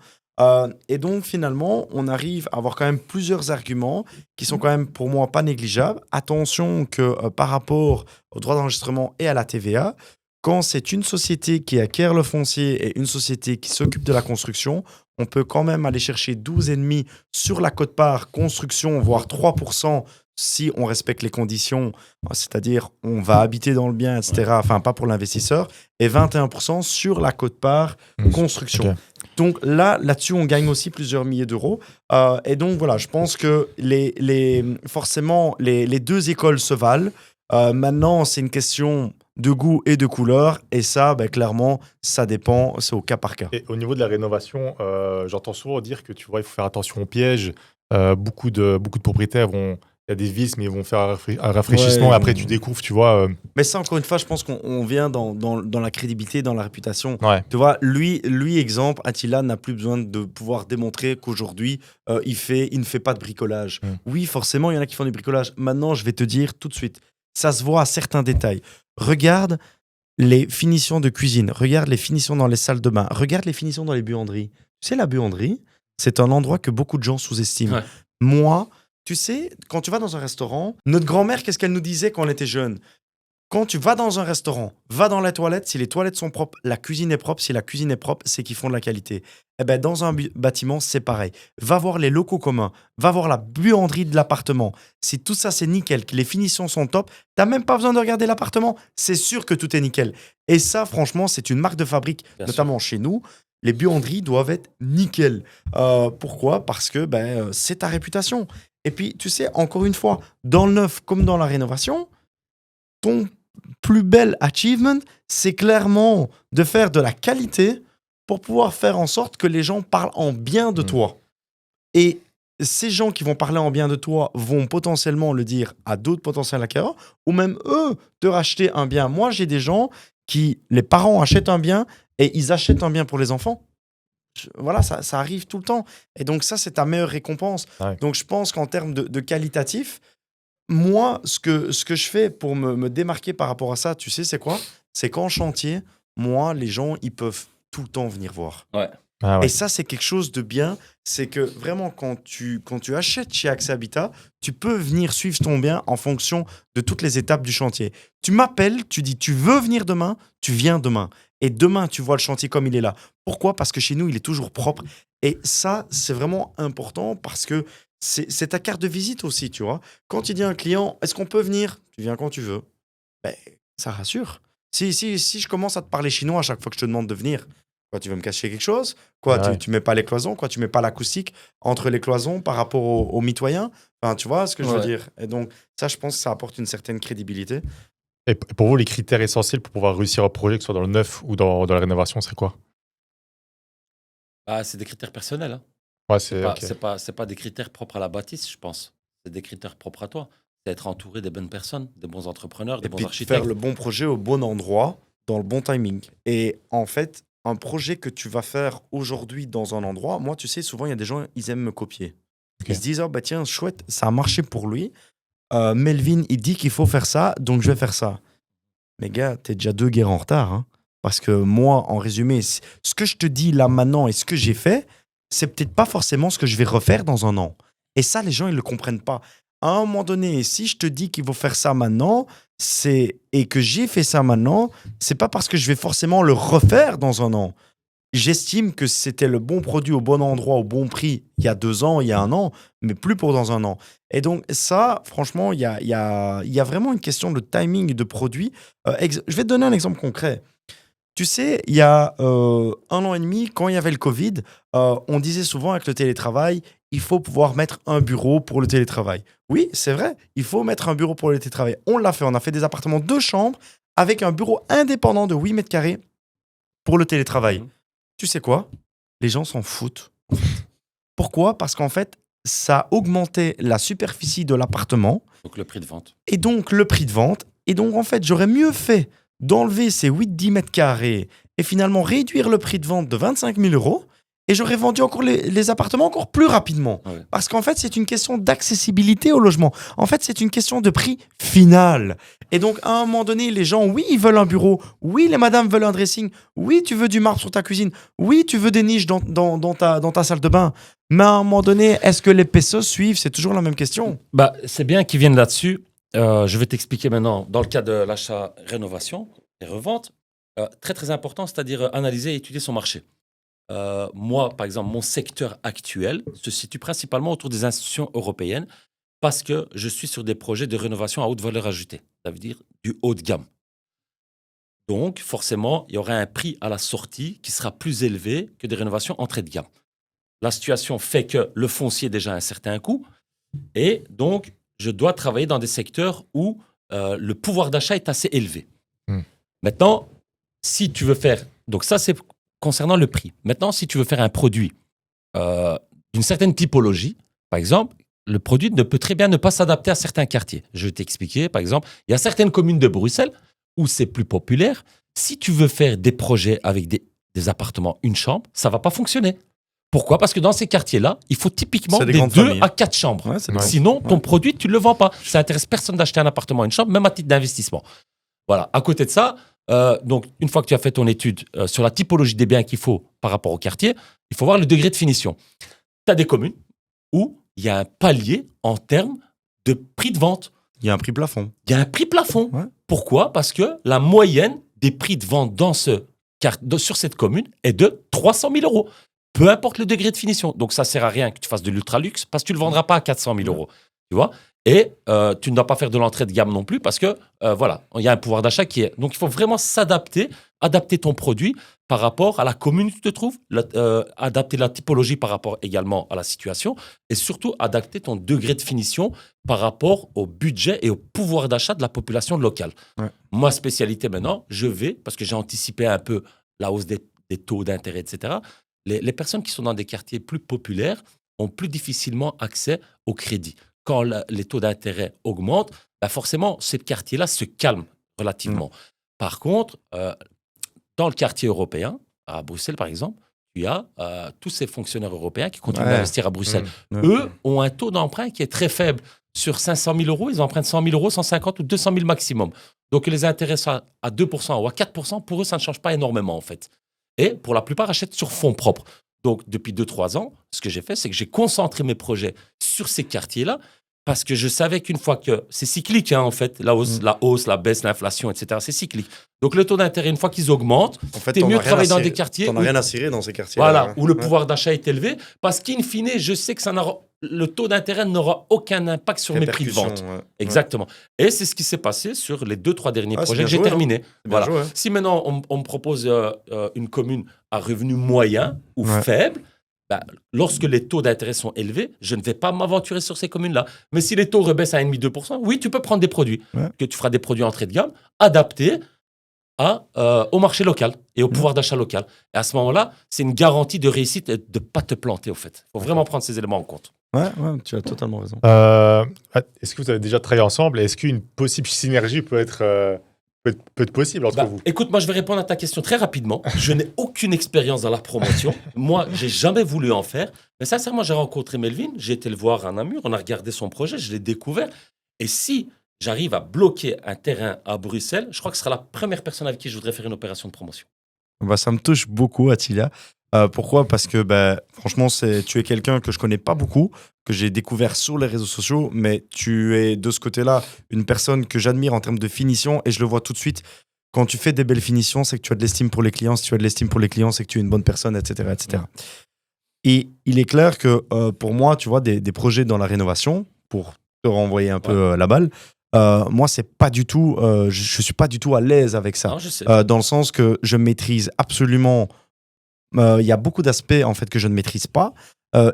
Et donc, finalement, on arrive à avoir quand même plusieurs arguments qui sont quand même, pour moi, pas négligeables. Attention que par rapport au droit d'enregistrement et à la TVA, quand c'est une société qui acquiert le foncier et une société qui s'occupe de la construction, on peut quand même aller chercher 12,5 sur la quote-part construction, voire 3% si on respecte les conditions, c'est-à-dire on va habiter dans le bien, etc. Enfin, pas pour l'investisseur, et 21% sur la quote-part construction. Okay. Donc là-dessus, on gagne aussi plusieurs milliers d'euros. Et donc, voilà, je pense que forcément, les deux écoles se valent. Maintenant, c'est une question de goût et de couleur. Et ça, clairement, ça dépend. C'est au cas par cas. Et au niveau de la rénovation, j'entends souvent dire que, tu vois, il faut faire attention aux pièges. Beaucoup de propriétaires vont... Il y a des vis, mais ils vont faire un rafraîchissement. Ouais, et après, tu découvres, tu vois... Mais ça, encore une fois, je pense qu'on vient dans la crédibilité, dans la réputation. Ouais. Tu vois, lui, exemple, Attila n'a plus besoin de pouvoir démontrer qu'aujourd'hui, il ne fait pas de bricolage. Oui, forcément, il y en a qui font du bricolage. Maintenant, je vais te dire tout de suite, ça se voit à certains détails. Regarde les finitions de cuisine. Regarde les finitions dans les salles de bain. Regarde les finitions dans les buanderies. Tu sais, la buanderie, c'est un endroit que beaucoup de gens sous-estiment. Ouais. Moi... Tu sais, quand tu vas dans un restaurant, notre grand-mère, qu'est-ce qu'elle nous disait quand on était jeune ? Quand tu vas dans un restaurant, va dans les toilettes. Si les toilettes sont propres, la cuisine est propre. Si la cuisine est propre, c'est qu'ils font de la qualité. Eh ben, dans un bâtiment, c'est pareil. Va voir les locaux communs. Va voir la buanderie de l'appartement. Si tout ça, c'est nickel, que les finitions sont top, t'as même pas besoin de regarder l'appartement. C'est sûr que tout est nickel. Et ça, franchement, c'est une marque de fabrique, bien notamment sûr. Chez nous. Les buanderies doivent être nickel. Pourquoi ? Parce que c'est ta réputation. Et puis, tu sais, encore une fois, dans le neuf comme dans la rénovation, ton plus bel achievement, c'est clairement de faire de la qualité pour pouvoir faire en sorte que les gens parlent en bien de toi. Et ces gens qui vont parler en bien de toi vont potentiellement le dire à d'autres potentiels acquéreurs ou même eux te racheter un bien. Moi, j'ai des gens qui, les parents achètent un bien et ils achètent un bien pour les enfants. Voilà, ça arrive tout le temps. Et donc ça, c'est ta meilleure récompense. Ouais. Donc je pense qu'en termes de qualitatif, moi, ce que je fais pour me démarquer par rapport à ça, tu sais, c'est quoi ? C'est qu'en chantier, moi, les gens, ils peuvent tout le temps venir voir. Ouais. Ah Et ouais. ça, c'est quelque chose de bien. C'est que vraiment, quand tu achètes chez Accès Habitat, tu peux venir suivre ton bien en fonction de toutes les étapes du chantier. Tu m'appelles, tu dis, tu veux venir demain, tu viens demain. Et demain, tu vois le chantier comme il est là. Pourquoi? Parce que chez nous, il est toujours propre. Et ça, c'est vraiment important parce que c'est ta carte de visite aussi, tu vois. Quand tu dis à un client, est-ce qu'on peut venir? Tu viens quand tu veux. Ben, ça rassure. Si je commence à te parler chinois à chaque fois que je te demande de venir, quoi, tu veux me cacher quelque chose? Quoi, Ah ouais. tu mets pas les cloisons? Quoi, tu mets pas l'acoustique entre les cloisons par rapport aux mitoyens? Enfin, tu vois ce que je veux Ouais. dire? Et donc, ça, je pense que ça apporte une certaine crédibilité. Et pour vous, les critères essentiels pour pouvoir réussir un projet, que ce soit dans le neuf ou dans la rénovation, c'est quoi? Ah, c'est des critères personnels, hein. Ouais, C'est c'est pas, OK. c'est pas des critères propres à la bâtisse, je pense. C'est des critères propres à toi. C'est être entouré des bonnes personnes, des bons entrepreneurs, des Et bons puis, de faire architectes. le bon projet au bon endroit, dans le bon timing. Et en fait, un projet que tu vas faire aujourd'hui dans un endroit, moi, tu sais, souvent, il y a des gens, ils aiment me copier. OK. Ils se disent, oh, bah tiens, chouette, ça a marché pour lui. Melvin, il dit qu'il faut faire ça, donc je vais faire ça. Mais gars, t'es déjà 2 guerres en retard, hein. Parce que moi, en résumé, ce que je te dis là maintenant et ce que j'ai fait, c'est peut-être pas forcément ce que je vais refaire dans un an. Et ça, les gens, ils le comprennent pas. À un moment donné, si je te dis qu'il faut faire ça maintenant, et que j'ai fait ça maintenant, c'est pas parce que je vais forcément le refaire dans un an. J'estime que c'était le bon produit au bon endroit, au bon prix, il y a 2 ans, il y a un an, mais plus pour dans un an. Et donc ça, franchement, il y a vraiment une question de timing de produit. Je vais te donner un exemple concret. Tu sais, il y a 1 an et demi, quand il y avait le Covid, on disait souvent avec le télétravail, il faut pouvoir mettre un bureau pour le télétravail. Oui, c'est vrai, il faut mettre un bureau pour le télétravail. On l'a fait, on a fait des appartements 2 chambres avec un bureau indépendant de 8 mètres carrés pour le télétravail. Mhm. Tu sais quoi? Les gens s'en foutent. Pourquoi? Parce qu'en fait, ça augmentait la superficie de l'appartement Donc le prix de vente. et donc le prix de vente. Et donc, en fait, j'aurais mieux fait d'enlever ces 8-10 mètres carrés et finalement réduire le prix de vente de 25 000 euros et j'aurais vendu encore les appartements encore plus rapidement. Ouais. Parce qu'en fait, c'est une question d'accessibilité au logement. En fait, c'est une question de prix final. Et donc, à un moment donné, les gens, oui, ils veulent un bureau. Oui, les madames veulent un dressing. Oui, tu veux du marbre sur ta cuisine. Oui, tu veux des niches dans ta salle de bain. Mais à un moment donné, est-ce que les pesos suivent? C'est toujours la même question. Bah, c'est bien qu'ils viennent là-dessus. Je vais t'expliquer maintenant, dans le cas de l'achat-rénovation et revente, très très important, c'est-à-dire analyser et étudier son marché. Moi, par exemple, mon secteur actuel se situe principalement autour des institutions européennes parce que je suis sur des projets de rénovation à haute valeur ajoutée, ça veut dire du haut de gamme. Donc, forcément, il y aura un prix à la sortie qui sera plus élevé que des rénovations entrée de gamme. La situation fait que le foncier est déjà à un certain coût et donc je dois travailler dans des secteurs où le pouvoir d'achat est assez élevé. Hmm. Maintenant, si tu veux faire... Donc ça, c'est concernant le prix. Maintenant, si tu veux faire un produit d'une certaine typologie, par exemple, le produit ne peut très bien ne pas s'adapter à certains quartiers. Je vais t'expliquer, par exemple, il y a certaines communes de Bruxelles où c'est plus populaire. Si tu veux faire des projets avec des appartements, une chambre, ça ne va pas fonctionner. Pourquoi? Parce que dans ces quartiers-là, il faut typiquement C'est des des grandes 2 familles. à 4 chambres. Ouais, c'est Ouais. Sinon, ton produit, tu ne le vends pas. Ça intéresse personne d'acheter un appartement, une chambre, même à titre d'investissement. Voilà. À côté de ça, donc une fois que tu as fait ton étude sur la typologie des biens qu'il faut par rapport au quartier, il faut voir le degré de finition. Tu as des communes où il y a un palier en termes de prix de vente. Il y a un prix plafond. Il y a un prix plafond. Ouais. Pourquoi? Parce que la moyenne des prix de vente sur cette commune est de 300 000 euros. Peu importe le degré de finition. Donc, ça ne sert à rien que tu fasses de l'ultra-luxe parce que tu ne le vendras pas à 400 000 euros. Tu vois? Et tu ne dois pas faire de l'entrée de gamme non plus parce que, voilà, il y a un pouvoir d'achat qui est... Donc, il faut vraiment s'adapter, adapter ton produit par rapport à la commune où tu te trouves, adapter la typologie par rapport également à la situation et surtout adapter ton degré de finition par rapport au budget et au pouvoir d'achat de la population locale. Ouais. Ma spécialité maintenant, parce que j'ai anticipé un peu la hausse des taux d'intérêt, etc., les personnes qui sont dans des quartiers plus populaires ont plus difficilement accès au crédit. Quand les taux d'intérêt augmentent, bah forcément, ce quartier-là se calme relativement. Par contre, dans le quartier européen, à Bruxelles par exemple, tu as tous ces fonctionnaires européens qui continuent d'investir à Bruxelles. Ouais. Eux ont un taux d'emprunt qui est très faible. Sur 500 000 euros, ils empruntent 100 000 euros, 150 ou 200 000 maximum. Donc, les intérêts à 2% ou à 4%, pour eux, ça ne change pas énormément en fait. Et pour la plupart, achètent sur fonds propres. Donc, depuis 2-3 ans, ce que j'ai fait, c'est que j'ai concentré mes projets sur ces quartiers-là parce que je savais qu'une fois que c'est cyclique, en fait, la hausse, la baisse, l'inflation, etc., c'est cyclique. Donc, le taux d'intérêt, une fois qu'ils augmentent, En fait, t'es mieux de travailler dans des quartiers T'en as rien à cirer dans ces quartiers. voilà, où le pouvoir d'achat est élevé parce qu'in fine, je sais que le taux d'intérêt n'aura aucun impact sur mes prix de vente. Exactement. Et c'est ce qui s'est passé sur les 2-3 derniers projets que j'ai terminés. Voilà. Joué, Si maintenant on me propose une commune à revenu moyen ou faible, lorsque les taux d'intérêt sont élevés, je ne vais pas m'aventurer sur ces communes-là. Mais si les taux rebaissent à 1,5-2%, oui, tu peux prendre des produits. Que tu feras des produits entrée de gamme, adaptés au marché local et au pouvoir d'achat local. Et à ce moment-là, c'est une garantie de réussite et de ne pas te planter, au fait. Il faut vraiment prendre ces éléments en compte. Ouais, tu as totalement raison. Est-ce que vous avez déjà travaillé ensemble? Est-ce qu'une possible synergie peut être possible entre vous? Écoute, moi, je vais répondre à ta question très rapidement. Je n'ai aucune expérience dans la promotion. Moi, j'ai jamais voulu en faire. Mais sincèrement, j'ai rencontré Melvin. J'ai été le voir à Namur. On a regardé son projet. Je l'ai découvert. Et si j'arrive à bloquer un terrain à Bruxelles, je crois que ce sera la première personne avec qui je voudrais faire une opération de promotion. Ça me touche beaucoup, Attila. Pourquoi? Parce que franchement, tu es quelqu'un que je connais pas beaucoup, que j'ai découvert sur les réseaux sociaux, mais tu es de ce côté-là une personne que j'admire en termes de finition et je le vois tout de suite. Quand tu fais des belles finitions, c'est que tu as de l'estime pour les clients. Si tu as de l'estime pour les clients, c'est que tu es une bonne personne, etc. etc. Et il est clair que pour moi, tu vois, des projets dans la rénovation, pour te renvoyer un peu la balle, moi, c'est pas du tout, je suis pas du tout à l'aise avec ça. Non, je sais. Dans le sens que je maîtrise absolument. Il y a beaucoup d'aspects en fait que je ne maîtrise pas.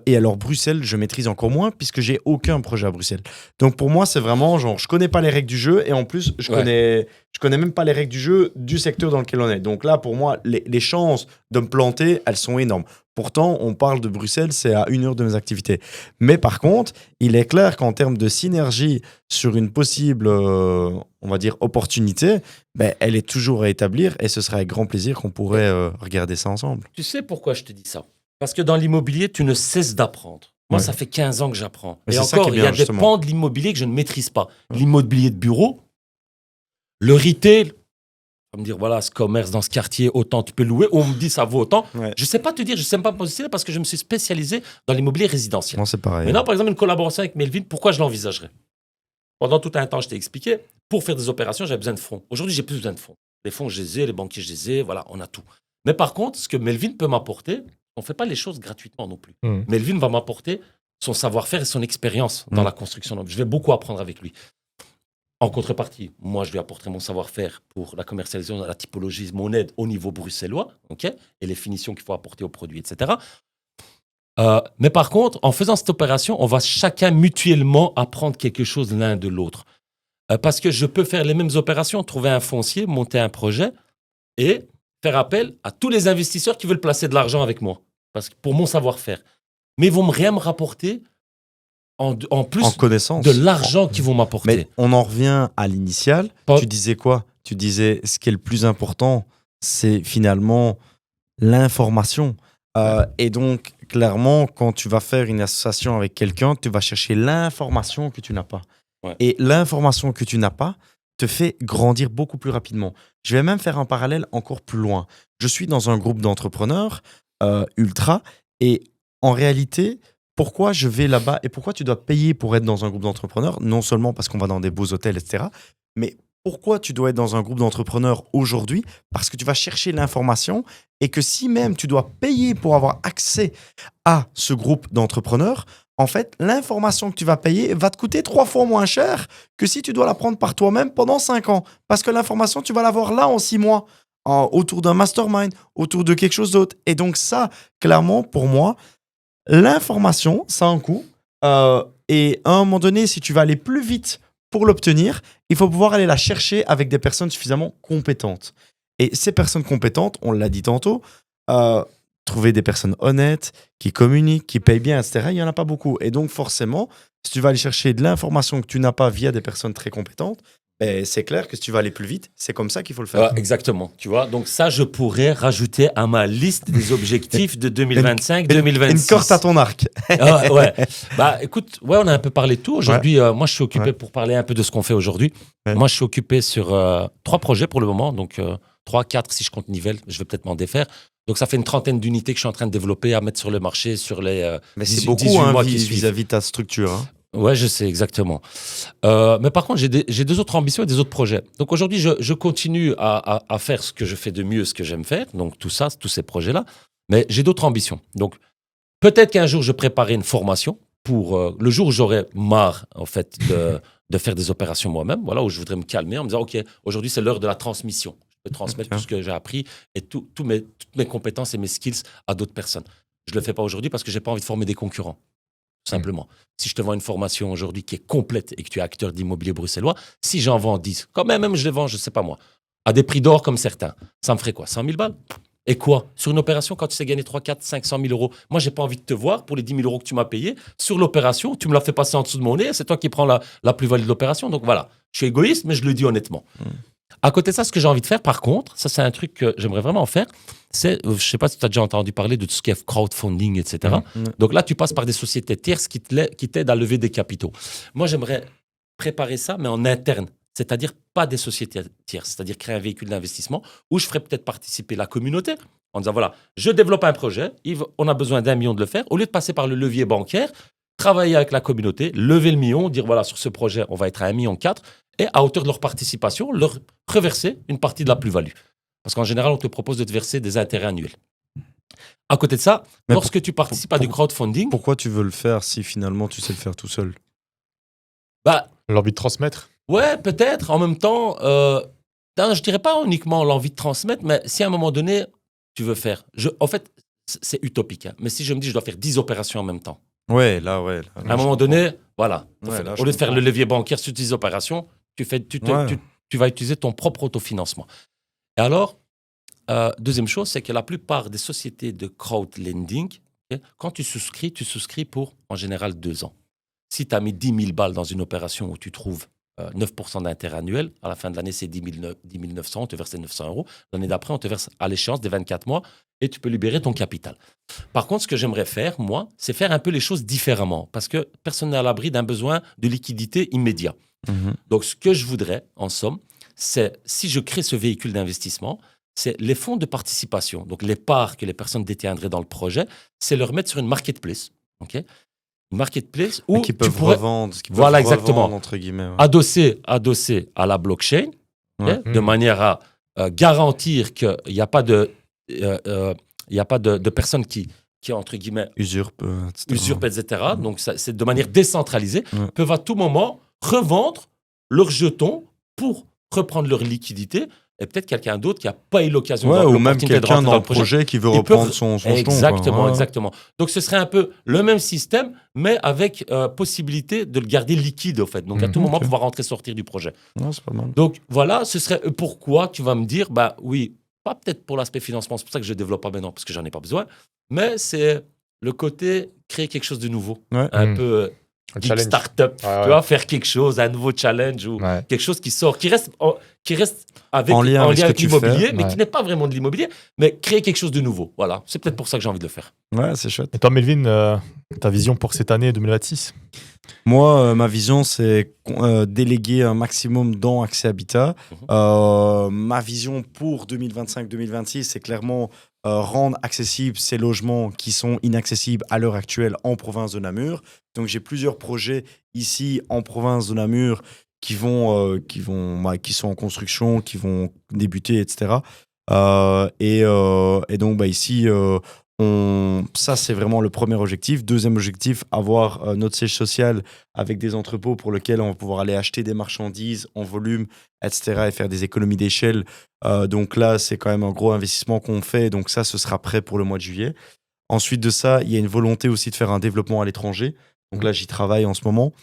Et alors Bruxelles, je maîtrise encore moins puisque j'ai aucun projet à Bruxelles. Donc pour moi, c'est vraiment genre, je connais pas les règles du jeu et en plus, je connais même pas les règles du jeu du secteur dans lequel on est. Donc là, pour moi, les chances de me planter, elles sont énormes. Pourtant, on parle de Bruxelles, c'est à 1 heure de mes activités. Mais par contre, il est clair qu'en termes de synergie sur une possible, on va dire, opportunité, elle est toujours à établir et ce serait avec grand plaisir qu'on pourrait regarder ça ensemble. Tu sais pourquoi je te dis ça? Parce que dans l'immobilier, tu ne cesses d'apprendre. Moi, ça fait 15 ans que j'apprends. Mais et c'est encore, il y a des pans de l'immobilier que je ne maîtrise pas. L'immobilier de bureau, le retail, on va me dire, voilà, ce commerce dans ce quartier, autant tu peux louer, ou on me dit ça vaut autant. Je ne sais pas te dire, je ne sais même pas me positionner parce que je me suis spécialisé dans l'immobilier résidentiel. Non, c'est pareil. Maintenant, par exemple, une collaboration avec Melvin, pourquoi je l'envisagerais? Pendant tout un temps, je t'ai expliqué, pour faire des opérations, j'avais besoin de fonds. Aujourd'hui, j'ai plus besoin de fonds. Les fonds, je les ai, les banquiers, je les ai, voilà, on a tout. Mais par contre, ce que Melvin peut m'apporter, on ne fait pas les choses gratuitement non plus. Melvin va m'apporter son savoir-faire et son expérience dans la construction. Je vais beaucoup apprendre avec lui. En contrepartie, moi, je lui apporterai mon savoir-faire pour la commercialisation, la typologie, mon aide au niveau bruxellois, et les finitions qu'il faut apporter aux produits, etc. Mais par contre, en faisant cette opération, on va chacun mutuellement apprendre quelque chose l'un de l'autre. Parce que je peux faire les mêmes opérations, trouver un foncier, monter un projet et faire appel à tous les investisseurs qui veulent placer de l'argent avec moi. Parce que pour mon savoir-faire. Mais ils vont rien me rapporter en plus en connaissance. De l'argent qu'ils vont m'apporter. Mais on en revient à l'initial. Tu disais quoi? Tu disais ce qui est le plus important, c'est finalement l'information. Et donc, clairement, quand tu vas faire une association avec quelqu'un, tu vas chercher l'information que tu n'as pas. Et l'information que tu n'as pas te fait grandir beaucoup plus rapidement. Je vais même faire un parallèle encore plus loin. Je suis dans un groupe d'entrepreneurs ultra et en réalité, pourquoi je vais là-bas et pourquoi tu dois payer pour être dans un groupe d'entrepreneurs? Non seulement parce qu'on va dans des beaux hôtels, etc. Mais pourquoi tu dois être dans un groupe d'entrepreneurs aujourd'hui? Parce que tu vas chercher l'information et que si même tu dois payer pour avoir accès à ce groupe d'entrepreneurs, en fait, l'information que tu vas payer va te coûter 3 fois moins cher que si tu dois la prendre par toi-même pendant 5 ans. Parce que l'information, tu vas l'avoir là en 6 mois, autour d'un mastermind, autour de quelque chose d'autre. Et donc ça, clairement, pour moi, l'information, ça a un coût. Et à un moment donné, si tu vas aller plus vite pour l'obtenir, il faut pouvoir aller la chercher avec des personnes suffisamment compétentes. Et ces personnes compétentes, on l'a dit tantôt, trouver des personnes honnêtes, qui communiquent, qui payent bien, etc., il n'y en a pas beaucoup. Et donc forcément, si tu vas aller chercher de l'information que tu n'as pas via des personnes très compétentes, c'est clair que si tu vas aller plus vite, c'est comme ça qu'il faut le faire. Exactement. Tu vois, donc ça, je pourrais rajouter à ma liste des objectifs de 2025-2026. Une corde à ton arc. Écoute, on a un peu parlé de tout. Aujourd'hui, moi, je suis occupé pour parler un peu de ce qu'on fait aujourd'hui. Moi, je suis occupé sur 3 projets pour le moment. Donc, 3, 4 si je compte Nivelles, je vais peut-être m'en défaire. Donc ça fait une trentaine d'unités que je suis en train de développer, à mettre sur le marché sur les Mais c'est 18 beaucoup hein, mois qui suivent. vis-à-vis de ta structure. Hein. Ouais, je sais, exactement. Mais par contre, j'ai deux autres ambitions et des autres projets. Donc aujourd'hui, je continue à faire ce que je fais de mieux, ce que j'aime faire, donc tout ça, tous ces projets-là, mais j'ai d'autres ambitions. Donc peut-être qu'un jour, je préparerai une formation pour le jour où j'aurai marre, en fait, de faire des opérations moi-même, voilà, où je voudrais me calmer en me disant, OK, aujourd'hui, c'est l'heure de la transmission. Je peux transmettre tout ce que j'ai appris et toutes mes compétences et mes skills à d'autres personnes. Je ne le fais pas aujourd'hui parce que je n'ai pas envie de former des concurrents. Simplement. Si je te vends une formation aujourd'hui qui est complète et que tu es acteur d'immobilier bruxellois, si j'en vends 10, quand même je les vends, je ne sais pas moi, à des prix d'or comme certains, ça me ferait quoi, 100 000 balles? Et quoi? Sur une opération, quand tu sais gagner 3, 4, 500 000 euros, moi, j'ai pas envie de te voir pour les 10 000 euros que tu m'as payés. Sur l'opération, tu me l'as fait passer en dessous de mon nez, c'est toi qui prends la plus-value de l'opération. Donc voilà, je suis égoïste, mais je le dis honnêtement. À côté de ça, ce que j'ai envie de faire, par contre, ça c'est un truc que j'aimerais vraiment faire, c'est, je ne sais pas si tu as déjà entendu parler de tout ce qui est crowdfunding, etc. Donc là, tu passes par des sociétés tierces qui t'aident à lever des capitaux. Moi, j'aimerais préparer ça, mais en interne, c'est-à-dire pas des sociétés tierces, c'est-à-dire créer un véhicule d'investissement où je ferais peut-être participer la communauté en disant, voilà, je développe un projet, on a besoin d'1 million de le faire, au lieu de passer par le levier bancaire, travailler avec la communauté, lever le million, dire, voilà, sur ce projet, on va être à 1,4 million, et à hauteur de leur participation, leur reverser une partie de la plus-value. Parce qu'en général, on te propose de te verser des intérêts annuels. À côté de ça, mais lorsque tu participes à du crowdfunding... Pourquoi tu veux le faire si finalement tu sais le faire tout seul? Bah, L'envie de transmettre. ouais, peut-être. En même temps, je dirais pas uniquement l'envie de transmettre, mais si à un moment donné, tu veux faire... En fait, c'est utopique. Hein, mais si je me dis je dois faire 10 opérations en même temps, Ouais, là, à un moment donné, voilà. Ouais, là, Au lieu de faire le levier bancaire sur 10 opérations, tu vas utiliser ton propre autofinancement. Et alors, deuxième chose, c'est que la plupart des sociétés de crowdlending, quand tu souscris pour, en général, 2 ans. Si tu as mis 10 000 balles dans une opération où tu trouves 9% d'intérêt annuel, à la fin de l'année, c'est 10 900, on te verse 900 euros. L'année d'après, on te verse à l'échéance des 24 mois et tu peux libérer ton capital. Par contre, ce que j'aimerais faire, moi, c'est faire un peu les choses différemment parce que personne n'est à l'abri d'un besoin de liquidité immédiat. Donc, ce que je voudrais, en somme, c'est si je crée ce véhicule d'investissement, c'est les fonds de participation, donc les parts que les personnes détiendraient dans le projet, c'est leur mettre sur une marketplace, ok? Une marketplace où qui peuvent tu pourrais revendre, voilà, exactement. entre guillemets. Adossé à la blockchain, de manière à garantir qu'il n'y a pas de, de personnes qui entre guillemets, usurpent, etc. Donc, c'est de manière décentralisée, peuvent à tout moment revendre leurs jetons pour reprendre leur liquidité. Et peut-être quelqu'un d'autre qui n'a pas eu l'occasion ou même quelqu'un dans le projet qui veut reprendre son jeton. Exactement. Donc, ce serait un peu le même système, mais avec possibilité de le garder liquide, au fait. Donc, à tout moment, pouvoir rentrer, sortir du projet. C'est pas mal. Donc, voilà, ce serait pourquoi tu vas me dire, bah oui, pas peut-être pour l'aspect financement, c'est pour ça que je ne développe pas maintenant, parce que j'en ai pas besoin, mais c'est le côté créer quelque chose de nouveau. Un peu... start-up, tu vois, faire quelque chose, un nouveau challenge ou quelque chose qui sort, qui reste en lien avec l'immobilier, mais qui n'est pas vraiment de l'immobilier, mais créer quelque chose de nouveau. Voilà, c'est peut-être pour ça que j'ai envie de le faire. Ouais, c'est chouette. Et toi, Melvin, ta vision pour cette année 2026? Moi, ma vision, c'est déléguer un maximum dans Accès Habitat. Ma vision pour 2025-2026, c'est clairement rendre accessibles ces logements qui sont inaccessibles à l'heure actuelle en province de Namur. Donc, j'ai plusieurs projets ici en province de Namur qui sont en construction, qui vont débuter, etc. Et donc, ici... ça, c'est vraiment le premier objectif. Deuxième objectif, avoir notre siège social avec des entrepôts pour lesquels on va pouvoir aller acheter des marchandises en volume, etc. et faire des économies d'échelle. Donc là, c'est quand même un gros investissement qu'on fait. Donc ça, ce sera prêt pour le mois de juillet. Ensuite de ça, il y a une volonté aussi de faire un développement à l'étranger. Donc là, j'y travaille en ce moment.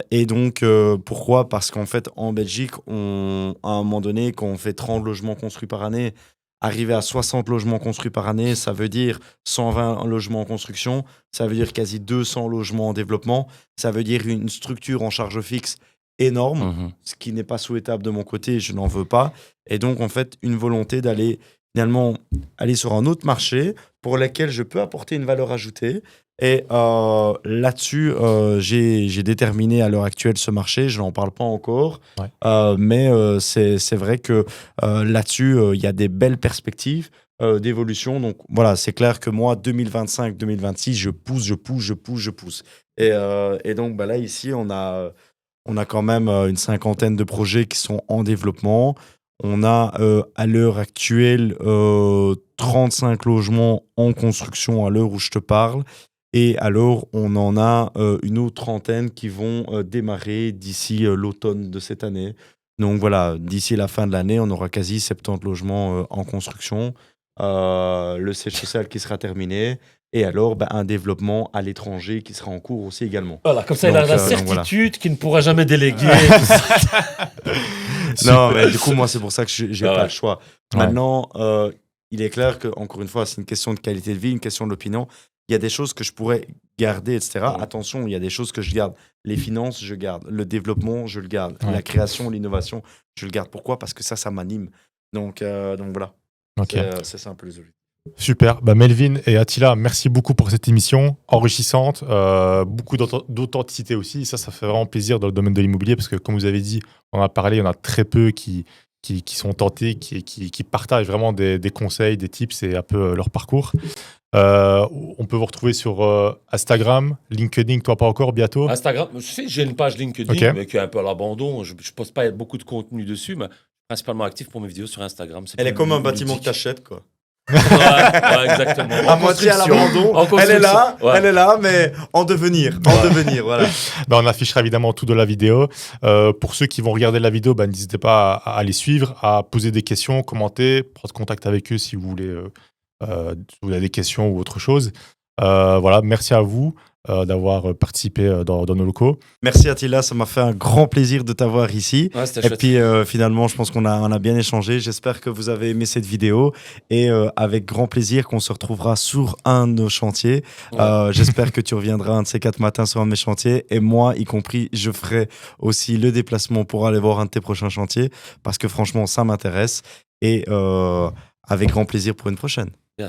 Et donc, pourquoi? Parce qu'en fait, en Belgique, à un moment donné, quand on fait 30 logements construits par année, arriver à 60 logements construits par année, ça veut dire 120 logements en construction, ça veut dire quasi 200 logements en développement, ça veut dire une structure en charge fixe énorme, ce qui n'est pas souhaitable de mon côté, je n'en veux pas. Et donc, en fait, une volonté d'aller finalement aller sur un autre marché pour lequel je peux apporter une valeur ajoutée Et là-dessus, j'ai déterminé à l'heure actuelle ce marché. Je n'en parle pas encore. Ouais. Mais c'est vrai que là-dessus, il y a des belles perspectives d'évolution. Donc voilà, c'est clair que moi, 2025-2026, je pousse. Et donc bah, là, ici, on a quand même une cinquantaine de projets qui sont en développement. On a à l'heure actuelle 35 logements en construction à l'heure où je te parle. Et alors, on en a une autre trentaine qui vont démarrer d'ici l'automne de cette année. Donc voilà, d'ici la fin de l'année, on aura quasi 70 logements en construction. Le siège social qui sera terminé. Et alors, bah, un développement à l'étranger qui sera en cours aussi également. Voilà, comme ça, il a Donc, la donc voilà. certitude qu'il ne pourra jamais déléguer. Non, mais du coup, moi, c'est pour ça que j'ai Ah pas ouais. le choix. Ouais. Maintenant, il est clair que, encore une fois, c'est une question de qualité de vie, une question d'opinion. Il y a des choses que je pourrais garder, etc. Ouais. Attention, il y a des choses que je garde. Les finances, je garde. Le développement, je le garde. Ouais. La création, l'innovation, je le garde. Pourquoi ? Parce que ça m'anime. Donc voilà. Ok. C'est ça un peu les objectifs. Super. Bah, Melvin et Attila, merci beaucoup pour cette émission enrichissante, beaucoup d'authenticité aussi. Ça fait vraiment plaisir dans le domaine de l'immobilier parce que, comme vous avez dit, on en a parlé, il y en a très peu qui sont tentés, qui partagent vraiment des conseils, des tips et un peu leur parcours. On peut vous retrouver sur Instagram, LinkedIn, toi pas encore, bientôt. Instagram, je sais, j'ai une page LinkedIn, Ok. mais qui est un peu à l'abandon. Je ne poste pas beaucoup de contenu dessus, mais principalement actif pour mes vidéos sur Instagram. C'est Elle est plus comme un ludique. bâtiment que t'achètes, quoi. Ouais, exactement. À moitié à l'abandon. En Elle est là, construction. Ouais. elle est là, mais en devenir. En devenir, voilà. Bah, on affichera évidemment tout de la vidéo. Pour ceux qui vont regarder la vidéo, bah, n'hésitez pas à les suivre, à poser des questions, commenter, prendre contact avec eux si vous voulez, si vous avez des questions ou autre chose. Voilà, merci à vous d'avoir participé dans nos locaux. Merci Attila, ça m'a fait un grand plaisir de t'avoir ici. Ouais, c'était Et chouette. puis finalement, je pense qu'on a bien échangé. J'espère que vous avez aimé cette vidéo et avec grand plaisir qu'on se retrouvera sur un de nos chantiers. Ouais. J'espère que tu reviendras un de ces 4 matins sur un de mes chantiers et moi, y compris, je ferai aussi le déplacement pour aller voir un de tes prochains chantiers parce que franchement, ça m'intéresse et avec grand plaisir pour une prochaine.